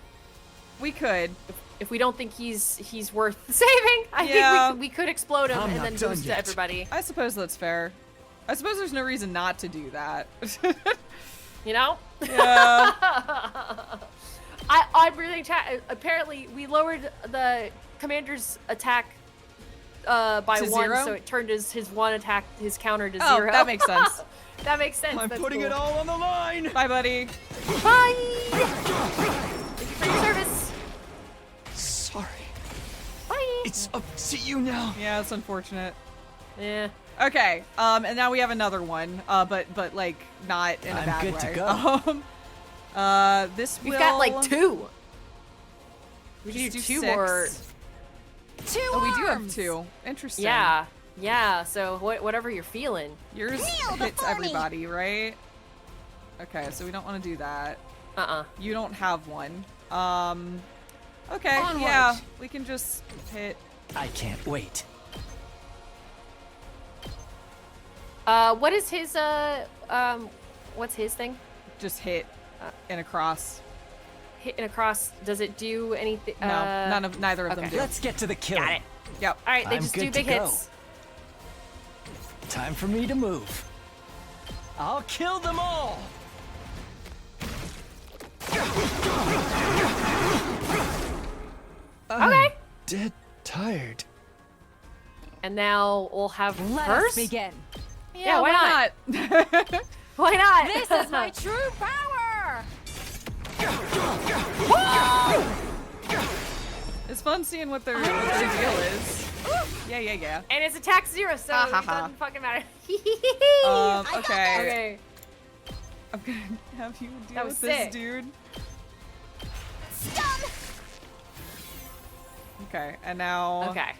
S1: We could.
S2: If we don't think he's worth saving, I
S1: Yeah.
S2: think we could explode him
S5: I'm
S2: and
S5: not
S2: then
S5: done
S2: boost to
S5: yet.
S2: everybody.
S1: I suppose that's fair. I suppose there's no reason not to do that.
S2: You know?
S1: Yeah.
S2: I'm really apparently we lowered the commander's attack by
S1: To
S2: 1,
S1: zero?
S2: so it turned his one attack, his counter to
S1: Oh,
S2: 0.
S1: that makes sense.
S2: That makes sense.
S5: I'm
S2: That's
S5: putting
S2: cool.
S5: it all on the line.
S1: Bye, buddy.
S2: Bye! Thank you for your service.
S5: Sorry.
S2: Bye!
S5: It's up to you now.
S1: Yeah, it's unfortunate.
S2: Yeah.
S1: Okay, and now we have another one, but like not in a
S3: I'm
S1: bad
S3: good
S1: way.
S3: to go.
S1: This
S2: We've
S1: will...
S2: got like 2. We
S1: Just
S2: can do 2
S1: 6.
S2: more.
S4: Two
S1: Oh, we do have
S4: arms.
S1: 2. Interesting.
S2: Yeah. Yeah, so whatever you're feeling.
S1: Yours
S6: Kneel
S1: hits
S6: before me.
S1: everybody, right? Okay, so we don't want to do that.
S2: Uh-uh.
S1: You don't have one. Okay,
S4: Onward.
S1: yeah, we can just hit.
S3: I can't wait.
S2: What is his, what's his thing?
S1: Just hit and across.
S2: Hitting across, does it do anything?
S1: No, neither of them
S2: okay.
S1: do.
S3: Let's get to the killing.
S2: Got it.
S1: Yep.
S2: All right, they
S3: I'm
S2: just
S3: good
S2: do big
S3: to go.
S2: hits.
S3: Time for me to move. I'll kill them all.
S2: Okay.
S3: Dead tired.
S2: And now we'll have
S4: Let
S2: hers?
S4: us begin.
S2: Yeah, why
S1: not?
S2: Why not?
S4: This is my true power.
S1: It's fun seeing what their deal is. Yeah.
S2: And it's attack 0, so
S1: Ha,
S2: it
S1: ha, ha.
S2: doesn't fucking matter.
S1: Okay.
S2: Okay.
S1: I'm gonna have you deal
S2: That was
S1: with this
S2: sick.
S1: dude.
S6: Stun!
S1: Okay, and now
S2: Okay.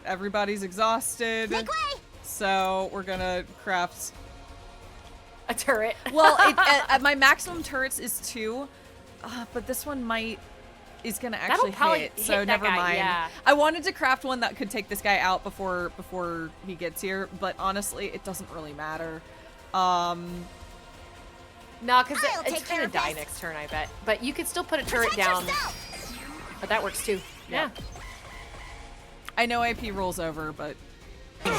S1: everybody's exhausted.
S6: Make way!
S1: So we're gonna craft.
S2: A turret.
S1: Well, my maximum turrets is 2, but this one is gonna actually
S2: probably
S1: hit.
S2: hit
S1: So
S2: that
S1: never
S2: guy,
S1: mind.
S2: yeah.
S1: I wanted to craft one that could take this guy out before he gets here, but honestly, it doesn't really matter.
S2: No, because
S6: I'll take
S2: it's
S6: care
S2: gonna
S6: of
S2: die
S6: this.
S2: next turn, I bet. But you could still put a turret
S6: Protect
S2: down.
S6: yourself!
S2: But that works too. Yeah.
S1: I know AP rolls over, but
S2: He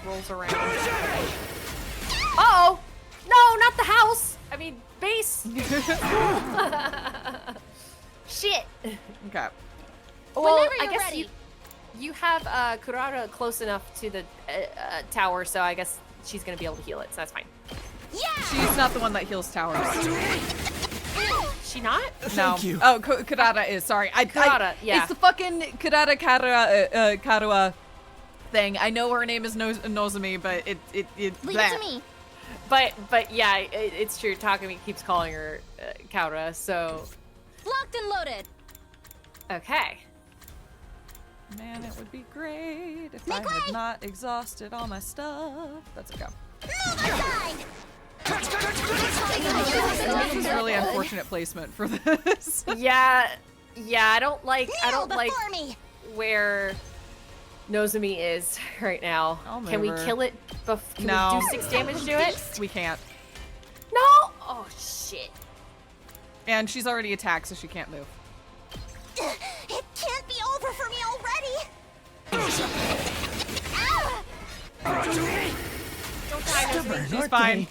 S2: rolls around. Uh-oh! No, not the house! I mean, base! Shit!
S1: okay.
S2: Well,
S6: Whenever
S2: I
S6: you're
S2: guess
S6: ready.
S2: you have Kurara close enough to the tower, so I guess she's gonna be able to heal it, so that's fine.
S6: Yeah!
S1: She's not the one that heals towers.
S2: she not?
S1: No.
S5: Thank you.
S1: Oh, Kurara is. Sorry.
S2: Kurara, yeah.
S1: It's the fucking Kurara Karua thing. I know her name is Nozomi, but it
S6: Leave it to me.
S2: But yeah, it's true. Takumi keeps calling her Kaura, so...
S6: Locked and loaded.
S2: Okay.
S1: Man, it would be great if I had not exhausted all my stuff. That's okay.
S6: Move aside.
S1: This is really unfortunate placement for this.
S2: Yeah, I don't like
S6: Me.
S2: where Nozomi is right now.
S1: I'll
S2: Can we
S1: move her.
S2: kill it? Can
S1: No.
S2: we do 6 damage to it?
S1: We can't.
S2: No! Oh, shit.
S1: And she's already attacked, so she can't move.
S6: It can't be over for me already.
S2: Don't die, Nozomi.
S1: She's fine.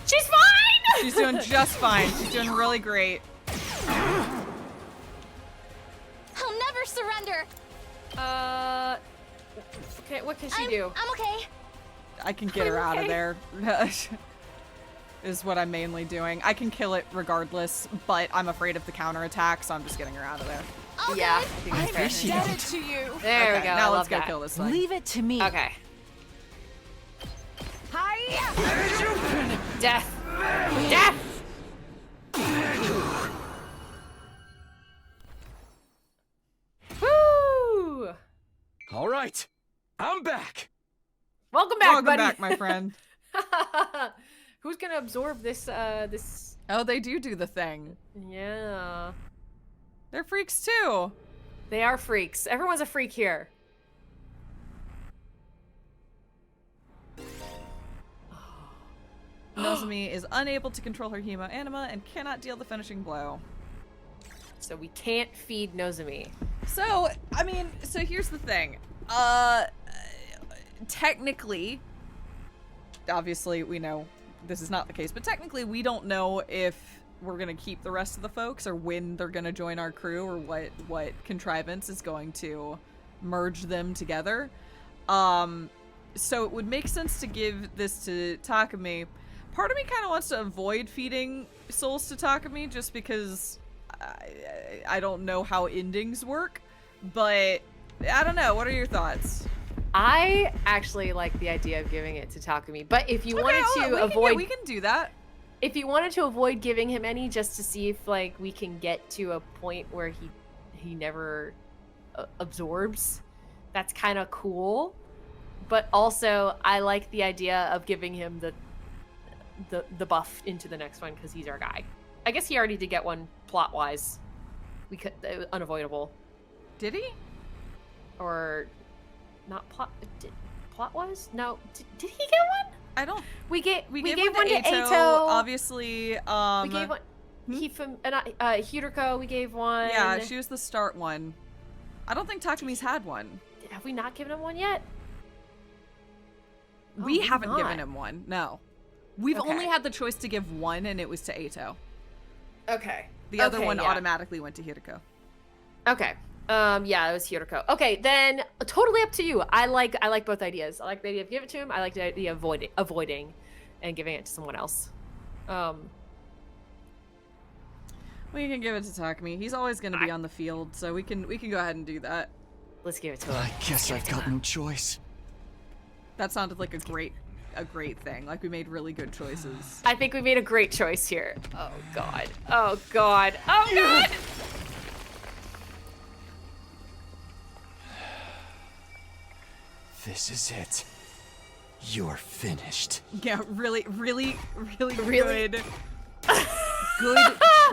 S2: She's fine!
S1: She's doing just fine. She's doing really great.
S6: I'll never surrender.
S2: Okay, what can she do?
S6: I'm okay.
S1: I can get her out of there. Is what I'm mainly doing. I can kill it regardless, but I'm afraid of the counterattack, so I'm just getting her out of there.
S6: Okay.
S2: Yeah, I think that's fair.
S4: Indebted to you.
S2: There we
S1: Okay,
S2: go.
S1: now
S2: I
S1: let's
S2: love
S1: go
S2: that.
S1: kill this thing.
S4: Leave it to me.
S2: Okay.
S4: Hi.
S2: Death. Death! Woo!
S5: All right, I'm back.
S2: Welcome back,
S1: Welcome
S2: buddy.
S1: back, my friend.
S2: Who's gonna absorb this, this...
S1: Oh, they do the thing.
S2: Yeah.
S1: They're freaks too.
S2: They are freaks. Everyone's a freak here.
S1: Nozomi is unable to control her hemo anima and cannot deal the finishing blow.
S2: So we can't feed Nozomi.
S1: So, I mean, so here's the thing. Technically, obviously we know this is not the case, but technically we don't know if we're gonna keep the rest of the folks or when they're gonna join our crew or what contrivance is going to merge them together. So it would make sense to give this to Takumi. Part of me kind of wants to avoid feeding souls to Takumi just because I don't know how endings work, but I don't know. What are your thoughts?
S2: I actually like the idea of giving it to Takumi, but if you wanted to avoid...
S1: we can do that.
S2: If you wanted to avoid giving him any just to see if, like, we can get to a point where he never absorbs, that's kind of cool. But also, I like the idea of giving him the buff into the next one because he's our guy. I guess he already did get one plot-wise. It was unavoidable.
S1: Did he?
S2: Or not plot-wise? No. Did he get one?
S1: I don't.
S2: We gave
S1: one
S2: one to Eito.
S1: Obviously.
S2: We gave one. Hiroko, we gave one.
S1: Yeah, she was the start one. I don't think Takumi's had one.
S2: Have we not given him one yet?
S1: We
S2: we've
S1: haven't
S2: not.
S1: given him one. No. We've
S2: Okay.
S1: only had the choice to give one, and it was to Eito.
S2: Okay.
S1: The other one
S2: yeah.
S1: automatically went to Hiroko.
S2: Okay. Yeah, it was Hiroko. Okay, then totally up to you. I like both ideas. I like the idea of give it to him. I like the idea of avoiding and giving it to someone else.
S1: We can give it to Takumi. He's always going to be on the field, so we can go ahead and do that.
S2: Let's give it to him.
S5: I guess I've got no choice.
S1: That sounded like a great thing. Like we made really good choices.
S2: I think we made a great choice here. Oh god. Oh god. Oh god.
S5: This is it. You're finished.
S1: Yeah, really good. Good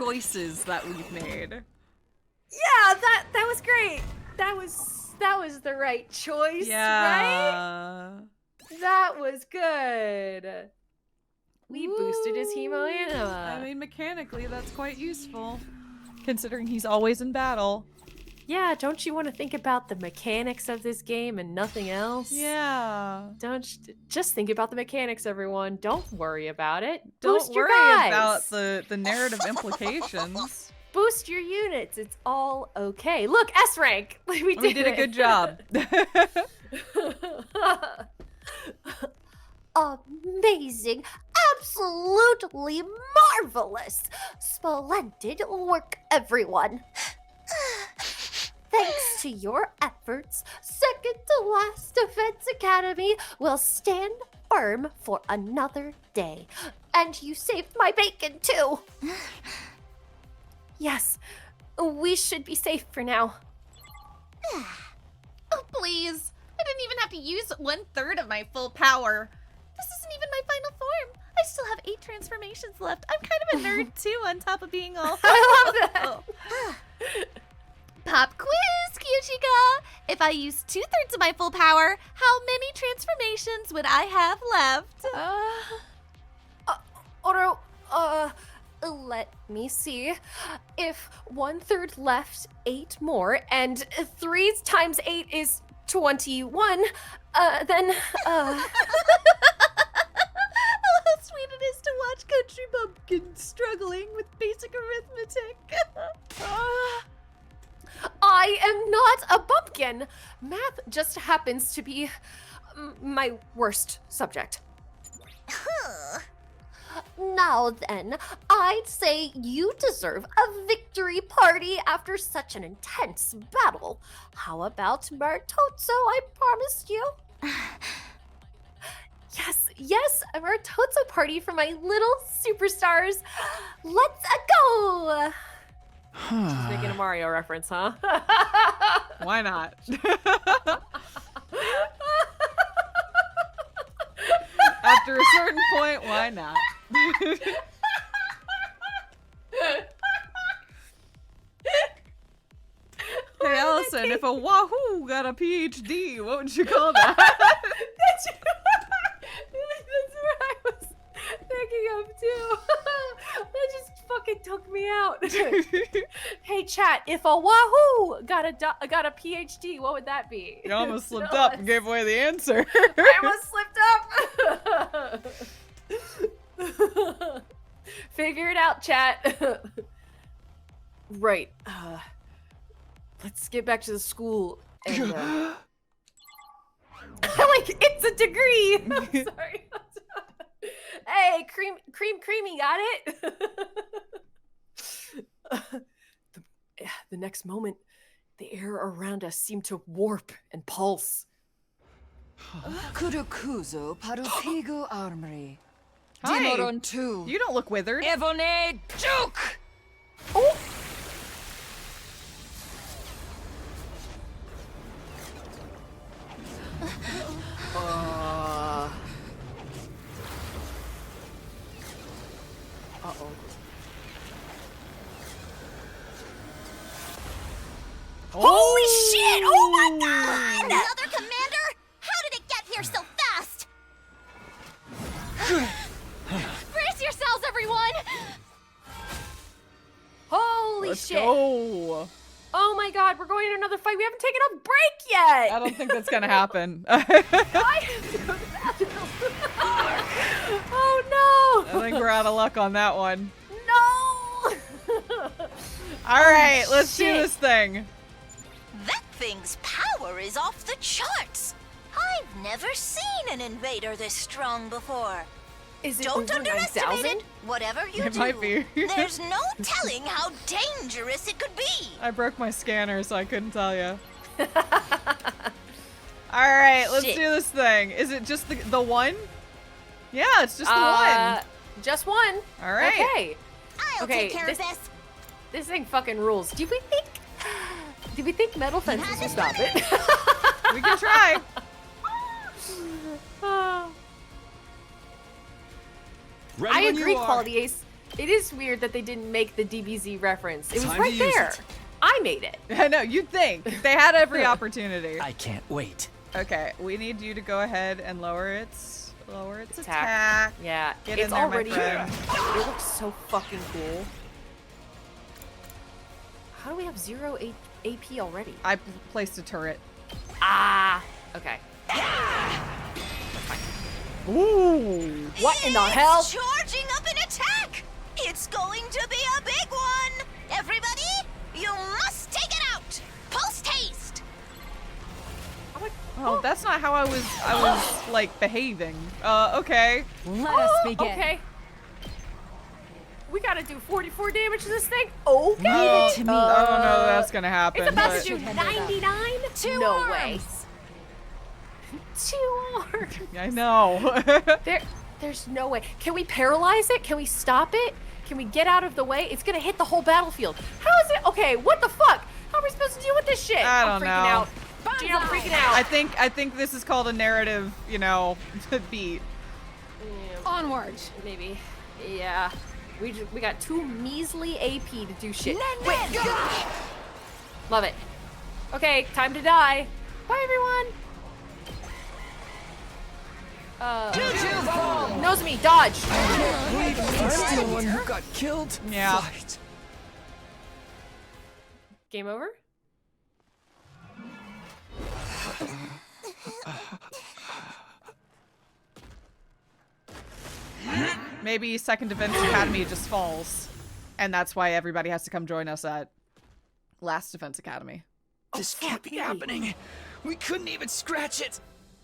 S1: choices that we've made.
S2: Yeah, that was great. That was the right choice,
S1: Yeah.
S2: right? That was good. We boosted his hemo anima.
S1: I mean, mechanically, that's quite useful, considering he's always in battle.
S2: Yeah, don't you want to think about the mechanics of this game and nothing else?
S1: Yeah.
S2: Just think about the mechanics, everyone. Don't worry about it.
S1: Don't
S2: Boost your
S1: worry
S2: guys.
S1: about the narrative implications.
S2: Boost your units. It's all okay. Look, S rank. We
S1: did a good job.
S8: amazing, absolutely marvelous. Splendid work, everyone. Thanks to your efforts, second to last Defense Academy will stand firm for another day. And you saved my bacon, too. Yes, we should be safe for now.
S7: Oh, please. I didn't even have to use 1/3 of my full power. This isn't even my final form. I still have 8 transformations left. I'm kind of a nerd, too, on top of being all...
S2: I love that.
S7: Pop quiz, Kyushika! If I used 2/3 of my full power, how many transformations would I have left?
S2: Oro, let me see. If 1/3 left, 8 more, and 3 times 8 is 21, then,
S7: How sweet it is to watch country bumpkins struggling with basic arithmetic.
S2: I am not a bumpkin. Math just happens to be my worst subject.
S8: Now then, I'd say you deserve a victory party after such an intense battle. How about Martotso, I promised you?
S2: Yes, a Martotso party for my little superstars. Let's go! She's making a Mario reference, huh?
S1: Why not? After a certain point, why not? Hey, Allison, if a Wahoo got a PhD, what would you call that?
S2: That's what I was thinking of, too. That just fucking took me out. Hey, chat, if a Wahoo got a PhD, what would that be?
S1: You almost slipped up and gave away the answer.
S2: I almost slipped up. Figure it out, chat. Right. Let's get back to the school. And, like, it's a degree. I'm sorry. Hey, creamy, got it? The next moment, the air around us seemed to warp and pulse.
S9: Kurukuzo Parupigu Armory.
S1: Hi.
S9: Dinoron 2.
S1: You don't look withered.
S9: Evone Duke!
S2: Oh! Uh-oh.
S6: Holy shit! Oh my god! Another commander? How did it get here so fast?
S7: Brace yourselves, everyone!
S2: Holy
S1: Let's
S2: shit!
S1: go.
S2: Oh my god, we're going to another fight. We haven't taken a break yet!
S1: I don't think that's gonna happen.
S2: I have to go to the bathroom. Oh no!
S1: I think we're out of luck on that one.
S2: No!
S1: Alright, let's do this thing.
S6: That thing's power is off the charts. I've never seen an invader this strong before.
S2: Is it
S6: Don't
S2: over
S6: underestimate
S2: 9,000?
S6: it. Whatever you
S1: It
S6: do,
S1: might be.
S6: there's no telling how dangerous it could be.
S1: I broke my scanner, so I couldn't tell you. Alright, let's
S6: Shit.
S1: do this thing. Is it just the one? Yeah, it's just the one.
S2: Just one.
S1: All right.
S2: Okay.
S6: I'll
S2: Okay,
S6: take care of this.
S2: This thing fucking rules. Did we think metal fences would stop it?
S1: We can try.
S2: I agree, Quality Ace. It is weird that they didn't make the DBZ reference. It was
S5: Time to
S2: right
S5: use
S2: there.
S5: it.
S2: I made it.
S1: I know, you'd think. They had every opportunity.
S3: I can't wait.
S1: Okay, we need you to go ahead and lower its attack.
S2: Yeah,
S1: Get
S2: it's
S1: in there, my
S2: already.
S1: friend.
S2: It looks so fucking cool. How do we have 0 AP already?
S1: I placed a turret.
S2: Ah, okay.
S1: Ooh.
S2: What in the hell?
S6: It's charging up an attack. It's going to be a big one. Everybody, you must take it out. Post haste.
S1: Oh, that's not how I was like behaving. Okay.
S9: Let us begin.
S2: Okay. We gotta do 44 damage to this thing. Okay.
S1: Leave
S9: it to me.
S1: I don't know that's gonna happen.
S2: It's about
S1: but-
S2: to do 99. No way. 2 arms.
S1: I know.
S2: There's no way. Can we paralyze it? Can we stop it? Can we get out of the way? It's gonna hit the whole battlefield. How is it? Okay, what the fuck? How are we supposed to deal with this shit?
S1: I
S2: I'm
S1: don't
S2: freaking
S1: know.
S2: out. Gina, I'm freaking out.
S1: I think this is called a narrative, you know, beat.
S2: Onward. Maybe. Yeah. We got 2 measly AP to do shit. Wait. Love it. Okay, time to die. Bye, everyone. Nozomi, dodge.
S5: That's the one who got killed.
S1: Yeah.
S5: Fight.
S2: Game over?
S1: Maybe Second Defense Academy just falls. And that's why everybody has to come join us at Last Defense Academy.
S5: This can't be happening. We couldn't even scratch it.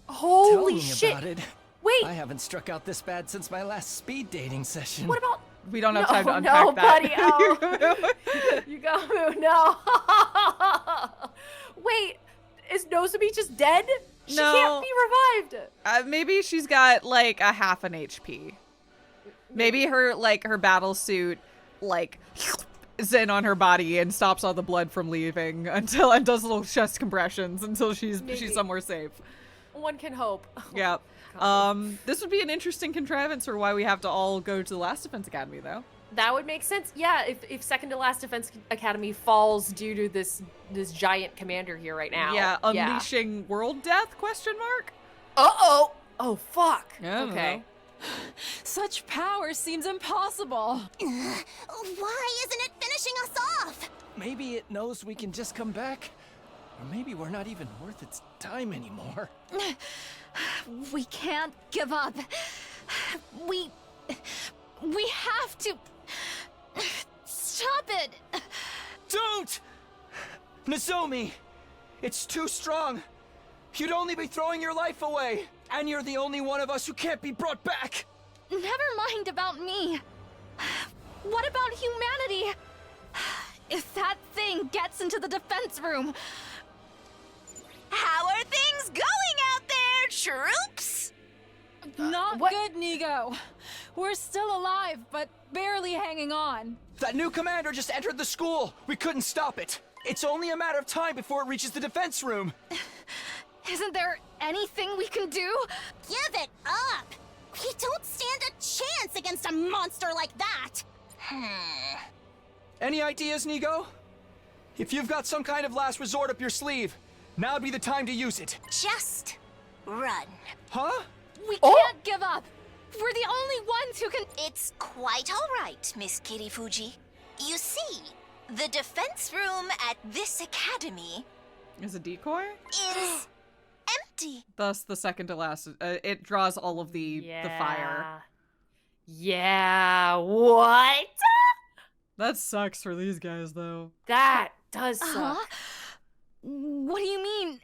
S3: Tell
S2: Holy
S3: me
S2: shit.
S3: about it.
S2: Wait.
S3: I haven't struck out this bad since my last speed dating session.
S2: What about...
S1: We don't have time to unpack
S2: no,
S1: that.
S2: buddy. Oh. You got me. No. Wait, is Nozomi just dead? She can't be revived.
S1: Maybe she's got like a half an HP. Maybe her battle suit is in on her body and stops all the blood from leaving and does little chest compressions until she's somewhere safe.
S2: One can hope.
S1: Yeah. This would be an interesting contrivance for why we have to all go to the Last Defense Academy, though.
S2: That would make sense. Yeah, if Second to Last Defense Academy falls due to this giant commander here right now.
S1: Yeah, unleashing world death? Question mark.
S2: Uh-oh. Oh, fuck.
S1: Okay.
S4: Such power seems impossible.
S6: Why isn't it finishing us off?
S3: Maybe it knows we can just come back. Or maybe we're not even worth its time anymore.
S11: We can't give up. We have to stop it.
S5: Don't! Nozomi! It's too strong. You'd only be throwing your life away. And you're the only one of us who can't be brought back.
S11: Never mind about me. What about humanity? If that thing gets into the defense room...
S6: How are things going out there, troops?
S4: Not good, Nigo. We're still alive, but barely hanging on.
S5: That new commander just entered the school. We couldn't stop it. It's only a matter of time before it reaches the defense room.
S11: Isn't there anything we can do?
S6: Give it up! We don't stand a chance against a monster like that!
S5: Any ideas, Nigo? If you've got some kind of last resort up your sleeve, now'd be the time to use it.
S6: Just run.
S5: Huh?
S11: We can't give up. We're the only ones who can...
S6: It's quite all right, Miss Kirifuji. You see, the defense room at this academy...
S1: Is a decoy?
S6: ...is empty.
S1: Thus, the second to last. It draws all of the fire.
S2: Yeah, what?
S1: That sucks for these guys, though.
S2: That does suck.
S11: What do you mean,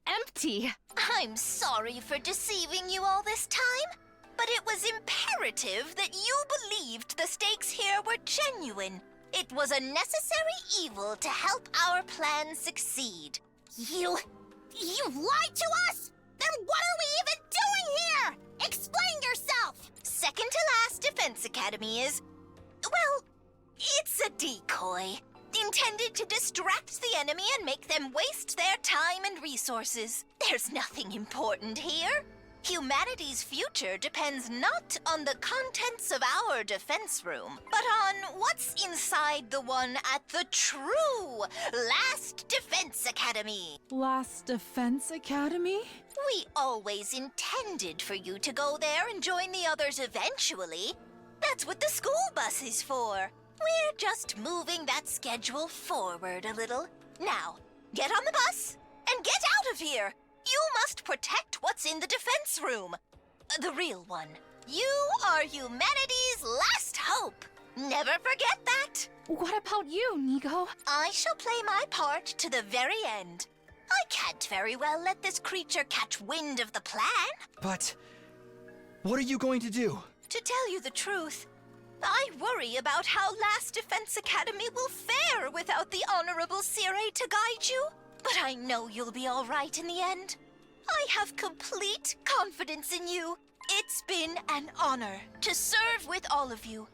S11: empty?
S6: I'm sorry for deceiving you all this time, but it was imperative that you believed the stakes here were genuine. It was a necessary evil to help our plan succeed. You lied to us? Then what are we even doing here? Explain yourself! Second to last Defense Academy is, well, it's a decoy. Intended to distract the enemy and make them waste their time and resources. There's nothing important here. Humanity's future depends not on the contents of our defense room, but on what's inside the one at the true Last Defense Academy.
S4: Last Defense Academy?
S6: We always intended for you to go there and join the others eventually. That's what the school bus is for. We're just moving that schedule forward a little. Now, get on the bus and get out of here. You must protect what's in the defense room. The real one. You are humanity's last hope. Never forget that.
S11: What about you, Nigo?
S6: I shall play my part to the very end. I can't very well let this creature catch wind of the plan.
S5: But what are you going to do?
S6: To tell you the truth, I worry about how Last Defense Academy will fare without the Honorable Sire to guide you. But I know you'll be all right in the end. I have complete confidence in you. It's been an honor to serve with all of you.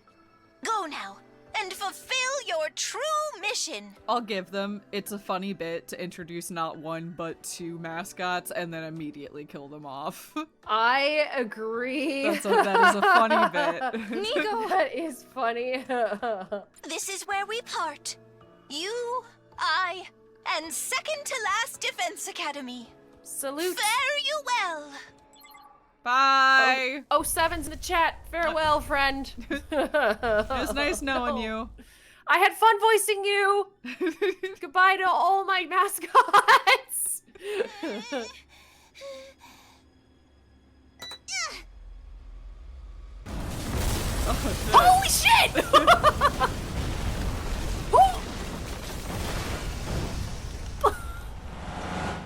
S6: Go now and fulfill your true mission.
S1: I'll give them. It's a funny bit to introduce not one but two mascots and then immediately kill them off.
S2: I agree.
S1: That is a funny bit.
S2: Nico, that is funny.
S6: This is where we part. You, I, and second to last Defense Academy.
S2: Salute.
S6: Fare you well.
S1: Bye.
S2: Oh, Seven's in the chat. Farewell, friend.
S1: It was nice knowing you.
S2: I had fun voicing you. Goodbye to all my mascots. Holy shit!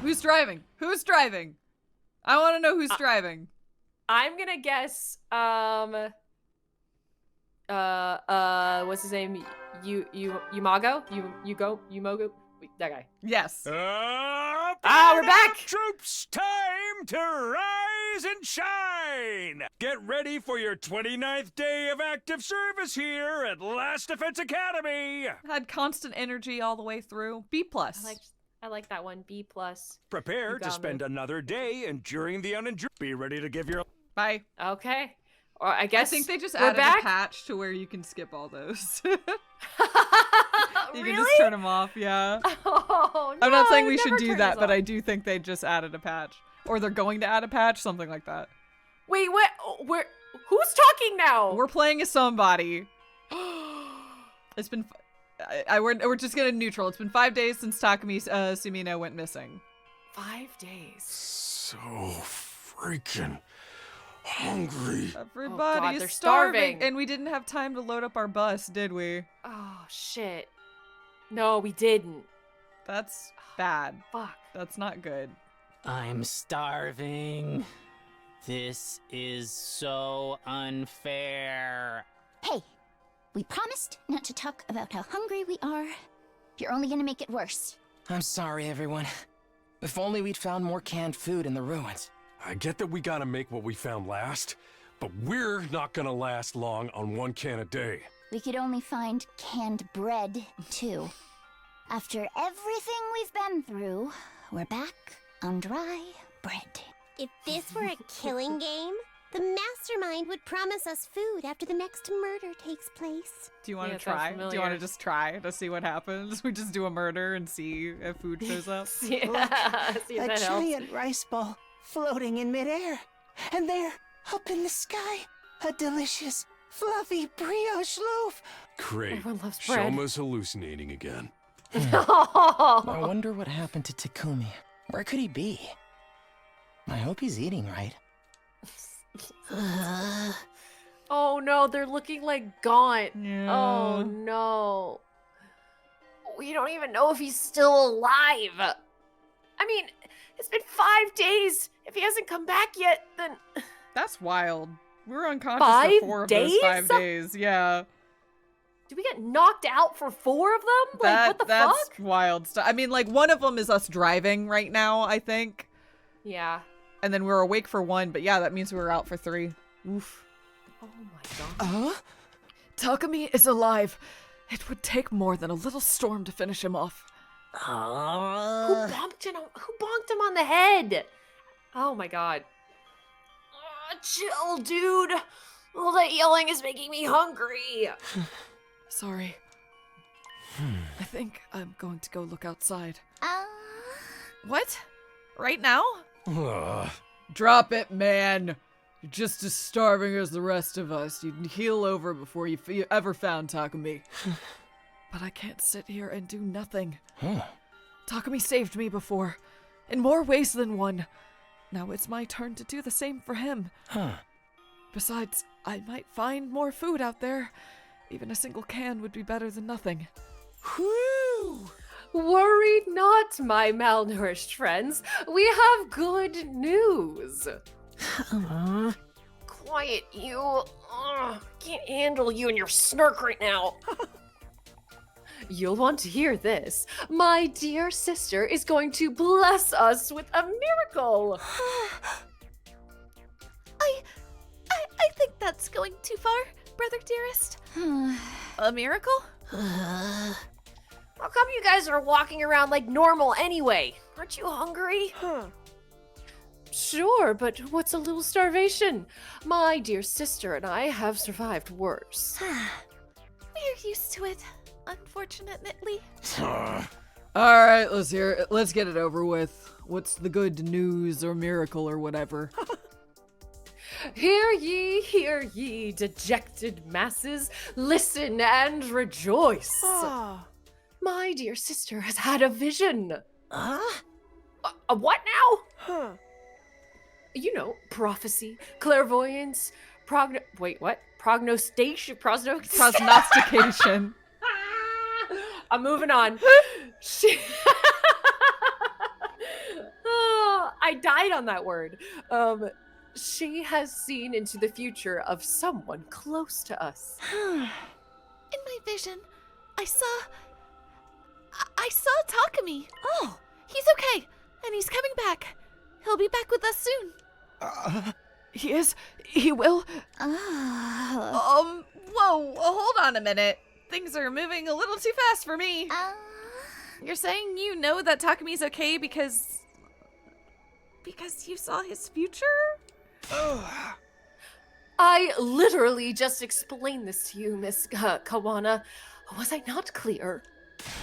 S1: Who's driving? Who's driving? I want to know who's driving.
S2: I'm gonna guess, what's his name? Umogo? That guy.
S1: Yes.
S2: We're back!
S13: Troops, time to rise and shine! Get ready for your 29th day of active service here at Last Defense Academy!
S1: Had constant energy all the way through. B+.
S2: I like that one. B+.
S13: Prepare to spend another day enduring the unendured. Be ready to give your...
S1: Bye.
S2: Okay. Or I guess
S1: I think they just
S2: we're
S1: added
S2: back?
S1: a patch to where you can skip all those. You
S2: Really?
S1: can just turn them off, yeah.
S2: Oh, no,
S1: I'm not saying we
S2: I've
S1: should
S2: never
S1: do
S2: turned
S1: that,
S2: these
S1: but
S2: off.
S1: I do think they just added a patch. Or they're going to add a patch, something like that.
S2: Wait, what? Who's talking now?
S1: We're playing as somebody. It's been... we're just gonna neutral. It's been 5 days since Takumi Sumino went missing.
S2: 5 days.
S13: So freaking hungry.
S1: Everybody's
S2: they're
S1: starving.
S2: starving.
S1: And we didn't have time to load up our bus, did we?
S2: Oh, shit. No, we didn't.
S1: That's bad.
S2: Fuck.
S1: That's not good.
S14: I'm starving. This is so unfair.
S6: Hey, we promised not to talk about how hungry we are. You're only gonna make it worse.
S5: I'm sorry, everyone. If only we'd found more canned food in the ruins.
S15: I get that we gotta make what we found last, but we're not gonna last long on 1 can a day.
S6: We could only find canned bread, too. After everything we've been through, we're back on dry bread.
S8: If this were a killing game, the mastermind would promise us food after the next murder takes place.
S1: Do you want to
S2: Yeah, it sounds
S1: try? Do you want
S2: familiar.
S1: to just try to see what happens? We just do a murder and see if food shows up.
S2: Yeah, see if
S5: A
S2: that helps.
S5: giant rice ball floating in midair. And there, up in the sky, a delicious, fluffy brioche loaf.
S15: Great.
S2: Everyone loves bread.
S15: Shoma's hallucinating again.
S5: I wonder what happened to Takumi. Where could he be? I hope he's eating right.
S2: Oh no, they're looking like gaunt.
S1: Yeah.
S2: Oh no. We don't even know if he's still alive. I mean, it's been 5 days. If he hasn't come back yet, then...
S1: That's wild. We were unconscious
S2: 5
S1: for 4 of
S2: days?
S1: those 5 days. Yeah.
S2: Did we get knocked out for 4 of them? Like, what the
S1: that's
S2: fuck?
S1: wild stuff. I mean, like, one of them is us driving right now, I think.
S2: Yeah.
S1: And then we're awake for 1, but yeah, that means we were out for 3. Oof.
S2: Oh my god.
S9: Takumi is alive. It would take more than a little storm to finish him off.
S2: Who bonked him on the head? Oh my god. Chill, dude. All that yelling is making me hungry.
S9: Sorry. I think I'm going to go look outside.
S1: What? Right now?
S15: Ugh.
S1: Drop it, man. You're just as starving as the rest of us. You'd heal over before you ever found Takumi.
S9: But I can't sit here and do nothing.
S5: Huh.
S9: Takumi saved me before, in more ways than one. Now it's my turn to do the same for him.
S5: Huh.
S9: Besides, I might find more food out there. Even a single can would be better than nothing.
S5: Whew!
S2: Worry not, my malnourished friends. We have good news. Quiet, you. Can't handle you and your snark right now. You'll want to hear this. My dear sister is going to bless us with a miracle.
S7: I think that's going too far, brother dearest. A miracle?
S2: How come you guys are walking around like normal anyway? Aren't you hungry? Sure, but what's a little starvation? My dear sister and I have survived worse.
S7: We're used to it, unfortunately.
S9: Alright, let's hear it. Let's get it over with. What's the good news or miracle or whatever?
S2: Hear ye, dejected masses, listen and rejoice. My dear sister has had a vision. A what now? You know, prophecy, clairvoyance, prognostication.
S1: Prognostication.
S2: I'm moving on. I died on that word. She has seen into the future of someone close to us.
S7: In my vision, I saw Takumi. Oh, he's okay, and he's coming back. He'll be back with us soon.
S1: He is? He will? Whoa, hold on a minute. Things are moving a little too fast for me. You're saying you know that Takumi's okay because you saw his future?
S2: I literally just explained this to you, Miss Kawana. Was I not clear?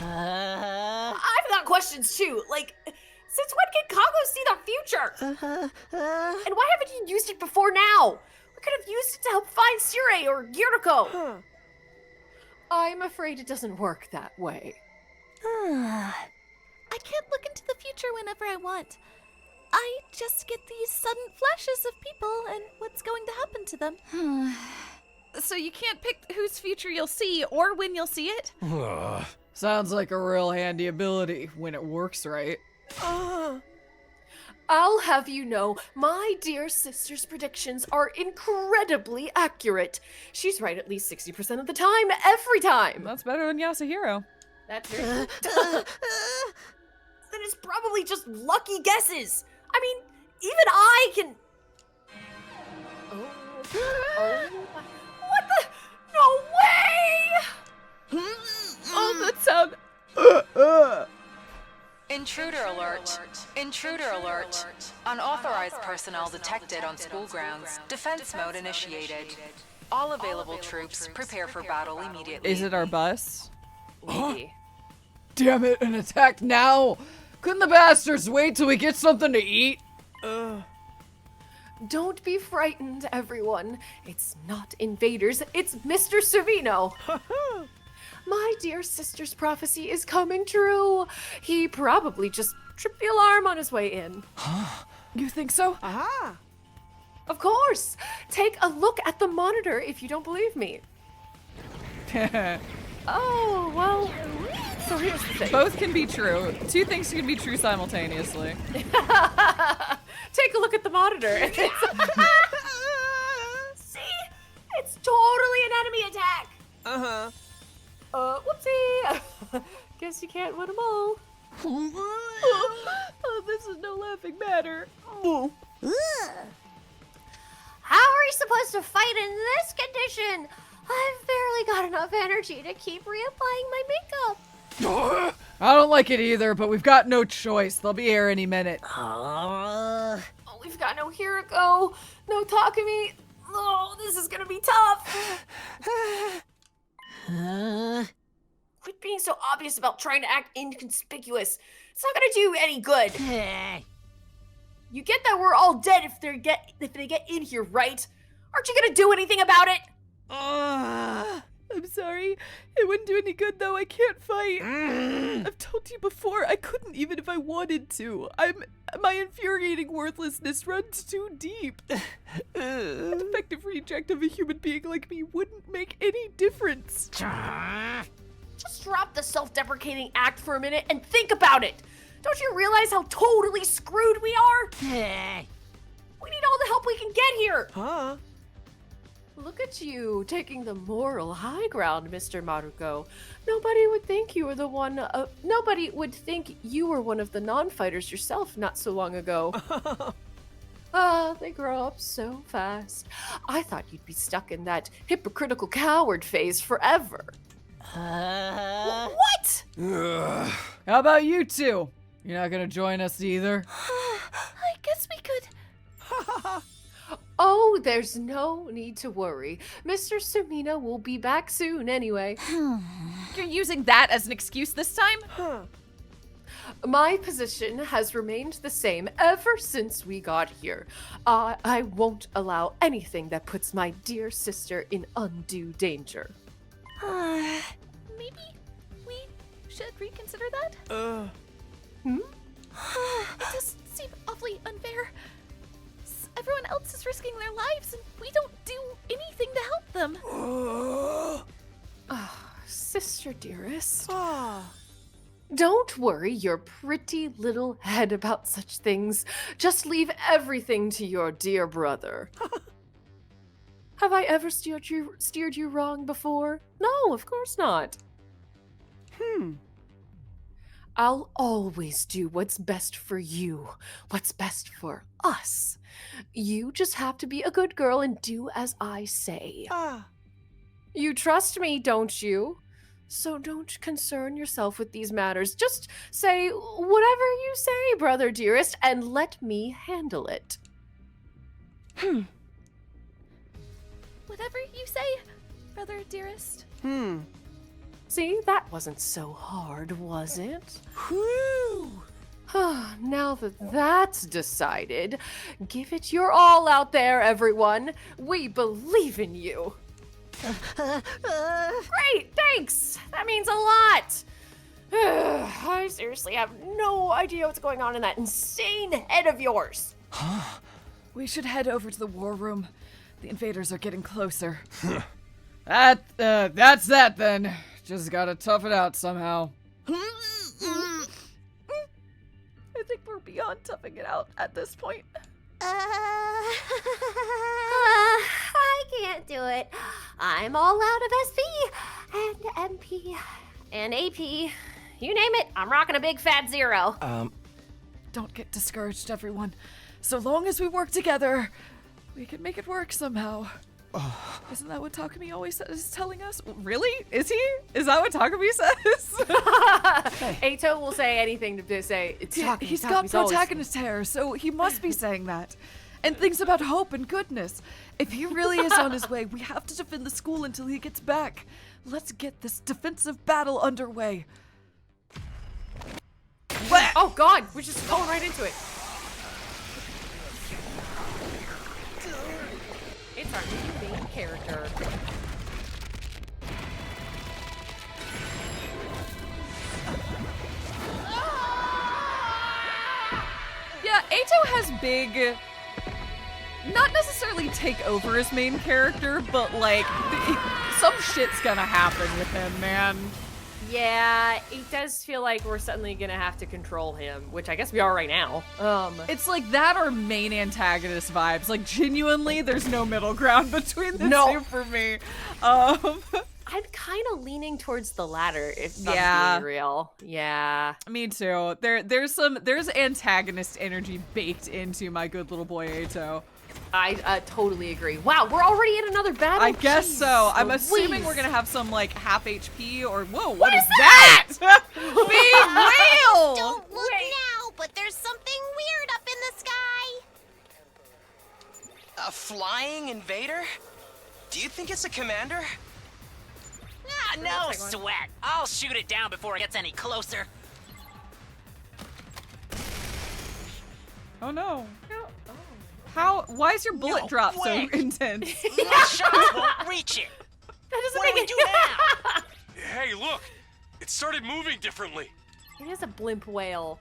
S2: I've got questions too. Like, since when can Kago see the future? And why haven't you used it before now? We could have used it to help find Sire or Gyuriko. I'm afraid it doesn't work that way.
S7: I can't look into the future whenever I want. I just get these sudden flashes of people and what's going to happen to them.
S1: So you can't pick whose future you'll see or when you'll see it?
S9: Sounds like a real handy ability when it works right.
S2: I'll have you know, my dear sister's predictions are incredibly accurate. She's right at least 60% of the time, every time.
S1: That's better than Yasuhiro.
S2: That's very Then it's probably just lucky guesses. I mean, even I can... What the... No way!
S1: Oh, that sound...
S10: Intruder alert. Intruder alert. Unauthorized personnel detected on school grounds. Defense mode initiated. All available troops prepare for battle immediately.
S1: Is it our bus?
S2: Maybe.
S9: Damn it, an attack now! Couldn't the bastards wait till we get something to eat?
S2: Don't be frightened, everyone. It's not invaders, it's Mr. Servino. My dear sister's prophecy is coming true. He probably just tripped the alarm on his way in.
S1: You think so?
S2: Of course. Take a look at the monitor if you don't believe me. Oh, well, so here's the thing.
S1: Both can be true. Two things can be true simultaneously.
S2: Take a look at the monitor. See? It's totally an enemy attack. Whoopsie. Guess you can't win them all.
S1: Oh, this is no laughing matter.
S8: How are we supposed to fight in this condition? I've barely got enough energy to keep reapplying my makeup.
S9: I don't like it either, but we've got no choice. They'll be here any minute.
S2: Oh, we've got no Hiriko, no Takumi. Oh, this is gonna be tough. Quit being so obvious about trying to act inconspicuous. It's not gonna do any good. You get that we're all dead if they get in here, right? Aren't you gonna do anything about it?
S1: I'm sorry. It wouldn't do any good, though. I can't fight. I've told you before, I couldn't even if I wanted to. My infuriating worthlessness runs too deep. A defective reject of a human being like me wouldn't make any difference.
S2: Just drop the self-deprecating act for a minute and think about it. Don't you realize how totally screwed we are? We need all the help we can get here.
S16: Huh?
S2: Look at you, taking the moral high ground, Mr. Maruko. Nobody would think you were the one. Nobody would think you were one of the non-fighters yourself not so long ago. They grow up so fast. I thought you'd be stuck in that hypocritical coward phase forever. What?
S1: How about you two? You're not gonna join us either?
S7: I guess we could.
S2: Oh, there's no need to worry. Mr. Sumina will be back soon anyway.
S1: You're using that as an excuse this time?
S2: My position has remained the same ever since we got here. I won't allow anything that puts my dear sister in undue danger.
S7: Maybe we should reconsider that? It does seem awfully unfair. Everyone else is risking their lives, and we don't do anything to help them.
S2: Sister dearest. Don't worry your pretty little head about such things. Just leave everything to your dear brother. Have I ever steered you wrong before? No, of course not. I'll always do what's best for you, what's best for us. You just have to be a good girl and do as I say. You trust me, don't you? So don't concern yourself with these matters. Just say whatever you say, brother dearest, and let me handle it.
S7: Whatever you say, brother dearest.
S2: See, that wasn't so hard, was it?
S16: Whew!
S2: Now that that's decided, give it your all out there, everyone. We believe in you. Great, thanks. That means a lot. I seriously have no idea what's going on in that insane head of yours.
S1: We should head over to the war room. The invaders are getting closer. That's that then. Just gotta tough it out somehow.
S7: I think we're beyond toughing it out at this point.
S8: I can't do it. I'm all out of SV and MP and AP. You name it, I'm rocking a big fat 0.
S1: Don't get discouraged, everyone. So long as we work together, we can make it work somehow. Isn't that what Takumi always is telling us? Really? Is he? Is that what Takumi says?
S2: Eito will say anything to say.
S1: He's got protagonist hair, so he must be saying that. And things about hope and goodness. If he really is on his way, we have to defend the school until he gets back. Let's get this defensive battle underway.
S2: Oh god, we're just going right into it. It's our new main character.
S1: Yeah, Eito has big, not necessarily take over as main character, but like, some shit's gonna happen with him, man.
S2: Yeah, it does feel like we're suddenly gonna have to control him, which I guess we are right now.
S1: It's like that or main antagonist vibes. Like, genuinely, there's no middle ground between the two for me.
S2: I'm kind of leaning towards the latter, if I'm being real. Yeah.
S1: Me too. There's antagonist energy baked into my good little boy Eito.
S2: I totly agree. Wow, we're already in another battle?
S1: I guess
S2: Jeez,
S1: so. I'm
S2: Louise.
S1: assuming we're gonna have some, like, half HP or... Whoa, what is that? Big whale!
S6: Don't look now, but there's something weird up in the sky.
S5: A flying invader? Do you think it's a commander?
S14: No sweat. I'll shoot it down before it gets any closer.
S1: Oh no. Why is your bullet drop so intense?
S14: My shots won't reach it.
S2: That doesn't
S14: what
S2: make
S14: do we do now?
S15: Hey, look! It started moving differently.
S2: It is a blimp whale.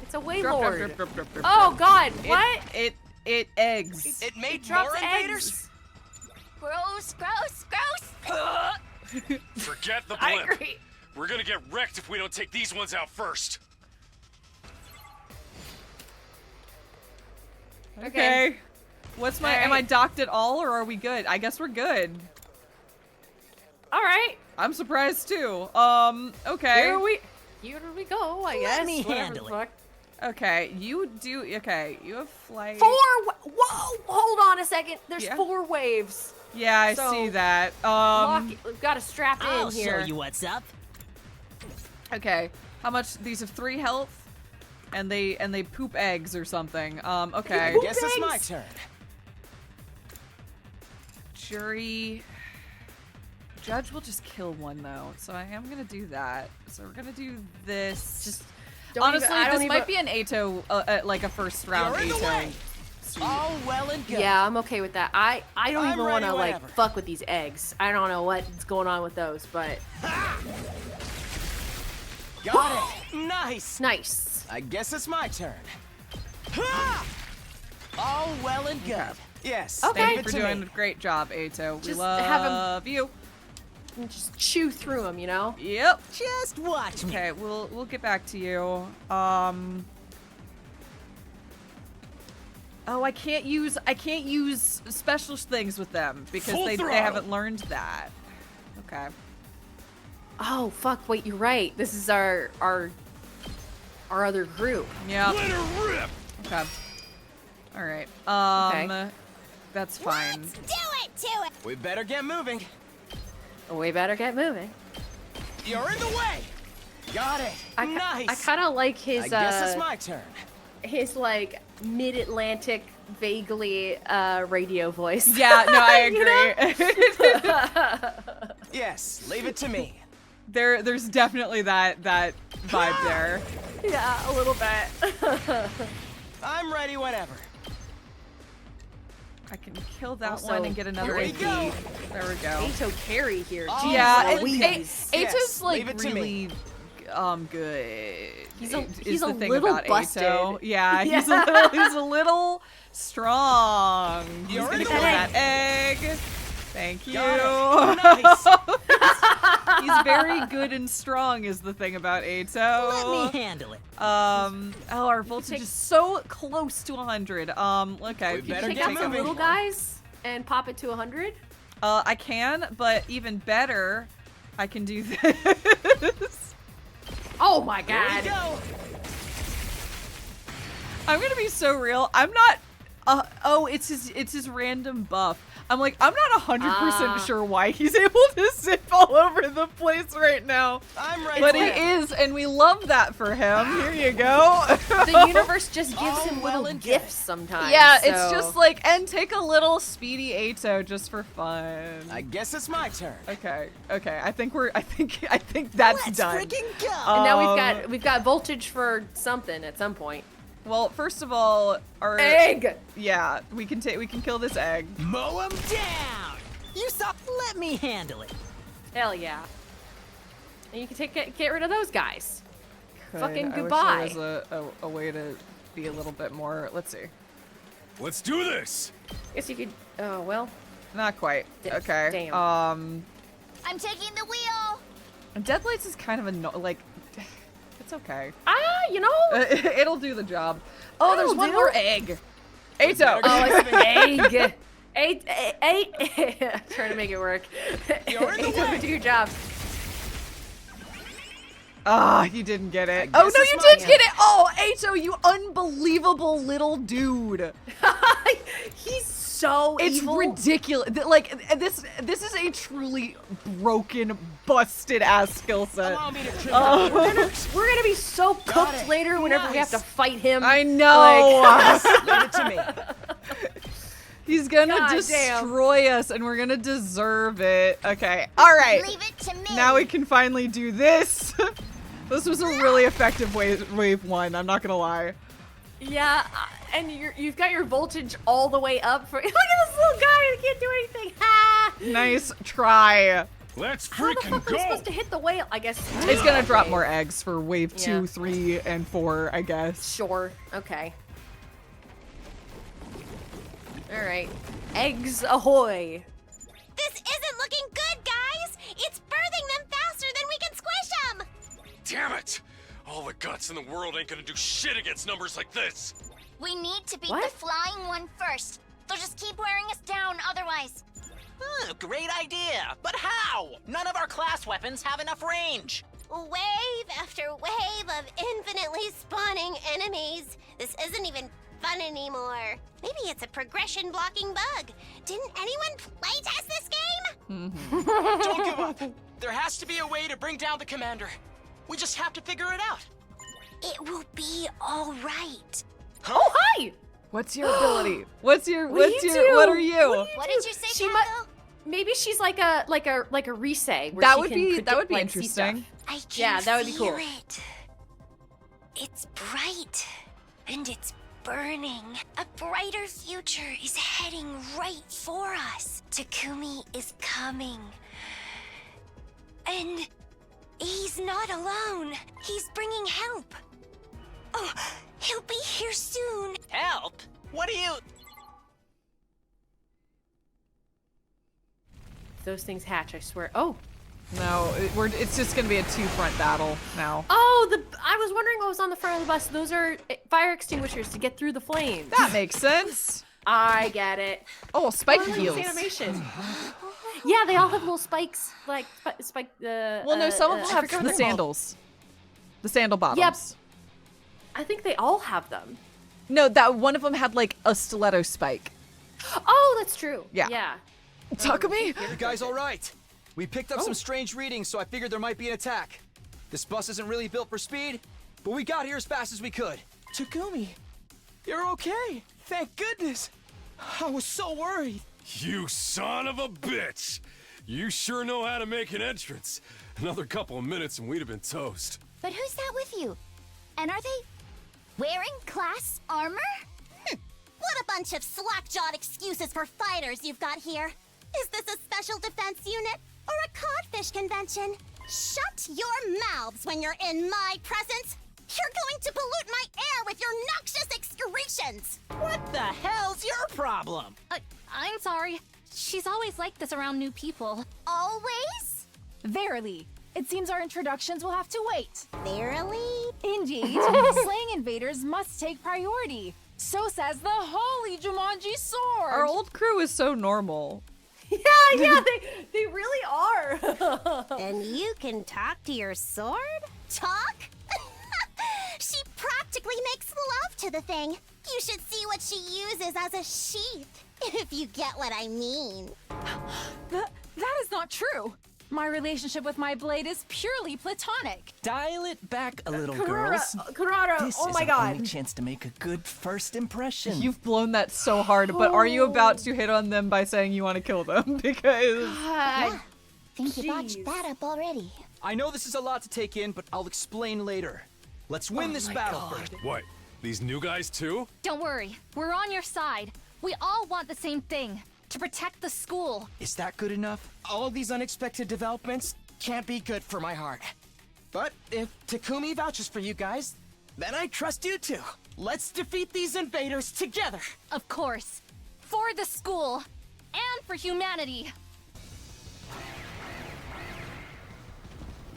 S2: It's a whale
S1: Drop,
S2: lord.
S1: drop, drop.
S2: Oh god, what?
S1: It eggs.
S5: It made
S2: drops
S5: more invaders?
S2: eggs.
S6: Gross, gross, gross.
S15: Forget the
S2: I
S15: blimp.
S2: agree.
S15: We're gonna get wrecked if we don't take these ones out first.
S1: Okay. What's my? Am I docked at all, or are we good? I guess we're good.
S2: All right.
S1: I'm surprised too. Okay.
S2: Here we go. I guess.
S14: Let me
S2: Whatever
S14: handle
S2: the fuck.
S1: Okay, you do. Okay, you have flight.
S2: Whoa! Hold on a second. There's 4 waves.
S1: Yeah, I
S2: So,
S1: see that.
S2: We've got to strap in
S14: I'll
S2: here.
S14: show you what's up.
S1: Okay, how much? These have 3 health, and they poop eggs or something. Okay.
S5: I guess it's my turn.
S1: Judge will just kill one though, so I am gonna do that. So we're gonna do this. Just honestly, this might be an Ato, like a first round Ato.
S5: All well and good.
S2: Yeah, I'm okay with that. I don't
S5: I'm
S2: even want to
S5: ready
S2: like
S5: whenever.
S2: fuck with these eggs. I don't know what's going on with those, but
S5: Got it. Nice.
S2: nice.
S5: I guess it's my turn. Ha! All well and good. Yes.
S2: Okay.
S1: Thank
S5: leave
S1: you
S5: it
S1: for
S5: to
S1: doing
S5: me.
S1: a great job, Ato. We
S2: Just have 'em-
S1: love you.
S2: And just chew through them, you know.
S1: Yep.
S14: Just watch me.
S1: Okay, we'll get back to you. Oh, I can't use special things with them because
S15: Full
S1: they
S15: throttle.
S1: haven't learned that. Okay.
S2: Oh fuck! Wait, you're right. This is our other group.
S1: Yeah.
S15: Let her rip.
S1: Okay. All right.
S2: Okay.
S1: That's fine.
S6: Do it!
S5: We better get moving.
S2: We better get moving.
S5: You're in the way. Got it. Nice.
S2: I kind of like his.
S5: I guess it's my turn.
S2: His like mid-Atlantic, vaguely radio voice.
S1: Yeah. No, I agree.
S5: Yes. Leave it to me.
S1: There's definitely that vibe there.
S2: Yeah, a little bit.
S5: I'm ready whenever.
S1: I can kill that
S2: Also,
S1: one and get another
S5: here we
S1: AP.
S5: go.
S1: There we go.
S2: Ato carry here.
S5: Oh,
S2: Jeez
S1: Yeah,
S2: Louise.
S1: Ato's
S5: Yes,
S1: like
S5: leave it to me.
S1: really good.
S2: He's
S1: is
S2: a
S1: the thing
S2: little
S1: about
S2: busted.
S1: Ato. Yeah,
S2: Yeah.
S1: he's a little strong. He's
S5: You're
S1: gonna
S5: in the
S1: kill
S5: way.
S1: that egg. Thank you.
S5: Got it. Nice.
S1: He's very good and strong is the thing about Ato.
S14: Let me handle it.
S1: Our voltage is so close to 100. Okay.
S5: We better
S2: Take
S5: get
S2: out some
S5: moving.
S2: little guys and pop it to 100.
S1: I can, but even better, I can do this.
S2: Oh my
S5: Here
S2: god.
S5: we go.
S1: I'm gonna be so real. I'm not. Oh, it's his random buff. I'm like, I'm not 100% sure why he's able to zip all over the place right now.
S5: I'm ready.
S1: But he
S5: whenever.
S1: is, and we love that for him. Here you go.
S2: The universe just gives
S5: All
S2: him
S5: well
S2: little
S5: and good.
S2: gifts sometimes.
S1: Yeah, it's
S2: so-
S1: just like, and take a little speedy Ato just for fun.
S5: I guess it's my turn.
S1: Okay. I think that's
S14: Let's
S1: done.
S14: freaking go.
S2: And now we've got voltage for something at some point.
S1: Well, first of all, our
S2: Egg.
S1: Yeah, we can kill this egg.
S14: Mow him down. You saw. Let me handle it.
S2: Hell yeah. And you can get rid of those guys. Fucking
S1: I
S2: goodbye.
S1: wish there was a way to be a little bit more. Let's see.
S15: Let's do this.
S2: Guess you could. Oh well.
S1: Not quite. Okay.
S2: Damn.
S6: I'm taking the wheel.
S1: Deadlights is kind of like. It's okay.
S2: You know.
S1: It'll do the job. Oh, there's one more egg. Ato.
S2: Oh, it's egg. Eight. Trying to make it work.
S5: You're in the
S2: Ato,
S5: way.
S2: do your job.
S1: Ah, you didn't get it.
S5: I
S1: Oh
S5: guess
S1: no,
S5: it's
S1: you
S5: my
S1: did get it. Oh, Ato, you unbelievable little dude.
S2: He's so
S1: It's
S2: evil.
S1: ridiculous. Like this is a truly broken, busted ass skill set.
S5: Allow me to trim out your works.
S2: We're gonna be so cooked
S5: it.
S2: later whenever we have to
S5: Nice.
S2: fight him.
S1: I know.
S5: Leave it to me.
S1: He's gonna
S2: God
S1: destroy us, and we're gonna deserve it. Okay. All right.
S6: Leave it to me.
S1: Now we can finally do this. This was a really effective wave one. I'm not gonna lie.
S2: Yeah, and you've got your voltage all the way up. Look at this little guy. He can't do anything. Ha!
S1: Nice try.
S15: Let's
S2: How the
S15: freaking
S2: fuck are we
S15: go.
S2: supposed to hit the whale? I guess
S1: It's gonna drop more eggs for wave 2,
S2: Yeah.
S1: 3, and 4, I guess.
S2: Sure. Okay. All right. Eggs ahoy!
S6: This isn't looking good, guys. It's
S15: units in the world ain't gonna do shit against numbers like this.
S6: We need to beat the flying one first. They'll just keep wearing us down otherwise.
S14: Great idea, but how? None of our class weapons have enough range.
S8: Wave after wave of infinitely spawning enemies. This isn't even fun anymore. Maybe it's a progression blocking bug. Didn't anyone playtest this game?
S14: Don't give up. There has to be a way to bring down the commander. We just have to figure it out.
S6: It will be all right.
S2: Oh, hi!
S1: What's your ability? What are you?
S2: What
S6: did you say, Kako?
S2: Maybe she's like a Risei. Where
S1: That
S2: she
S1: would
S2: can
S1: be
S2: predict, like,
S1: interesting.
S6: I can
S2: Yeah, that would be
S6: feel
S2: cool.
S6: it. It's bright, and it's burning. A brighter future is heading right for us. Takumi is coming. And he's not alone. He's bringing help. Oh, he'll be here soon.
S14: Help? What do you...
S2: Those things hatch, I swear. Oh.
S1: No, it's just gonna be a two-front battle now.
S2: Oh, I was wondering what was on the front of the bus. Those are fire extinguishers to get through the flames.
S1: That makes sense.
S2: I get it.
S1: Oh, spike
S2: I like
S1: heels.
S2: this animation. Yeah, they all have little spikes, like spike.
S1: Well, no, some of them have the sandals. The sandal bottoms.
S2: Yep. I think they all have them.
S1: No, that one of them had like a stiletto spike.
S2: Oh, that's true.
S1: Yeah.
S2: Yeah.
S1: Takumi?
S5: You guys all right? We picked up some strange readings, so I figured there might be an attack. This bus isn't really built for speed, but we got here as fast as we could.
S14: Takumi, you're okay. Thank goodness. I was so worried.
S15: You son of a bitch! You sure know how to make an entrance. Another couple of minutes and we'd have been toast.
S6: But who's that with you? And are they wearing class armor? What a bunch of slack-jawed excuses for fighters you've got here. Is this a special defense unit or a codfish convention? Shut your mouths when you're in my presence. You're going to pollute my air with your noxious excretions.
S14: What the hell's your problem?
S11: I'm sorry. She's always like this around new people.
S6: Always?
S4: Verily. It seems our introductions will have to wait.
S6: Verily?
S4: Indeed. Slaying invaders must take priority. So says the holy Jumanji sword.
S1: Our old crew is so normal.
S2: Yeah, they really are.
S8: And you can talk to your sword?
S6: Talk? She practically makes love to the thing. You should see what she uses as a sheath, if you get what I mean.
S4: That is not true. My relationship with my blade is purely platonic.
S3: Dial it back a little,
S2: Kurara,
S3: girls. This
S2: oh
S3: is
S2: my
S3: our
S2: God.
S3: only chance to make a good first impression.
S1: You've blown that so hard, but are you about to hit on them by saying you want to kill them? Because...
S6: Yeah, think you botched that up already.
S5: I know this is a lot to take in, but I'll explain later. Let's win this battle first.
S15: What? These new guys too?
S11: Don't worry. We're on your side. We all want the same thing. To protect the school.
S5: Is that good enough?
S14: All these unexpected developments can't be good for my heart. But if Takumi vouches for you guys, then I trust you too. Let's defeat these invaders together.
S11: Of course. For the school. And for humanity.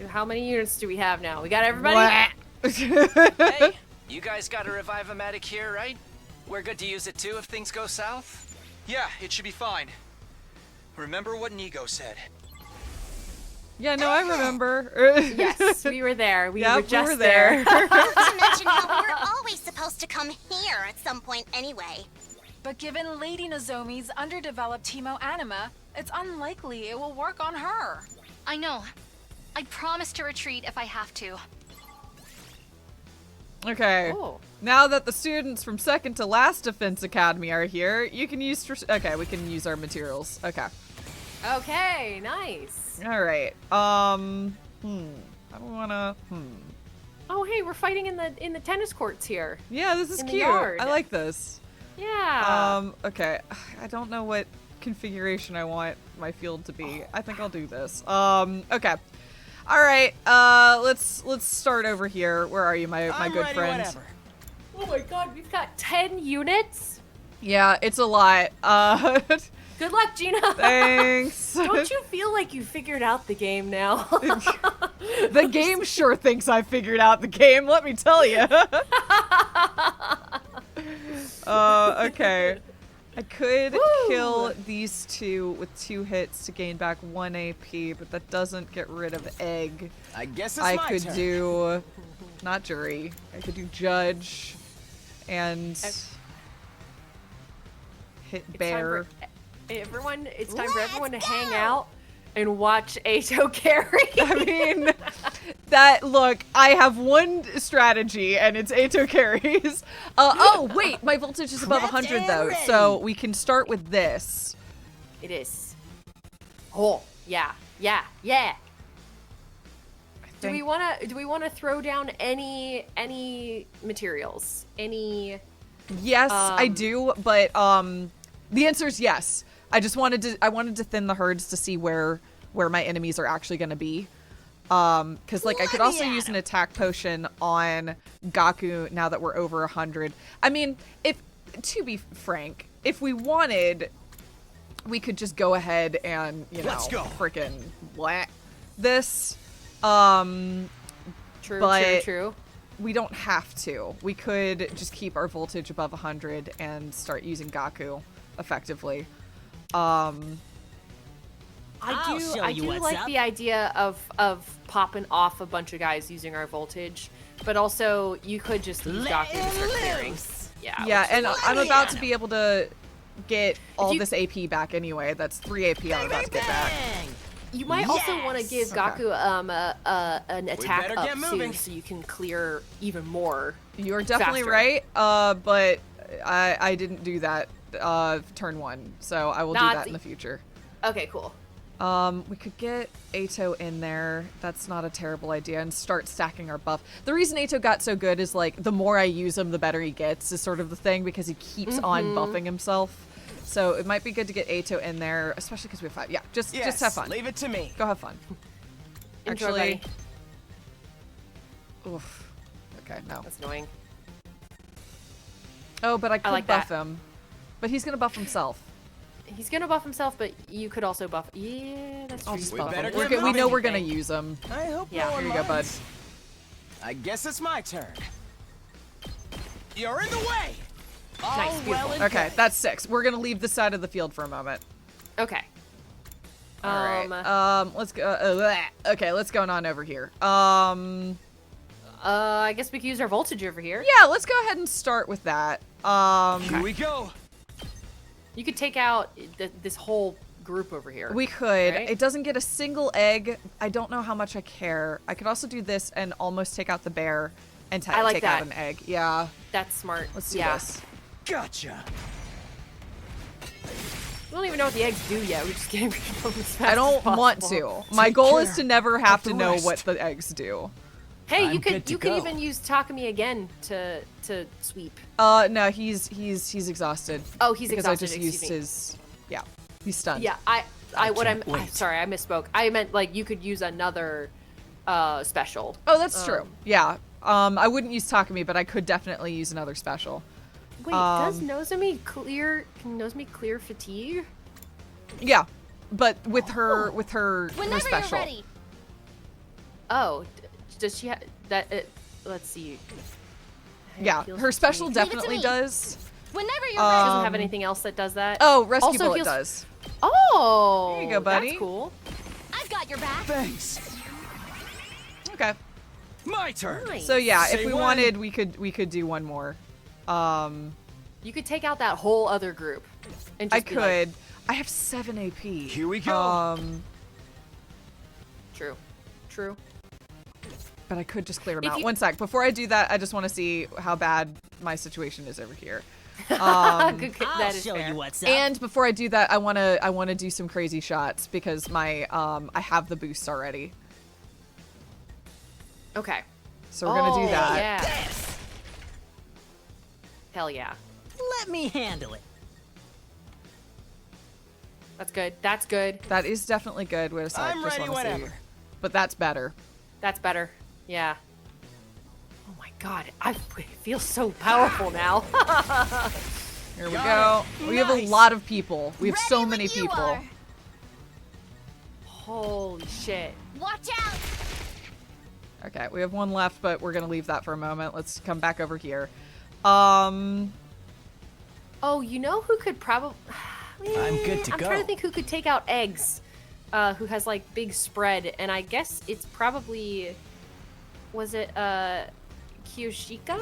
S2: How many units do we have now? We got everybody?
S3: Hey, you guys got a Revive-O-Matic here, right? We're good to use it too if things go south?
S5: Yeah, it should be fine. Remember what Nigo said.
S1: Yeah, no, I remember.
S2: Yes, we were there. We
S1: Yep,
S2: were just
S1: we were there.
S6: Not to mention how we were always supposed to come here at some point anyway.
S4: But given Lady Nozomi's underdeveloped hemoanima, it's unlikely it will work on her.
S11: I know. I promise to retreat if I have to.
S1: Okay.
S2: Oh.
S1: Now that the students from second to last Defense Academy are here, you can use... Okay, we can use our materials. Okay.
S2: Okay, nice.
S1: All right. I don't wanna...
S2: Oh, hey, we're fighting in the tennis courts here.
S1: Yeah, this is
S2: In the
S1: cute.
S2: yard.
S1: I like this.
S2: Yeah.
S1: Okay. I don't know what configuration I want my field to be. I think I'll do this. Okay. All right. Let's start over here. Where are you, my good
S14: ready,
S1: friend?
S14: whatever.
S2: Oh my God, we've got 10 units.
S1: Yeah, it's a lot.
S2: Good luck, Gina.
S1: Thanks.
S2: Don't you feel like you figured out the game now?
S1: The game sure thinks I figured out the game, let me tell you. Okay. I could kill these two with 2 hits to gain back 1 AP, but that doesn't get rid of egg.
S14: I guess it's
S1: I
S14: my
S1: could
S14: turn.
S1: do, not jury, I could do judge and hit bear.
S2: It's time for everyone to hang out and watch Ato carry.
S1: I mean, look, I have one strategy, and it's Ato carries. Oh, wait, my voltage is above 100, though, so we can start with this.
S2: It is. Oh, yeah. Do we wanna throw down any materials?
S1: Yes, I do, but the answer is yes. I wanted to thin the herds to see where my enemies are actually going to be. Because like I could also use an attack potion on Gaku now that we're over 100. I mean, to be frank, if we wanted, we could just go ahead and freaking whack this.
S2: True.
S1: We don't have to. We could just keep our voltage above 100 and start using Gaku effectively. I
S2: do like the idea of popping off a bunch of guys using our voltage, but also you could just use Gaku to start clearing.
S1: Yeah, and I'm about to be able to get all this AP back anyway. That's 3 AP I'm about to get back.
S2: You might also want to give Gaku an attack up
S14: moving.
S2: too, so you can clear even more.
S1: You're definitely
S2: faster.
S1: right, but I didn't do that turn 1, so I will do that in the future.
S2: Okay, cool.
S1: We could get Ato in there. That's not a terrible idea, and start stacking our buff. The reason Ato got so good is like the more I use him, the better he gets. Is sort of the thing because he keeps on buffing himself. So it might be good to get Ato in there, especially because we have 5. Yeah, just have fun.
S14: Leave it to me.
S1: Go have fun. Actually, oof. Okay, no.
S2: That's annoying.
S1: Oh, but I could
S2: like
S1: buff
S2: that.
S1: him. But he's gonna buff himself.
S2: He's gonna buff himself, but you could also buff. Yeah, that's true.
S1: I'll just
S14: We
S1: buff
S14: better
S1: him.
S14: get
S1: We know
S14: moving.
S1: we're gonna use him.
S14: I hope
S2: Yeah,
S14: no one
S1: here you go, bud.
S14: minds. I guess it's my turn. You're in the way.
S2: Nice, beautiful.
S1: Okay, that's 6. We're gonna leave this side of the field for a moment.
S2: Okay.
S1: All right. Let's go. Okay, let's go on over here.
S2: I guess we could use our voltage over here.
S1: Yeah, let's go ahead and start with that.
S14: Here we go.
S2: You could take out this whole group over here.
S1: We could.
S2: Right?
S1: It doesn't get a single egg. I don't know how much I care. I could also do this and almost take out the bear and take out an egg. Yeah.
S2: That's smart.
S1: Let's do
S2: yeah.
S1: this.
S14: Gotcha.
S2: We don't even know what the eggs do yet. We're just getting rid of them as fast
S1: I don't
S2: as
S1: want
S2: possible.
S1: to. My
S14: Take
S1: goal
S14: care
S1: is to never have
S14: of
S1: to
S14: the
S1: know
S14: rest.
S1: what the eggs do.
S2: Hey,
S14: I'm
S2: you
S14: good to
S2: could
S14: go.
S2: even use Takumi again to sweep.
S1: No, he's exhausted.
S2: Oh, he's
S1: because
S2: exhausted.
S1: I just used
S2: excuse me.
S1: his. Yeah, he's stunned.
S2: Yeah, I'm sorry, I misspoke. I meant like you could use another special.
S1: Oh, that's true. Yeah. I wouldn't use Takumi, but I could definitely use another special.
S2: Wait, does Nozomi clear fatigue?
S1: Yeah, but with her
S6: Whenever
S1: special.
S6: you're ready.
S2: Oh, does she have that? Let's see.
S1: Yeah,
S2: Heals
S1: her special
S2: fatigue.
S1: definitely does.
S6: Whenever you're
S2: She doesn't have
S1: Um,
S2: anything else that does that.
S1: Oh, rescue
S2: Also
S1: bullet
S2: heals-
S1: does.
S2: Oh,
S1: There you go, buddy.
S2: That's cool.
S6: I've got your back.
S14: Thanks.
S1: Okay.
S14: My turn.
S2: Nice.
S1: So yeah, if
S14: Say
S1: we
S14: when.
S1: wanted, we could do one more.
S2: You could take out that whole other group. And
S1: I
S2: just be like-
S1: could. I have 7 AP.
S14: Here we go.
S2: True.
S1: But I could just clear them
S2: If
S1: out.
S2: you-
S1: One sec. Before I do that, I just want to see how bad my situation is over here.
S2: Good, that is fair.
S14: what's
S1: And before I do that, I wanna do some crazy shots because my I have the boosts already.
S2: Okay.
S1: So we're gonna do that.
S2: Yeah. Hell yeah.
S14: Let me handle it.
S2: That's good. That's good.
S1: That is definitely good. Wait a sec.
S14: I'm
S1: just
S14: ready
S1: wanna see.
S14: whenever.
S1: But that's better.
S2: That's better. Yeah. Oh my god, I feel so powerful now.
S1: Here we
S14: Got
S1: go.
S14: it.
S1: We have a
S14: Nice.
S1: lot of people. We have
S6: Ready
S1: so
S6: when
S1: many
S6: you
S1: people.
S6: are.
S2: Holy shit.
S6: Watch out.
S1: Okay, we have one left, but we're gonna leave that for a moment. Let's come back over here.
S2: Oh, you know who could probably...
S5: I'm good to
S2: I'm
S5: go.
S2: trying to think who could take out eggs. Who has like big spread, and I guess it's probably... Was it Kiyoshika?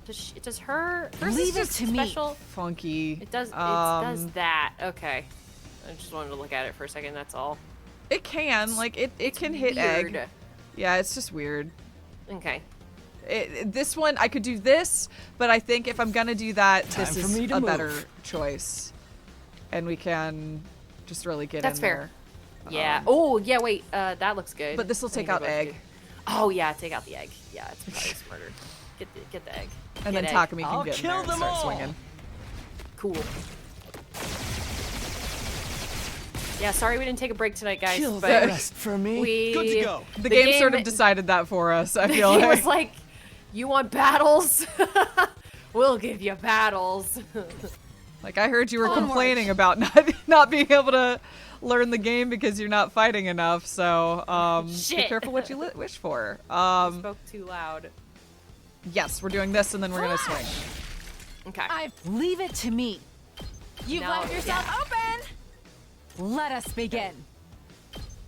S2: Does her...
S4: Leave it to me.
S2: special...
S1: Funky.
S2: It does that. Okay. I just wanted to look at it for a second, that's all.
S1: It can, like, it can hit
S2: weird.
S1: egg. Yeah, it's just weird.
S2: Okay.
S1: This one, I could do this, but I think if I'm gonna do that,
S5: Time
S1: this
S5: for
S1: is
S5: me to
S1: a
S5: move.
S1: better choice. And we can just really get
S2: That's
S1: in
S2: fair.
S1: there.
S2: Yeah. Oh, yeah, wait. That looks good.
S1: But this will
S2: I think
S1: take out
S2: I would
S1: egg.
S2: do- Oh, yeah, take out the egg. Yeah, it's probably smarter. Get the egg.
S1: And
S2: Get
S1: then
S2: egg.
S1: Takumi can
S5: I'll
S1: get in
S5: kill
S1: there and
S5: them
S1: start
S5: all.
S1: swinging.
S2: Cool. Yeah, sorry we didn't take a break tonight, guys.
S5: Kill
S2: but
S5: the rest for me.
S2: we
S5: Good to go.
S1: The game sort of decided that for us, I feel
S2: He
S1: like.
S2: was like, "You want battles? We'll give you battles."
S1: Like, I heard you were
S2: Onward.
S1: complaining about not being able to learn the game because you're not fighting enough, so be
S2: Shit.
S1: careful what you wish for.
S2: Spoke too loud.
S1: Yes, we're doing this and then we're gonna swing.
S2: Okay.
S4: Leave it to me.
S7: You've
S2: No,
S7: left yourself
S2: yeah.
S7: open.
S4: Let us begin.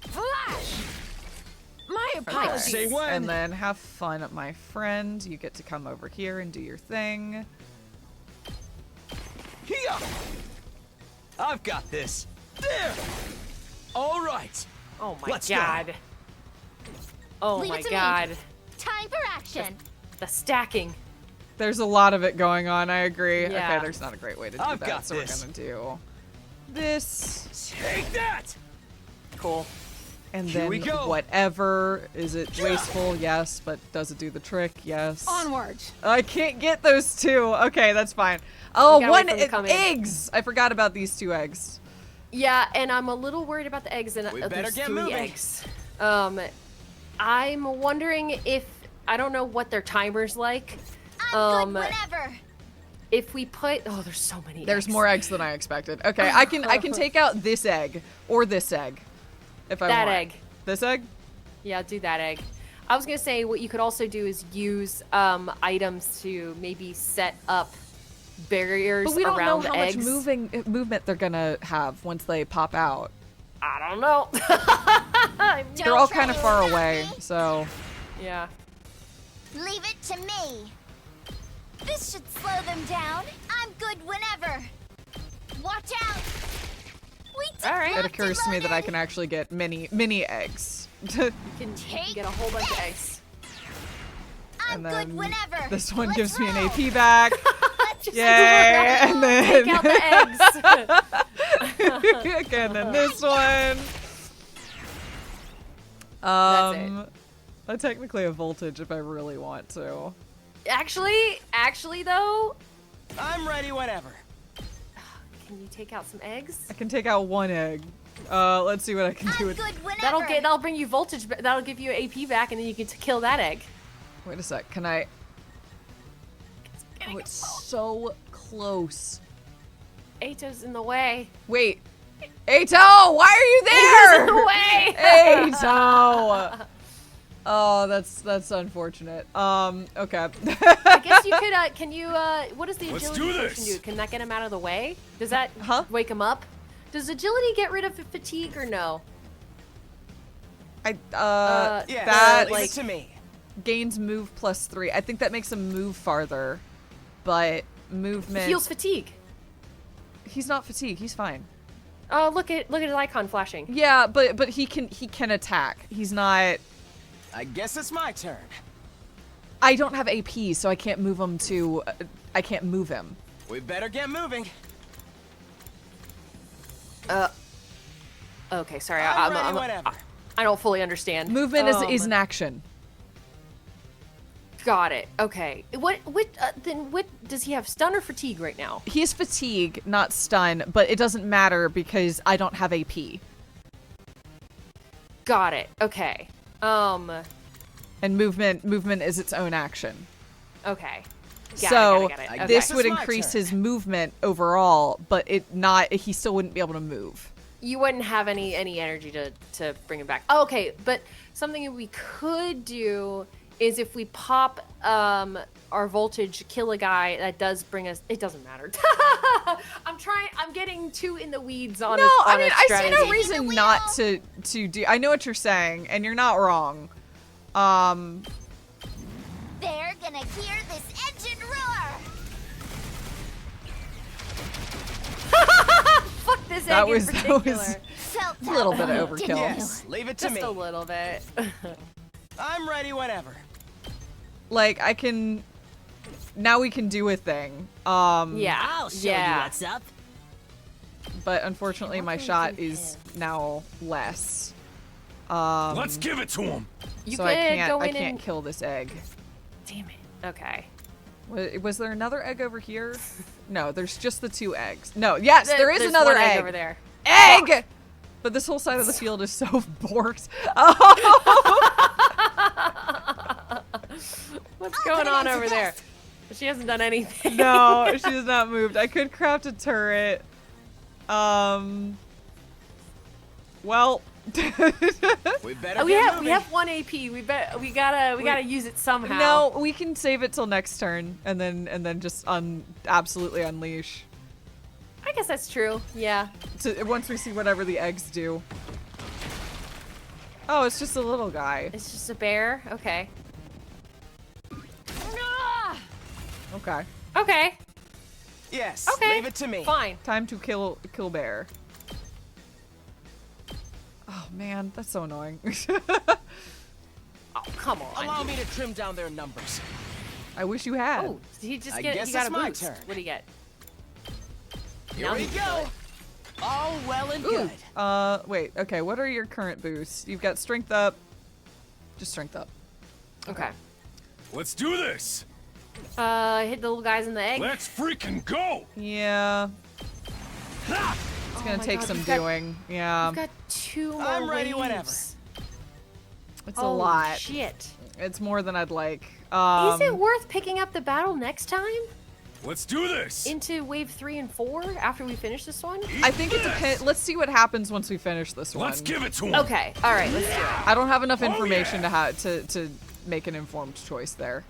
S7: Flash.
S4: My apologies.
S5: Say when.
S1: And then have fun, my friend. You get to come over here and do your thing.
S5: Here. I've got this. There. All right.
S2: Oh my
S5: Let's go.
S2: god. Oh
S6: Leave
S2: my
S6: it to me.
S2: god.
S6: Time for action.
S2: The stacking.
S1: There's a lot of it going on, I agree.
S2: Yeah.
S1: Okay, there's not a great way to do
S5: I've
S1: that,
S5: got
S1: so
S5: this.
S1: we're gonna do this.
S5: Take that.
S2: Cool.
S1: And
S5: Here
S1: then
S5: we go.
S1: whatever. Is it wasteful? Yes. But does it do the trick? Yes.
S4: Onward.
S1: I can't get those two. Okay, that's fine. Oh,
S2: gotta
S1: one
S2: wait for them to come in.
S1: eggs. I forgot about these 2 eggs.
S2: Yeah, and I'm a little worried about the eggs, and
S5: We
S2: there's
S5: better get
S2: 3
S5: moving.
S2: eggs. I'm wondering if I don't know what their timer's like.
S6: I'm good whenever.
S2: If we put there's so many.
S1: There's
S2: eggs.
S1: more eggs than I expected. Okay, I can take out this egg or this egg, if I
S2: That
S1: want.
S2: egg.
S1: This egg.
S2: Yeah, do that egg. I was gonna say what you could also do is use items to maybe set up barriers
S1: But we don't know
S2: around
S1: how
S2: the eggs.
S1: much movement they're gonna have once they pop out.
S2: I don't know.
S1: They're all kind of far away, so.
S2: Yeah.
S6: Leave it to me. This should slow them down. I'm good whenever. Watch out.
S2: All right.
S1: It occurs to me that I can actually get mini eggs.
S2: You can get a whole bunch of eggs.
S1: And
S6: I'm
S1: then
S6: good whenever.
S1: this one
S6: Let's
S1: gives me an
S6: roll.
S1: AP back.
S6: Just
S1: Yay! And then
S2: Take out the eggs.
S1: okay, and then this one.
S2: That's
S1: I technically have voltage if I really want to.
S2: Actually though,
S14: I'm ready whenever.
S2: can you take out some eggs?
S1: I can take out 1 egg. Let's see what I can do with.
S6: Good whenever.
S2: That'll bring you voltage. That'll give you AP back, and then you can kill that egg.
S1: Wait a sec. Can I? Oh, it's so close.
S2: Ato's in the way.
S1: Wait, Ato, why are you there?
S2: He's in the way.
S1: Ato. Oh, that's unfortunate. Okay.
S2: I guess you could. Can you? What does the
S15: Let's
S2: agility
S15: do
S2: potion
S15: this.
S2: do? Can that get him out of the way? Does that wake him up? Does agility get rid of fatigue or no?
S1: Yeah,
S14: that
S1: like
S14: leave it to me.
S1: gains move +3. I think that makes him move farther, but movement.
S2: Heals fatigue.
S1: He's not fatigued. He's fine.
S2: Oh, look at his icon flashing.
S1: Yeah, but he can attack. He's not.
S14: I guess it's my turn.
S1: I don't have AP, so I can't move him to. I can't move him.
S14: We better get moving.
S2: Okay, sorry.
S14: I'm ready whenever.
S2: I don't fully understand.
S1: Movement is an action.
S2: Got it. Okay. What does he have? Stun or fatigue right now?
S1: He is fatigue, not stun, but it doesn't matter because I don't have AP.
S2: Got it. Okay.
S1: And movement is its own action.
S2: Okay.
S1: So
S2: Got it.
S1: this
S2: Okay.
S1: would increase his movement overall, but he still wouldn't be able to move.
S2: You wouldn't have any energy to bring him back. Oh, okay, but something we could do is if we pop our voltage, kill a guy, that does bring us. It doesn't matter. I'm getting too in the weeds on.
S1: No, I mean, I see no reason not to do. I know what you're saying, and you're not wrong.
S6: They're gonna hear this engine roar.
S2: Fuck this
S1: That
S2: egg
S1: was
S2: in particular.
S1: a little bit of overkill.
S14: Yes, leave it to
S2: Just
S14: me.
S2: a little bit.
S14: I'm ready whenever.
S1: Like I can. Now we can do a thing.
S2: Yeah.
S16: I'll show you what's up.
S1: But unfortunately, my shot is now less.
S15: Let's give it to him.
S2: You
S1: so
S2: could
S1: I
S2: go in
S1: can't
S2: and
S1: kill this egg.
S2: Damn it. Okay.
S1: Was there another egg over here? No, there's just the 2 eggs. No, yes, there is
S2: There's
S1: another
S2: one
S1: egg
S2: over there.
S1: Egg!
S2: Fuck.
S1: But this whole side of the field is so borked.
S2: What's going on over there? She hasn't done anything.
S1: No, she has not moved. I could craft a turret. Well,
S14: we better.
S2: We have 1 AP. We gotta use it somehow.
S1: No, we can save it till next turn, and then just absolutely unleash.
S2: I guess that's true. Yeah.
S1: Once we see whatever the eggs do. Oh, it's just a little guy.
S2: It's just a bear. Okay.
S1: Okay.
S2: Okay.
S14: Yes.
S2: Okay.
S14: Leave it to me.
S2: Fine.
S1: Time to kill bear. Oh man, that's so annoying.
S2: Oh, come on.
S14: Allow me to trim down their numbers.
S1: I wish you had.
S2: Oh, did he just
S14: I
S2: get?
S14: guess
S2: He got
S14: it's
S2: a
S14: my
S2: boost.
S14: turn.
S2: What do you get?
S14: Here
S2: Now
S14: we
S2: he
S14: go. All well and good.
S1: Wait. Okay. What are your current boosts? You've got strength up. Just strength up.
S2: Okay.
S15: Let's do this.
S2: Hit the little guys in the egg.
S15: Let's freaking go.
S1: Yeah. It's gonna take some doing. Yeah.
S2: We've got 2 more
S14: I'm ready
S2: waves.
S14: whenever.
S1: It's a lot.
S2: Shit.
S1: It's more than I'd like.
S2: Is it worth picking up the battle next time?
S15: Let's do this.
S2: Into wave 3 and 4 after we finish this one?
S1: I think it depends. Let's see what happens once we finish this one.
S15: Let's give it to him.
S2: Okay. All right. Let's do it.
S1: I don't have enough information to make an informed choice there.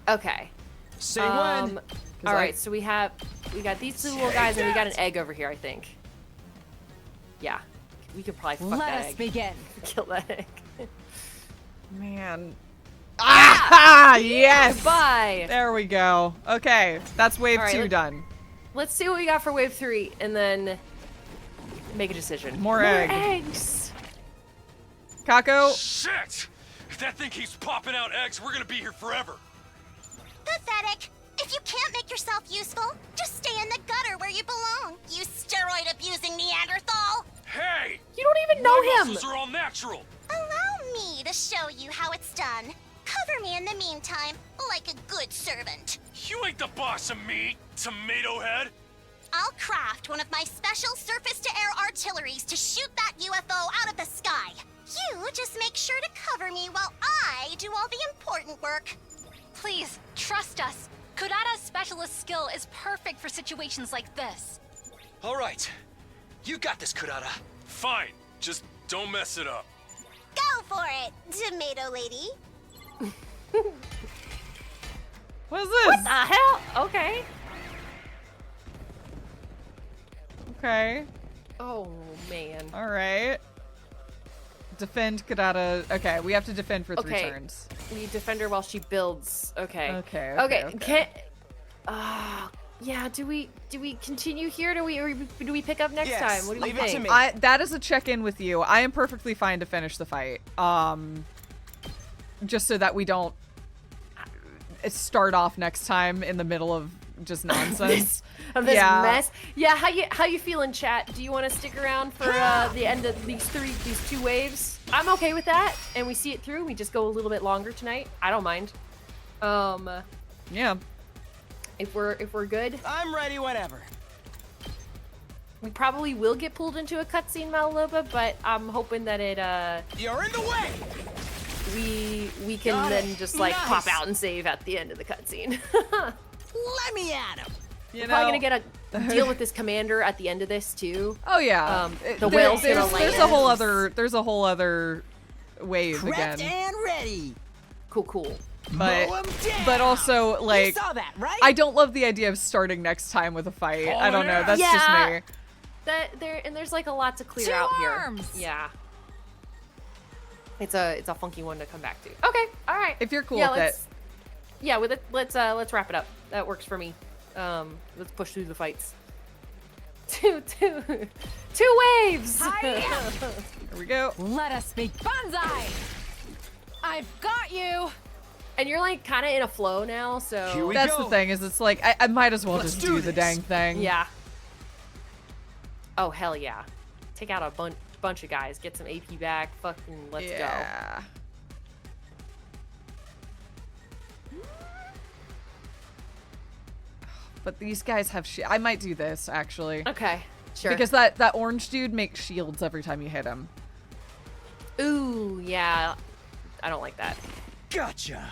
S2: Okay.
S14: Say when.
S2: All right. So we got these 2 little guys and we got an egg over here. I think. Yeah. We could probably fuck
S4: Let
S2: that
S4: us
S2: egg.
S4: begin.
S2: Kill that egg.
S1: Man. Ah! Yes.
S2: Bye.
S1: There we go. Okay, that's wave
S2: All right,
S1: 2 done.
S2: Let's see what we got for wave 3 and then make a decision.
S1: More egg.
S2: eggs.
S1: Kako.
S15: Shit! If that thing keeps popping out eggs, we're gonna be here forever.
S6: Pathetic. If you can't make yourself useful, just stay in the gutter where you belong. You steroid-abusing Neanderthal.
S15: Hey!
S2: You don't even know
S15: My
S2: him.
S15: muscles are all natural.
S6: Allow me to show you how it's done. Cover me in the meantime, like a good servant.
S15: You ain't the boss of me, tomato head.
S6: I'll craft one of my special surface-to-air artilleries to shoot that UFO out of the sky. You just make sure to cover me while I do all the important work.
S11: Please, trust us. Kurata's specialist skill is perfect for situations like this.
S5: All right. You got this, Kurata.
S15: Fine. Just don't mess it up.
S6: Go for it, tomato lady.
S1: What is this?
S2: What the hell? Okay.
S1: Okay.
S2: Oh, man.
S1: All right. Defend Kurata. Okay, we have to defend for 3
S2: Okay.
S1: turns.
S2: We defend her while she builds. Okay.
S1: Okay.
S2: Can. Yeah. Do we continue here? Or do we pick up next
S14: Yes,
S2: time? What do you
S14: leave it to
S2: think?
S14: me.
S1: That is a check-in with you. I am perfectly fine to finish the fight. Just so that we don't start off next time in the middle of just nonsense.
S2: Of this mess. Yeah. How you feeling, chat? Do you want to stick around for the end of these 2 waves? I'm okay with that, and we see it through. We just go a little bit longer tonight. I don't mind.
S1: Yeah.
S2: If we're good,
S14: I'm ready whenever.
S2: we probably will get pulled into a cutscene, Malaloba, but I'm hoping that it
S14: You're in the way.
S2: we can
S14: Got
S2: then
S14: it.
S2: just like pop
S14: Nice.
S2: out and save at the end of the cutscene.
S14: Let me at him.
S1: You
S2: We're
S1: know,
S2: probably gonna get deal with this commander at the end of this too.
S1: Oh yeah.
S2: The whale's gonna land.
S1: There's a whole other wave
S14: Prepped
S1: again.
S14: and ready.
S2: Cool.
S1: But also like
S14: You saw that, right?
S1: I don't love the idea of starting next time with a fight. I don't know. That's just me.
S2: There's like a lot to clear
S4: 2
S2: out
S4: arms.
S2: here. Yeah. It's a funky one to come back to. Okay, all right.
S1: If you're cool
S2: yeah,
S1: with it.
S2: Yeah, with it. Let's wrap it up. That works for me. Let's push through the fights. Two waves.
S1: Here we go.
S4: Let us speak bonsai. I've got you.
S2: And you're like kind of in a flow now, so
S1: That's the thing, is it's like I might as well just do the dang thing.
S2: Yeah. Oh hell yeah! Take out a bunch of guys, get some AP back. Fucking let's go.
S1: But these guys have I might do this actually.
S2: Okay, sure.
S1: Because that orange dude makes shields every time you hit him.
S2: Ooh, yeah. I don't like that.
S14: Gotcha.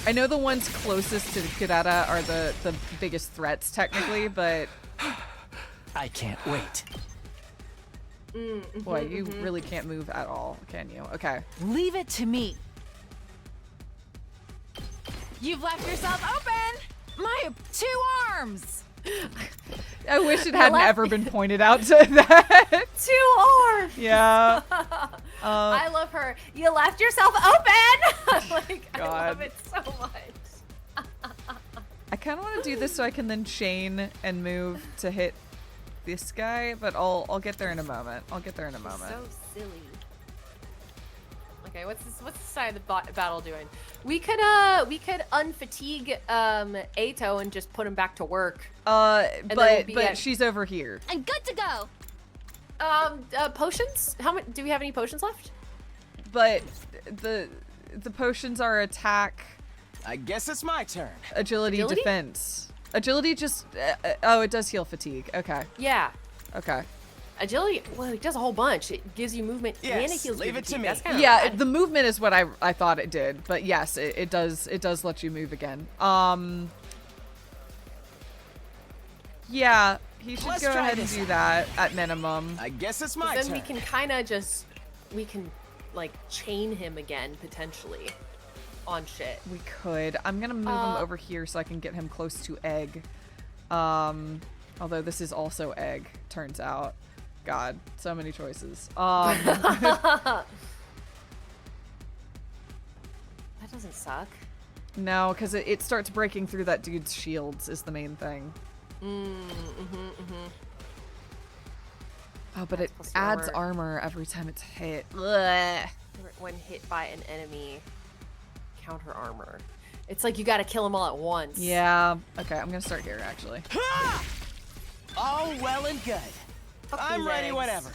S1: I know the ones closest to Kurata are the biggest threats technically, but
S3: I can't wait.
S1: Boy, you really can't move at all, can you? Okay.
S4: Leave it to me. You've left yourself open. My 2 arms.
S1: I wish it hadn't ever been pointed out to that.
S2: 2 arms.
S1: Yeah.
S2: I love her. You left yourself open. Like
S1: God.
S2: I love it so much.
S1: I kind of want to do this so I can then chain and move to hit this guy, but I'll get there in a moment.
S2: So silly. Okay, what's the side of the battle doing? We could unfatigue Ato and just put him back to work.
S1: But she's over here.
S8: I'm good to go.
S2: Potions? How much? Do we have any potions left?
S1: But the potions are attack.
S14: I guess it's my turn.
S1: Agility? Defense. Agility just oh, it does heal fatigue. Okay.
S2: Yeah.
S1: Okay.
S2: Agility, well, it does a whole bunch. It gives you movement and it heals
S14: leave
S2: your
S14: it to
S2: fatigue.
S14: me.
S2: That's kind of
S1: Yeah, the movement is what I thought it did, but yes, it does let you move again. Yeah, he should
S14: Let's
S1: go
S14: try
S1: ahead and
S14: this
S1: do
S14: out.
S1: that at minimum.
S14: I guess it's my
S2: then
S14: turn.
S2: we can kind of just like chain him again potentially on shit.
S1: We could. I'm gonna move him over here so I can get him close to egg. Although this is also egg, turns out. God, so many choices.
S2: That doesn't suck.
S1: No, because it starts breaking through that dude's shields is the main thing. Oh, but it adds armor every time it's hit. Ugh.
S2: When hit by an enemy, counter armor. It's like you gotta kill them all at once.
S1: Yeah. Okay, I'm gonna start here actually.
S14: All well and good. I'm
S2: these
S14: ready
S2: eggs.
S14: whenever.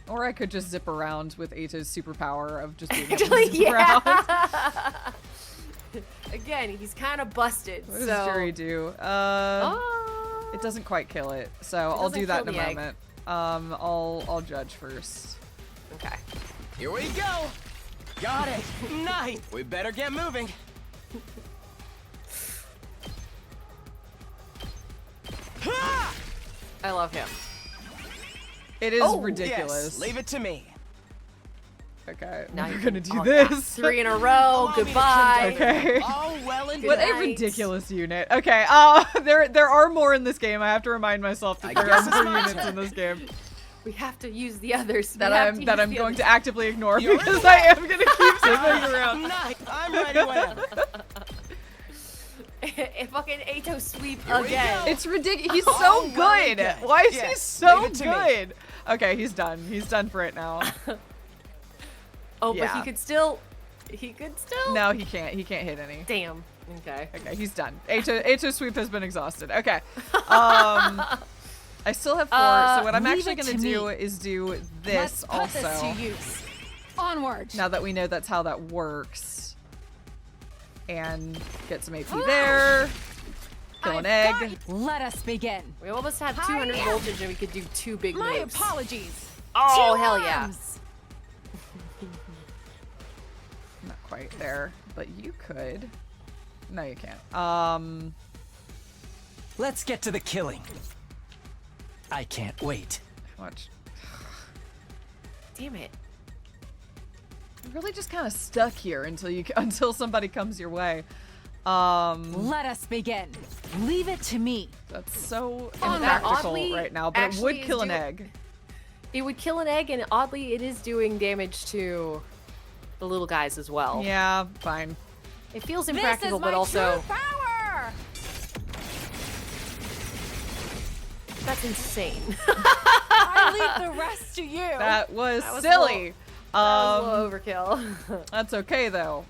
S1: Or I could just zip around with Ato's superpower of just being able
S2: Actually,
S1: to zip around.
S2: Again, he's kind of busted.
S1: What
S2: so.
S1: does Jury do? It doesn't quite kill it, so I'll
S2: doesn't
S1: do that in
S2: kill
S1: a
S2: the egg.
S1: moment. I'll judge first.
S2: Okay.
S14: Here we go. Got it. Nice. We better get moving.
S2: I love him.
S1: It is
S14: Oh,
S1: ridiculous.
S14: Yes, leave it to me.
S1: Okay,
S2: Now
S1: we're
S2: you
S1: gonna
S2: can-
S1: do
S2: oh, yeah.
S1: this.
S2: 3 in a row. Goodbye.
S1: Okay.
S14: All well and
S1: What
S14: good.
S1: a ridiculous unit. Okay, there are more in this game. I have to remind myself that
S14: I
S1: there are
S14: guess it's
S1: more
S14: my
S1: units
S14: turn.
S1: in this game
S2: We have to use the others.
S1: that
S2: We have
S1: I'm
S2: use
S1: going
S2: the
S1: to
S2: others.
S1: actively ignore
S14: You're
S1: because
S14: in
S1: I am gonna keep zipping around.
S14: Nice. I'm ready whenever.
S2: Fucking Ato sweep
S14: Here we
S2: again.
S14: go.
S1: It's ridiculous. He's
S14: Oh,
S1: so
S14: well and
S1: good.
S14: good.
S1: Why is he
S14: Yes,
S1: so
S14: leave it to me.
S1: good? Okay, he's done. He's done for it now.
S2: Oh, but
S1: Yeah.
S2: he could still. He could still.
S1: No, he can't. He can't hit any.
S2: Damn. Okay.
S1: Okay, he's done. Ato sweep has been exhausted. Okay. I still have 4, so what I'm
S4: leave
S1: actually
S4: it
S1: going to
S4: to
S1: do
S4: me.
S1: is do this
S4: Let's put
S1: also.
S4: this to use. Onward.
S1: Now that we know that's how that works. And get some AP there. Kill an egg.
S4: Got you. Let us begin.
S2: We almost have 200
S4: Hi-ya.
S2: voltage and we could do 2 big
S4: My
S2: moves.
S4: apologies.
S2: Oh,
S4: 2
S2: hell yeah.
S4: arms.
S1: Not quite. right there, but you could. No, you can't.
S3: Let's get to the killing. I can't wait.
S1: Watch.
S2: Damn it.
S1: You're really just kind of stuck here until somebody comes your way.
S4: Let us begin. Leave it to me.
S1: That's so
S2: that
S1: impractical
S2: oddly
S1: right now, but it would
S2: actually
S1: kill
S2: is
S1: an egg.
S2: It would kill an egg, and oddly, it is doing damage to the little guys as well.
S1: Yeah, fine.
S2: It feels impractical, but also
S4: power.
S2: that's insane.
S4: I leave the rest to you.
S1: That was
S2: That was
S1: silly.
S2: that was a little overkill.
S1: That's okay though.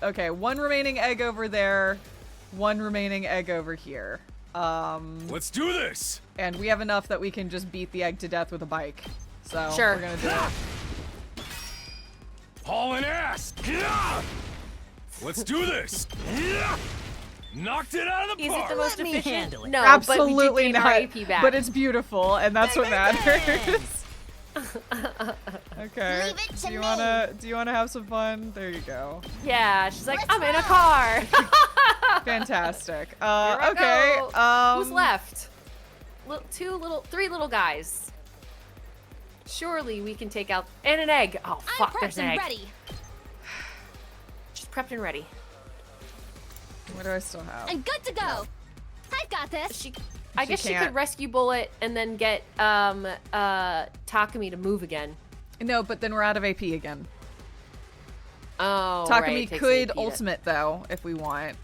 S1: Okay, one remaining egg over there, one remaining egg over here.
S15: Let's do this.
S1: And we have enough that we can just beat the egg to death with a bike. So
S2: Sure.
S1: we're gonna do it.
S15: Hauling ass. Let's do this. Knocked it out of the
S2: Is
S15: park.
S2: it the most
S6: Let me
S2: efficient?
S6: handle it.
S2: No,
S1: Absolutely
S2: but we did gain
S1: not.
S2: our AP back.
S1: But it's beautiful, and that's what matters. Okay.
S6: Leave it to
S1: do you
S6: me.
S1: wanna have some fun? There you go.
S2: Yeah, she's like,
S6: Let's
S2: I'm in a car.
S1: Fantastic.
S2: Here I
S1: Okay.
S2: go. Who's left? Three little guys. Surely we can take out and an egg. Oh
S6: I'm
S2: fuck, there's
S6: prepped
S2: an
S6: and
S2: egg.
S6: ready.
S2: She's prepped and ready.
S1: What do I still have?
S6: I'm good to go. I've got this.
S2: I guess she
S1: can't.
S2: could rescue Bullet and then get Takumi to move again.
S1: No, but then we're out of AP again.
S2: Oh,
S1: Takumi
S2: right, it takes
S1: could
S2: AP to-
S1: ultimate though, if we want.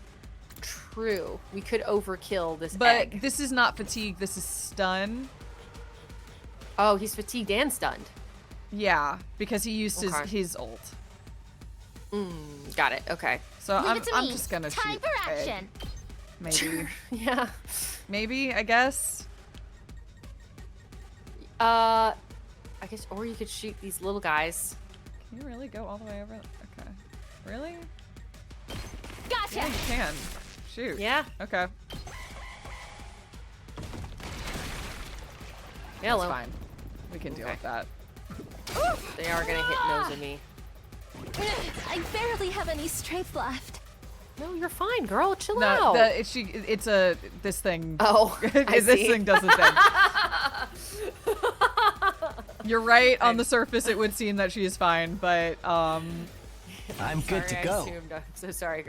S2: True. We could overkill this
S1: But
S2: egg.
S1: this is not fatigue, this is stun.
S2: Oh, he's fatigued and stunned.
S1: Yeah, because he used
S2: Okay.
S1: his ult.
S2: Got it. Okay.
S1: So
S6: Leave it to
S1: I'm
S6: me.
S1: just gonna
S6: Time
S1: shoot
S6: for
S1: egg.
S6: action.
S1: Maybe.
S2: Yeah.
S1: Maybe, I guess.
S2: I guess, or you could shoot these little guys.
S1: Can you really go all the way over? Okay. Really?
S6: Gotcha.
S1: Yeah, you can. Shoot.
S2: Yeah.
S1: Okay.
S2: Yeah,
S1: That's fine. We can deal with that.
S2: They are gonna hit Nozomi.
S6: I barely have any strength left.
S2: No, you're fine, girl. Chill
S1: No,
S2: out.
S1: it's a this thing.
S2: Oh, I
S1: this
S2: see.
S1: thing does a thing. You're right. On the surface, it would seem that she is fine, but
S3: I'm good to
S2: I
S3: go.
S2: assumed. I'm so sorry,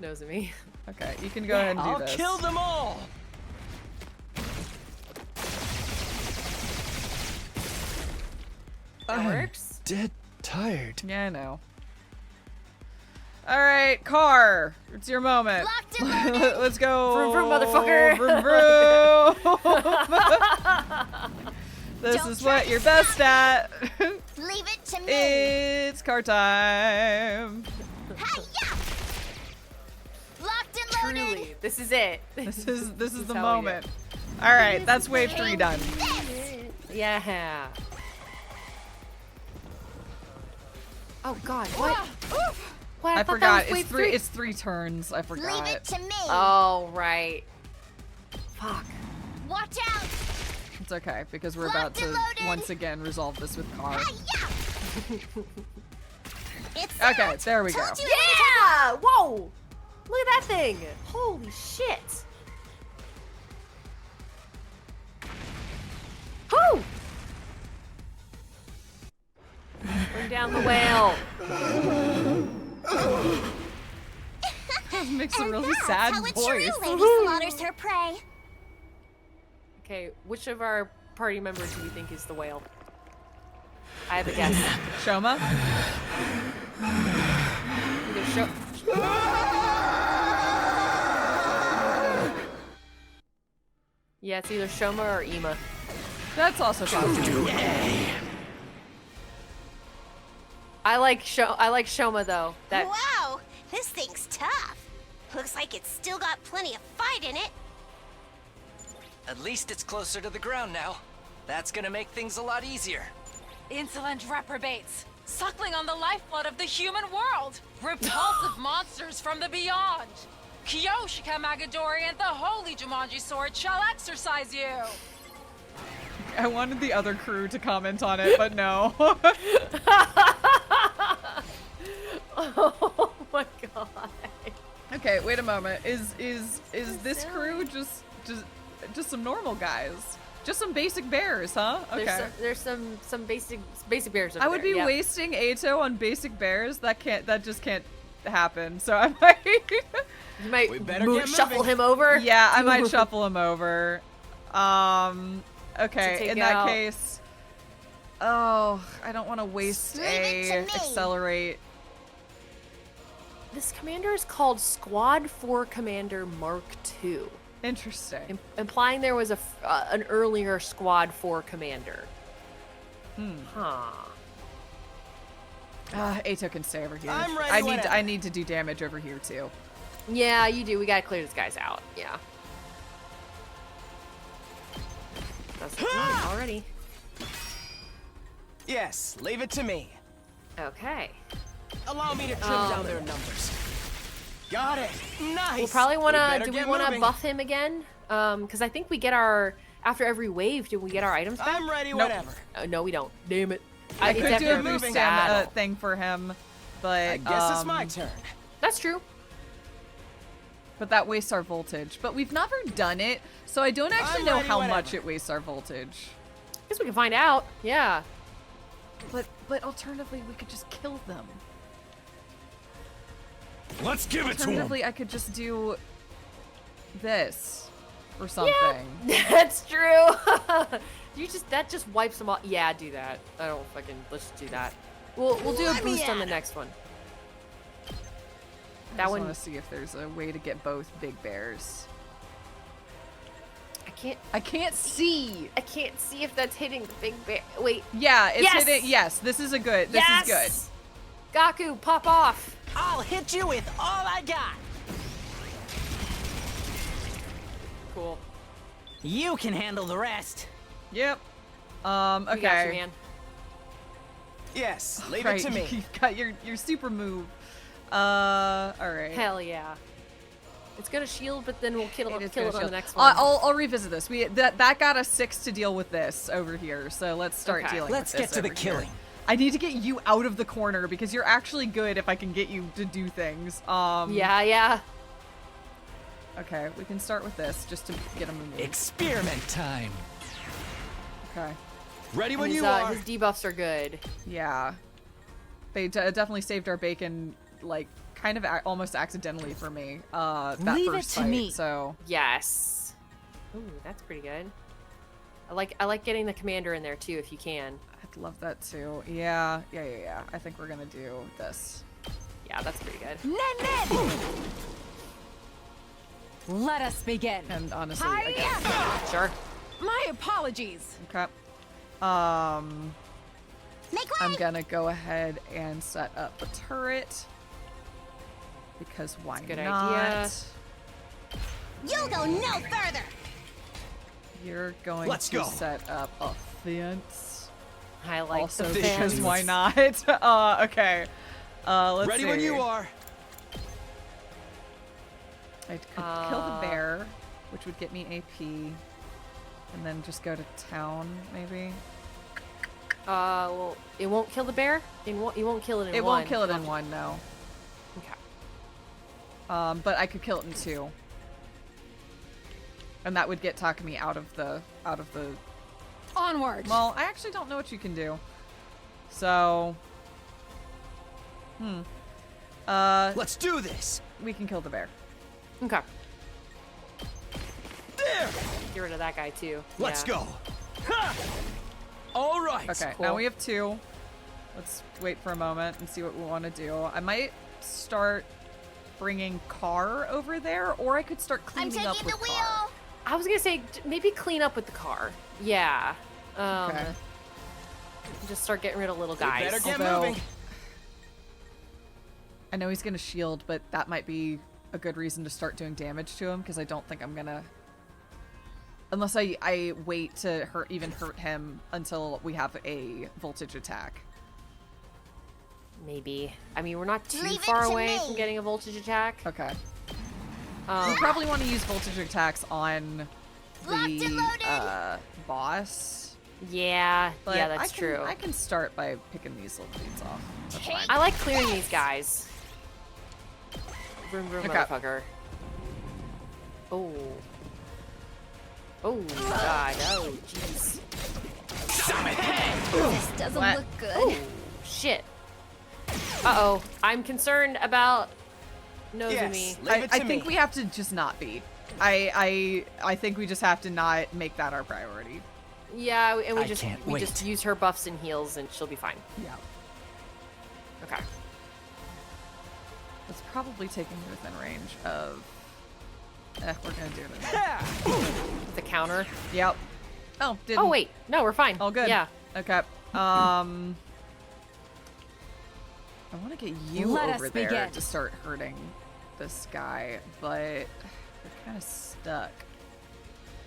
S2: Nozomi.
S1: Okay, you can go ahead and do
S5: I'll
S1: this.
S5: kill them all.
S2: That works.
S3: Dead tired.
S1: Yeah, I know. All right, car. It's your moment.
S6: Locked and loaded.
S1: Let's go.
S2: Vroom, vroom, motherfucker.
S1: Vroom, vroom. This
S6: Don't
S1: is what
S6: try
S1: you're
S6: to
S1: best
S6: stop
S1: at.
S6: Leave it to me.
S1: It's car time.
S6: Hi-ya! Locked and loaded.
S2: Truly, this is it.
S1: This is the
S2: how we do
S1: moment. All right, that's wave 3 done.
S2: Yeah. Oh God, what? What?
S1: I
S2: thought
S1: forgot.
S2: that was
S1: It's
S2: wave
S1: 3. It's 3 turns. I forgot.
S6: Leave it to me.
S2: Oh right. Fuck.
S6: Watch out.
S1: It's okay because we're about
S6: Locked and
S1: to
S6: loaded.
S1: once again resolve this with car.
S6: Hi-ya! It's
S1: Okay,
S6: out.
S1: there we go.
S6: Told you
S2: Yeah! Whoa! Look at that thing! Holy shit! Whoo! Bring down the whale.
S1: Makes a
S6: And
S1: really
S6: that's
S1: sad
S6: how a
S1: voice.
S6: true lady slaughters her prey.
S2: Okay, which of our party members do you think is the whale? I have a guess.
S1: Shoma?
S2: Either Yeah, it's either Shoma or Ima.
S1: That's also possible.
S2: I like Shoma though. That
S8: Wow, this thing's tough. Looks like it's still got plenty of fight in it.
S3: At least it's closer to the ground now. That's gonna make things a lot easier.
S12: Insolent reprobates, suckling on the lifeblood of the human world. Repulsive monsters from the beyond. Kyoshika Magadori and the holy Jumanji sword shall exercise you.
S1: I wanted the other crew to comment on it, but no. Okay, wait a moment. Is this crew just some normal guys? Just some basic bears, huh? Okay.
S2: There's some basic bears over
S1: I would
S2: there,
S1: be
S2: yeah.
S1: wasting Ato on basic bears. That just can't happen. So I might
S2: you might shuffle him over.
S1: Yeah, I might shuffle him over. Okay, in that case. Oh, I don't want to waste accelerate.
S2: This commander is called Squad 4 Commander Mark II.
S1: Interesting.
S2: Implying there was an earlier Squad 4 commander. Huh.
S1: Ato can stay over here.
S14: I'm ready.
S1: I need to do damage over here too.
S2: Yeah, you do. We gotta clear this guy's out. Yeah. That's already.
S14: Yes, leave it to me.
S2: Okay.
S14: Allow me to trim down their numbers. Got it. Nice.
S2: We'll probably wanna. Do we wanna
S14: moving.
S2: buff him again? Because I think we get our after every wave. Do we get our items back?
S14: I'm ready.
S1: Nope.
S14: Whenever.
S2: No, we don't. Damn it.
S1: I
S2: it's
S1: could
S2: after
S1: do a
S2: every
S1: move
S2: battle.
S1: thing for him, but
S14: I guess it's my turn.
S2: That's true.
S1: But that wastes our voltage. But we've never done it, so I don't actually know how much it wastes our voltage.
S2: Guess we can find out. Yeah.
S1: But alternatively, we could just kill them.
S15: Let's give it to him.
S1: Alternatively, I could just do this or something.
S2: Yeah, that's true. That just wipes them off. Yeah, do that. I don't fucking. Let's just do that. We'll do a boost on the next one.
S1: I just want to see if there's a way to get both big bears. I can't see.
S2: I can't see if that's hitting the big bear. Wait.
S1: Yeah, it's hitting. Yes, this is good. This is good.
S2: Gaku, pop off.
S14: I'll hit you with all I got.
S2: Cool.
S14: You can handle the rest.
S1: Yep. Okay.
S2: We got you, man.
S14: Yes, leave it to me.
S1: You've got your super move. All right.
S2: Hell yeah. It's gonna shield, but then we'll kill it on the next
S1: one.
S2: one.
S1: I'll revisit this. That got us 6 to deal with this over here. So let's start dealing with this.
S5: Let's get to the killing.
S1: I need to get you out of the corner because you're actually good if I can get you to do things.
S2: Yeah.
S1: Okay, we can start with this just to get him moving.
S5: Experiment time.
S1: Okay.
S14: Ready when you are.
S2: His debuffs are good.
S1: Yeah. They definitely saved our bacon, like, kind of almost accidentally for me. That
S4: Leave
S1: first
S4: it to
S1: fight,
S4: me.
S1: So.
S2: Yes. Ooh, that's pretty good. I like getting the commander in there too, if you can.
S1: I'd love that too. Yeah. I think we're gonna do this.
S2: Yeah, that's pretty good.
S4: Ned! Let us begin.
S1: And honestly,
S2: Sure.
S4: My apologies.
S1: Okay. I'm gonna go ahead and set up a turret because why
S2: Good
S1: not?
S2: idea.
S6: You'll go no further.
S1: You're going
S5: Let's
S1: to
S5: go.
S1: set up a fence.
S2: I like
S1: Also
S2: the
S1: because
S2: fence.
S1: why not? Okay. Let's
S5: Ready
S1: see.
S5: when you are.
S1: I could kill the bear, which would get me AP, and then just go to town, maybe.
S2: Well, it won't kill the bear. You won't kill it in one.
S1: It won't kill it in one, no.
S2: Okay.
S1: But I could kill it in 2, and that would get Takumi out of the.
S4: Onward.
S1: Well, I actually don't know what you can do. So.
S5: Let's do this.
S1: We can kill the bear.
S2: Okay.
S5: There.
S2: Get rid of that guy too.
S5: Let's
S2: Yeah.
S5: go. Ha! All right.
S1: Okay,
S2: Cool.
S1: now we have 2. Let's wait for a moment and see what we want to do. I might start bringing Car over there, or I could start
S6: I'm
S1: cleaning up
S6: taking
S1: with
S6: the wheel.
S1: Car.
S2: I was gonna say maybe clean up with the car. Yeah.
S1: Okay.
S2: Just start getting rid of little
S14: We
S2: guys.
S14: better get
S1: Although-
S14: moving.
S1: I know he's gonna shield, but that might be a good reason to start doing damage to him, because I don't think I'm gonna... Unless I wait to hurt him until we have a voltage attack.
S2: Maybe. I mean, we're not too
S6: Leave it
S2: far
S6: to
S2: away
S6: me.
S2: from getting a voltage attack.
S1: Okay. We probably want to use voltage attacks on
S6: Locked and
S1: the
S6: loaded.
S1: boss.
S2: Yeah.
S1: But
S2: Yeah, that's true.
S1: I can start by picking these little dudes off. That's fine.
S2: I like clearing these guys. Vroom, vroom,
S1: Okay.
S2: motherfucker. Oh. Oh, God. Oh, jeez.
S6: This doesn't
S1: What?
S6: look good.
S2: Oh, shit. Uh-oh. I'm concerned about Nozomi.
S14: Yes, leave it to
S1: I
S14: me.
S1: think we have to just not be. I think we just have to not make that our priority.
S2: Yeah, and
S3: I
S2: we just
S3: can't
S2: just
S3: wait.
S2: use her buffs and heals, and she'll be fine.
S1: Yeah.
S2: Okay.
S1: It's probably taking me within range of. We're gonna do it. Anyway.
S2: The counter.
S1: Yep. Oh, didn't.
S2: Oh wait, no, we're fine.
S1: All good.
S2: Yeah.
S1: Okay. I want to get you
S4: Let
S1: over
S4: us
S1: there
S4: begin.
S1: to start hurting this guy, but we're kind of stuck.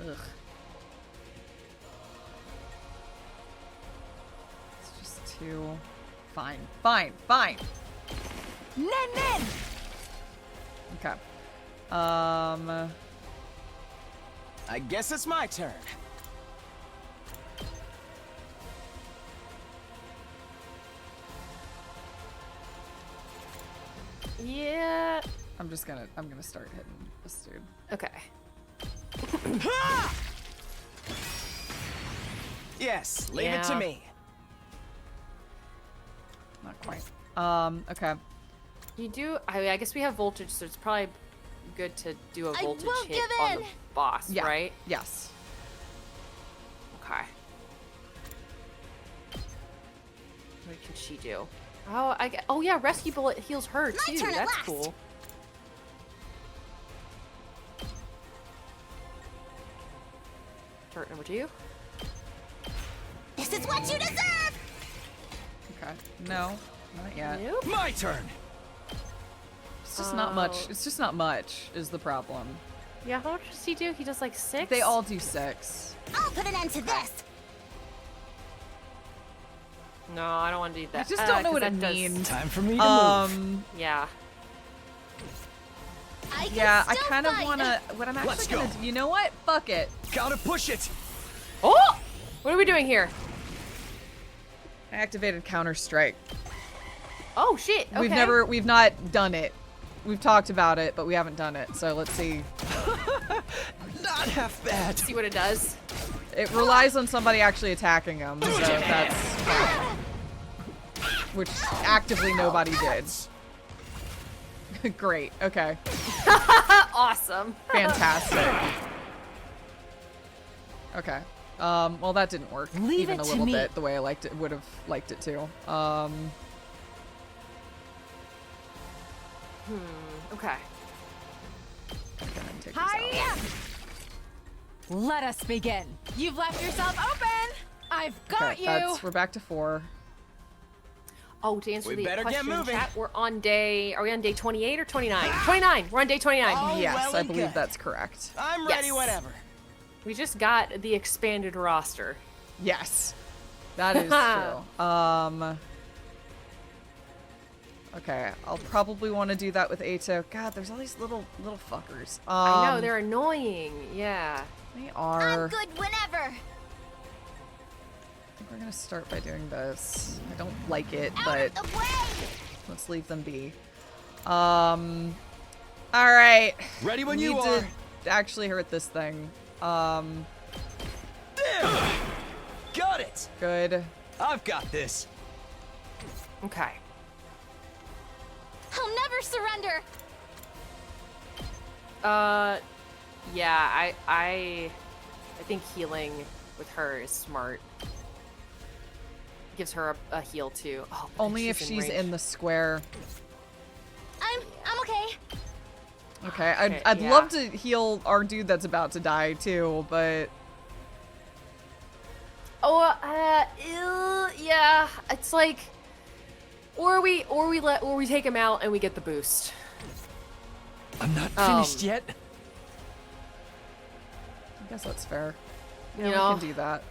S1: Ugh. It's just too. Fine. Fine. Fine.
S4: Nen!
S1: Okay.
S14: I guess it's my turn.
S2: Yeah.
S1: I'm gonna start hitting this dude.
S2: Okay.
S14: Yes, leave it to
S2: Yeah.
S14: me.
S1: Not quite. Okay.
S2: You do. I guess we have voltage, so it's probably good to do a
S6: I
S2: voltage
S6: won't
S2: hit
S6: give
S2: on
S6: in.
S2: the boss,
S1: Yeah.
S2: right?
S1: Yes.
S2: Okay. What can she do? Oh, oh yeah, rescue bullet heals her
S6: My
S2: too.
S6: turn at
S2: That's
S6: last.
S2: cool. Turret number 2.
S6: This is what you deserve!
S1: Okay. No, not yet.
S2: Nope.
S14: My turn.
S1: It's just not much. It's just not much is the problem.
S2: Yeah, how much does he do? He does like 6?
S1: They all do 6.
S6: I'll put an end to this!
S2: No, I don't want to do that.
S1: I just don't know
S2: 'cause
S1: what it
S2: that does-
S1: means.
S3: Time for me to move.
S2: Yeah.
S6: I can
S1: Yeah, I
S6: still
S1: kind of
S6: fight.
S1: want to. What I'm
S14: Let's
S1: actually gonna
S14: go.
S1: do. You know what? Fuck it.
S14: Gotta push it.
S2: Oh! What are we doing here?
S1: I activated Counter Strike.
S2: Oh shit. Okay.
S1: We've not done it. We've talked about it, but we haven't done it. So let's see.
S14: Not half bad.
S2: See what it does.
S1: It relies on somebody actually attacking them. So that's which actively nobody did. Great. Okay.
S2: Awesome.
S1: Fantastic. Okay. Well, that didn't work.
S4: Leave
S1: even
S4: it
S1: a
S4: to
S1: little
S4: me.
S1: bit the way I would have liked it to.
S2: Okay.
S1: Take these out.
S4: Hiya! Let us begin. You've left yourself open. I've got
S1: Okay,
S4: you.
S1: we're back to 4.
S2: Oh, to answer
S14: We
S2: the
S14: better get
S2: question,
S14: moving.
S2: chat, we're on day. Are we on day 28 or 29? 29. We're on day 29.
S14: Oh,
S1: Yes,
S14: well
S1: I
S14: and
S1: believe
S14: good.
S1: that's correct.
S14: I'm ready
S2: Yes.
S14: whenever.
S2: We just got the expanded roster.
S1: Yes, that is true. Okay, I'll probably want to do that with Ato. God, there's all these little fuckers.
S2: I know they're annoying. Yeah.
S1: They are.
S6: I'm good whenever!
S1: I think we're gonna start by doing this. I don't like it,
S6: Out
S1: but
S6: of the way!
S1: let's leave them be. All right.
S14: Ready when
S1: We
S14: you
S1: need
S14: are.
S1: to actually hurt this thing.
S14: There. Got it.
S1: Good.
S14: I've got this.
S2: Okay.
S6: I'll never surrender!
S2: Yeah. I think healing with her is smart. Gives her a heal too. Oh, but
S1: Only if she's
S2: range.
S1: in the square.
S6: I'm okay.
S1: Okay,
S2: Okay,
S1: I'd
S2: yeah.
S1: love to heal our dude that's about to die too, but
S2: Oh, yeah. It's like, or we take him out and we get the boost.
S3: I'm not finished yet.
S1: I guess that's fair. Yeah,
S2: You
S1: we
S2: know?
S1: can do that.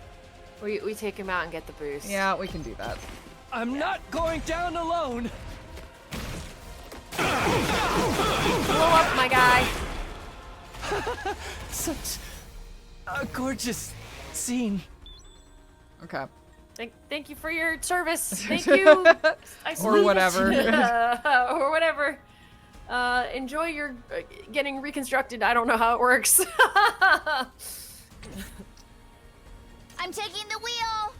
S2: We take him out and get the boost.
S1: Yeah, we can do that.
S5: I'm not going down alone.
S2: Blow up, my guy.
S3: Such a gorgeous scene.
S1: Okay.
S2: Thank you for your service. Thank you. I
S1: Or
S2: salute.
S1: whatever.
S2: Or whatever. Enjoy your getting reconstructed. I don't know how it works.
S6: I'm taking the wheel.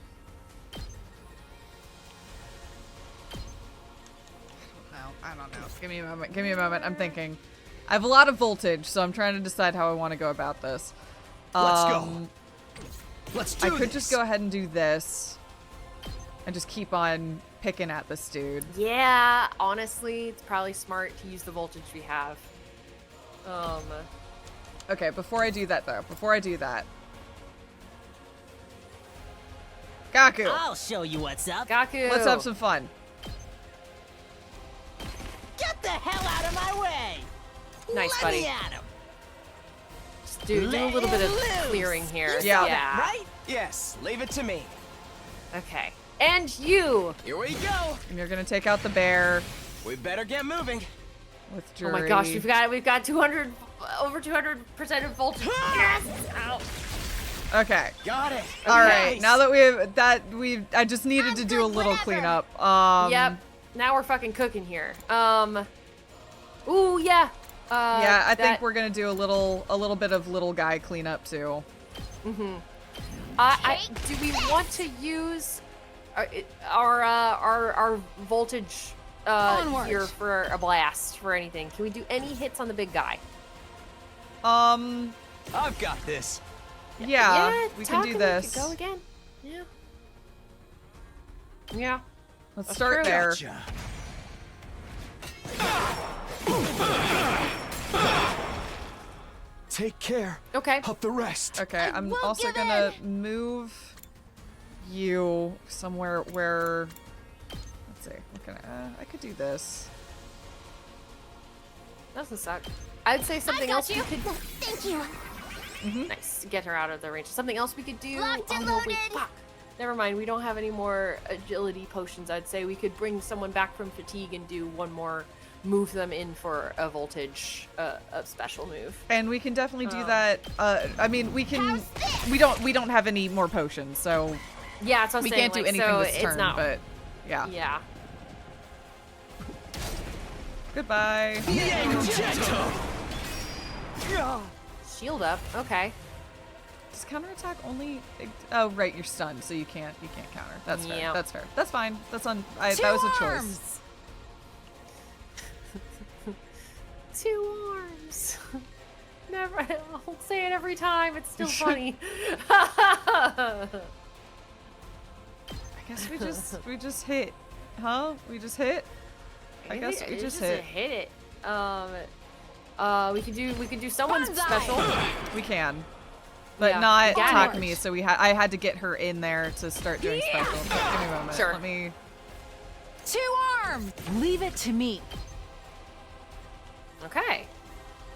S1: I don't know. Give me a moment. Give me a moment. I'm thinking. I have a lot of voltage, so I'm trying to decide how I want to go about this.
S5: Let's go. Let's do
S1: I
S5: this.
S1: could just go ahead and do this. And just keep on picking at this dude.
S2: Yeah, honestly, it's probably smart to use the voltage we have.
S1: Okay, before I do that, though. Before I do that. Gaku!
S16: I'll show you what's up.
S2: Gaku!
S1: Let's have some fun.
S16: Get the hell out of my way!
S2: Nice,
S16: Let
S2: buddy.
S16: me at him.
S2: Just do a little bit of clearing here.
S1: Yeah.
S14: Right? Yes, leave it to me.
S2: Okay. And you!
S14: Here we go.
S1: And you're gonna take out the bear.
S14: We better get moving.
S1: With
S2: Oh
S1: Jury.
S2: my gosh, we've got 200 over 200% of voltage. Yes! Ow.
S1: Okay.
S14: Got it.
S1: All right.
S14: Nice.
S1: Now that I just needed to do a little cleanup.
S2: Yep. Now we're fucking cooking here. Ooh, yeah.
S1: Yeah, I think we're gonna do a little bit of little guy cleanup too.
S2: Mm-hmm. Do we want to use our voltage here for a blast for anything? Can we do any hits on the big guy?
S14: I've got this.
S1: Yeah, we can do this.
S2: We could go again. Yeah. Yeah.
S1: Let's start there.
S14: Gotcha. Take care.
S2: Okay.
S14: Of the rest.
S1: Okay, I'm also gonna move you somewhere where. Let's see. What can I could do this.
S2: Doesn't suck. I'd say something else we could.
S6: Thank you.
S2: Nice. Get her out of the range. Something else we could do.
S6: Locked and
S2: no, wait,
S6: loaded.
S2: fuck. Never mind. We don't have any more agility potions. I'd say we could bring someone back from fatigue and do one more. Move them in for a voltage, a special move.
S1: And we can definitely do that. I mean, we can. We don't have any more potions, so.
S2: Yeah, that's what I'm
S1: we
S2: saying.
S1: can't do anything
S2: so
S1: this
S2: it's
S1: turn.
S2: not,
S1: But yeah.
S2: Yeah.
S1: Goodbye.
S2: Shield up. Okay.
S1: Does counterattack only? Oh, right. You're stunned, so you can't counter. That's fair.
S2: Yeah.
S1: That's fair. That's fine. That's on. That was a choice.
S2: 2 arms. Never. I'll say it every time. It's still funny.
S1: I guess we just hit, huh? We just hit. I guess we just hit.
S2: Hit it. We could do someone's special.
S1: We can, but
S2: Yeah.
S1: not
S2: Yeah.
S1: attack me. So I had to get her in there to start doing special. So give me a moment.
S2: Sure.
S1: Let me.
S4: 2 arms! Leave it to me.
S2: Okay.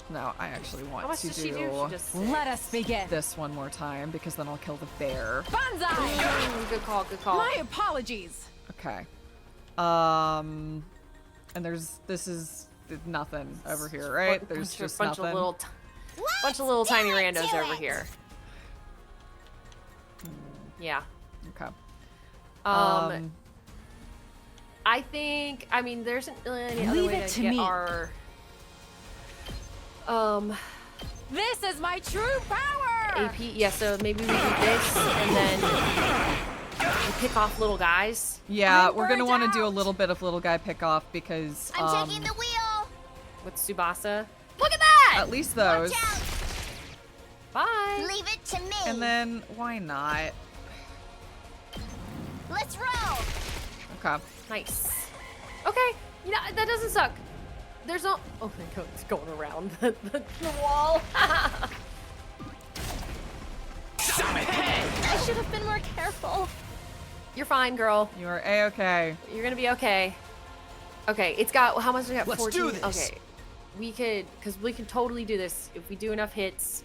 S1: No, I actually
S2: How
S1: want
S2: much
S1: to
S2: does she do? She just
S4: Let us begin.
S1: this one more time because then I'll kill the bear.
S4: Banzai!
S2: Good call. Good call.
S4: My apologies.
S1: Okay. And this is nothing over here, right? There's just
S2: bunch
S1: nothing.
S2: Bunch of little tiny randos over here. Yeah.
S1: Okay.
S2: I think. I mean, there isn't really any other
S4: Leave
S2: way
S4: it
S2: to
S4: to
S2: get
S4: me.
S2: our.
S4: This is my true power!
S2: AP. Yeah. So maybe we do this and then we pick off little guys.
S1: Yeah, we're gonna want to do a little bit of little guy pick off because
S6: I'm taking the wheel.
S2: With Tsubasa.
S6: Look at that.
S1: at least those.
S6: Watch out.
S2: Bye.
S6: Leave it to me.
S1: And then why not?
S6: Let's roll.
S1: Okay.
S2: Nice. Okay. You know that doesn't suck. There's no. Oh my god, it's going around the wall.
S6: I should have been more careful.
S2: You're fine, girl.
S1: You are a-okay.
S2: You're gonna be okay. Okay, it's got how much do we have?
S14: Let's
S2: 14.
S14: do this.
S2: Okay, we could totally do this if we do enough hits.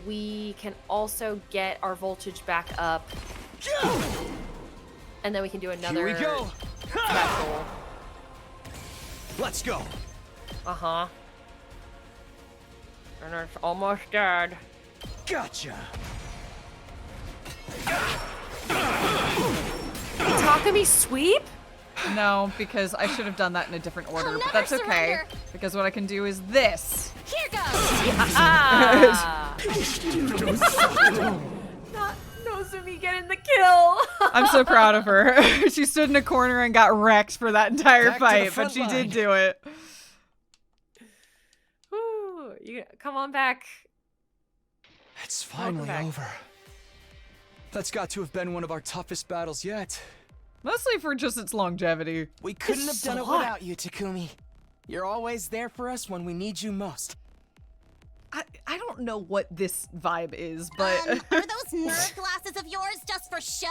S2: We can also get our voltage back up, and then we can do another.
S14: Here we go.
S2: Special.
S14: Let's go.
S2: And it's almost dead.
S14: Gotcha.
S2: Takumi sweep?
S1: No, because I should have done that in a different order, but that's okay. Because what I can do is this.
S11: Here goes!
S2: Not Nozomi getting the kill.
S1: I'm so proud of her. She stood in a corner and got wrecked for that entire
S5: Back to the
S1: fight, but
S5: front
S1: she
S5: line.
S1: did do it.
S2: Woo, you come on back.
S5: It's finally over. That's got to have been one of our toughest battles yet.
S1: Mostly for just its longevity.
S14: We couldn't have done it without you, Takumi. You're always there for us when we need you most.
S1: I don't know what this vibe is, but...
S6: Are those nerd glasses of yours just for show?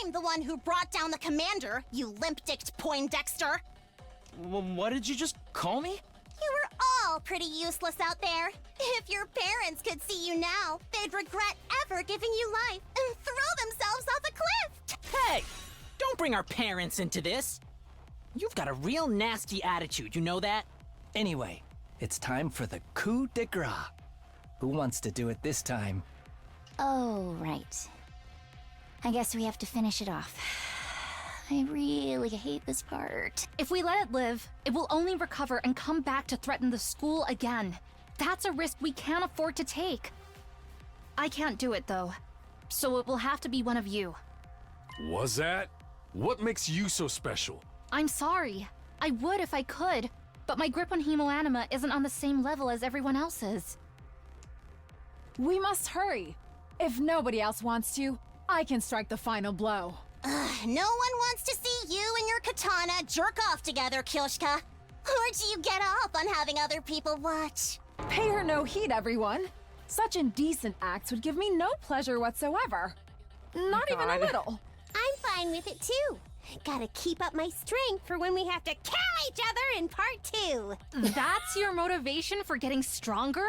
S6: I'm the one who brought down the commander, you limp-dicked Poindexter.
S14: What did you just call me?
S6: You were all pretty useless out there. If your parents could see you now, they'd regret ever giving you life and throw themselves off a cliff.
S16: Hey! Don't bring our parents into this. You've got a real nasty attitude, you know that?
S3: Anyway, it's time for the coup de grace. Who wants to do it this time?
S6: Oh, right. I guess we have to finish it off. I really hate this part.
S11: If we let it live, it will only recover and come back to threaten the school again. That's a risk we can't afford to take. I can't do it, though. So it will have to be one of you.
S15: Was that? What makes you so special?
S11: I'm sorry. I would if I could, but my grip on Hemoanima isn't on the same level as everyone else's.
S4: We must hurry. If nobody else wants to, I can strike the final blow.
S6: No one wants to see you and your katana jerk off together, Kyoshka. Or do you get off on having other people watch?
S4: Pay her no heed, everyone. Such indecent acts would give me no pleasure whatsoever. Not even a little.
S8: I'm fine with it too. Gotta keep up my strength for when we have to kill each other in part 2.
S11: That's your motivation for getting stronger?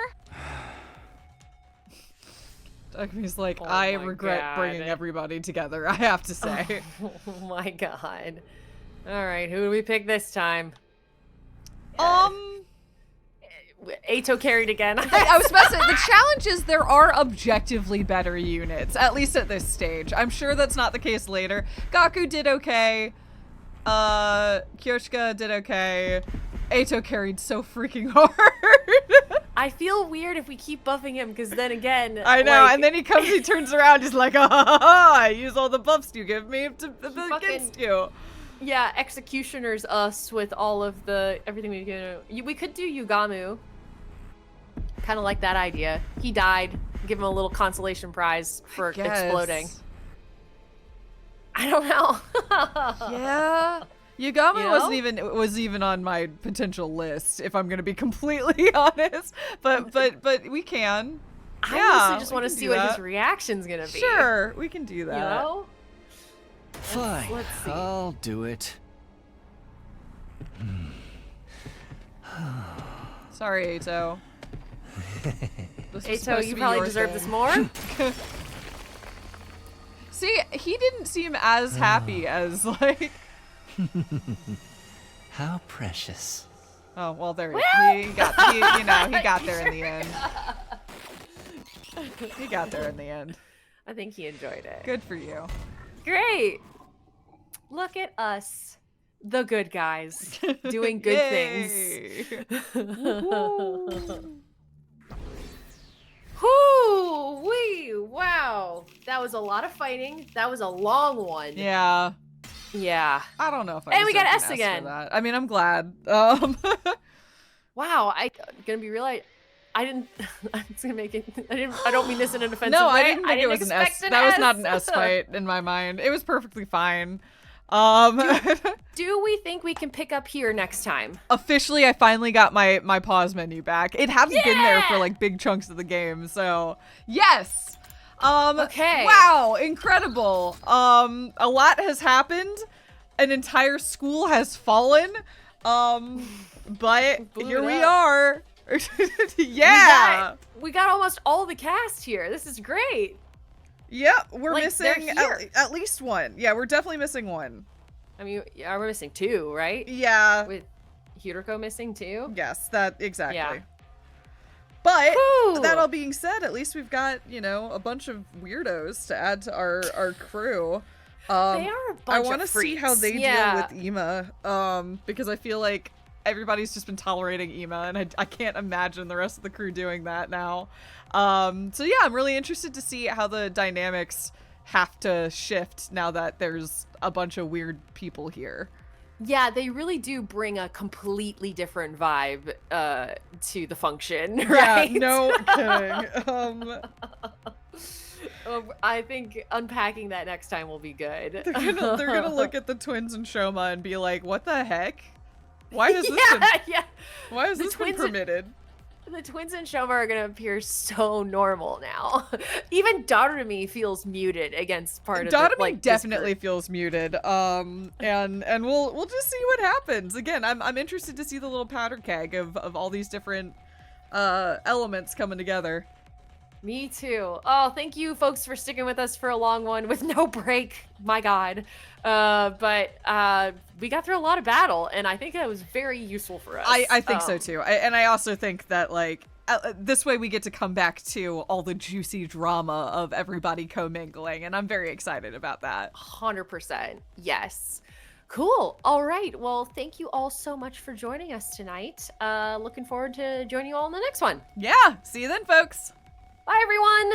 S1: Takumi's like,
S2: Oh
S1: I
S2: my
S1: regret
S2: God.
S1: bringing everybody together, I have to say.
S2: Oh my god. Alright, who do we pick this time? Ato carried again.
S1: I was about to say, the challenge is there are objectively better units, at least at this stage. I'm sure that's not the case later. Gaku did okay. Kyoshka did okay. Ato carried so freaking hard.
S2: I feel weird if we keep buffing him, because then again...
S1: I know,
S2: like,
S1: and then he comes, he turns around, he's like, ah, ha, ha, ha, I use all the buffs you give me against you.
S2: Yeah, executioners us with all of the... everything we can do. We could do Yugamu. Kind of like that idea. He died. Give him a little consolation prize for exploding. I don't know.
S1: Yeah. Yugami
S2: You know?
S1: was even on my potential list, if I'm gonna be completely honest. But we can.
S2: I mostly just want to see what his reaction's gonna be.
S1: Sure, we can do that.
S2: You know?
S3: Fine,
S2: let's see.
S3: I'll do it.
S1: Sorry, Ato.
S2: Ato, you probably deserve this more.
S1: See, he didn't seem as happy as like.
S3: How precious.
S1: Oh well, there he got there in the end. He got there in the end.
S2: I think he enjoyed it.
S1: Good for you.
S2: Great. Look at us, the good guys, doing good things. Whoo! Wee! Wow! That was a lot of fighting. That was a long one.
S1: Yeah.
S2: Yeah.
S1: I don't know if I.
S2: And we got
S1: deserve
S2: S
S1: an
S2: again.
S1: for that. I mean, I'm glad.
S2: Wow. Gonna be real. I didn't. I'm just gonna make it. I don't mean this in an offensive
S1: No,
S2: way.
S1: I didn't think it was an S.
S2: expect
S1: That was not an S fight in my mind. It was perfectly fine.
S2: Do we think we can pick up here next time?
S1: Officially, I finally got my pause menu back. It hadn't been there for like big chunks of the game, so yes.
S2: Okay.
S1: Wow, incredible. A lot has happened. An entire school has fallen. But here we are. Yeah.
S2: We got almost all the cast here. This is great.
S1: Yep, we're
S2: Like,
S1: missing
S2: they're here.
S1: at least one. Yeah, we're definitely missing one.
S2: I mean, yeah, we're missing 2, right?
S1: Yeah.
S2: With Hiroko missing 2?
S1: Yes, that exactly.
S2: Yeah.
S1: But
S2: Whew.
S1: that all being said, at least we've got, a bunch of weirdos to add to our crew.
S2: They are a bunch
S1: I want to
S2: of
S1: see how they
S2: freaks.
S1: deal with Ema, because I feel like everybody's just been tolerating Ema, and I can't imagine the rest of the crew doing that now. So yeah, I'm really interested to see how the dynamics have to shift now that there's a bunch of weird people here.
S2: Yeah, they really do bring a completely different vibe to the function,
S1: Yeah,
S2: right?
S1: no kidding.
S2: I think unpacking that next time will be good.
S1: They're gonna look at the twins and Shoma and be like, "What the heck? Why is this? Why is this been permitted?"
S2: The twins and Shoma are gonna appear so normal now. Even Darumi feels muted against part of it.
S1: Darumi definitely feels muted. And we'll just see what happens. Again, I'm interested to see the little powder keg of all these different elements coming together.
S2: Me too. Oh, thank you folks for sticking with us for a long one with no break. My God. But we got through a lot of battle, and I think that was very useful for us.
S1: I think so too. I also think that like this way we get to come back to all the juicy drama of everybody commingling, and I'm very excited about that.
S2: 100%. Yes. Cool. All right. Well, thank you all so much for joining us tonight. Looking forward to joining you all in the next one.
S1: Yeah. See you then, folks.
S2: Bye, everyone.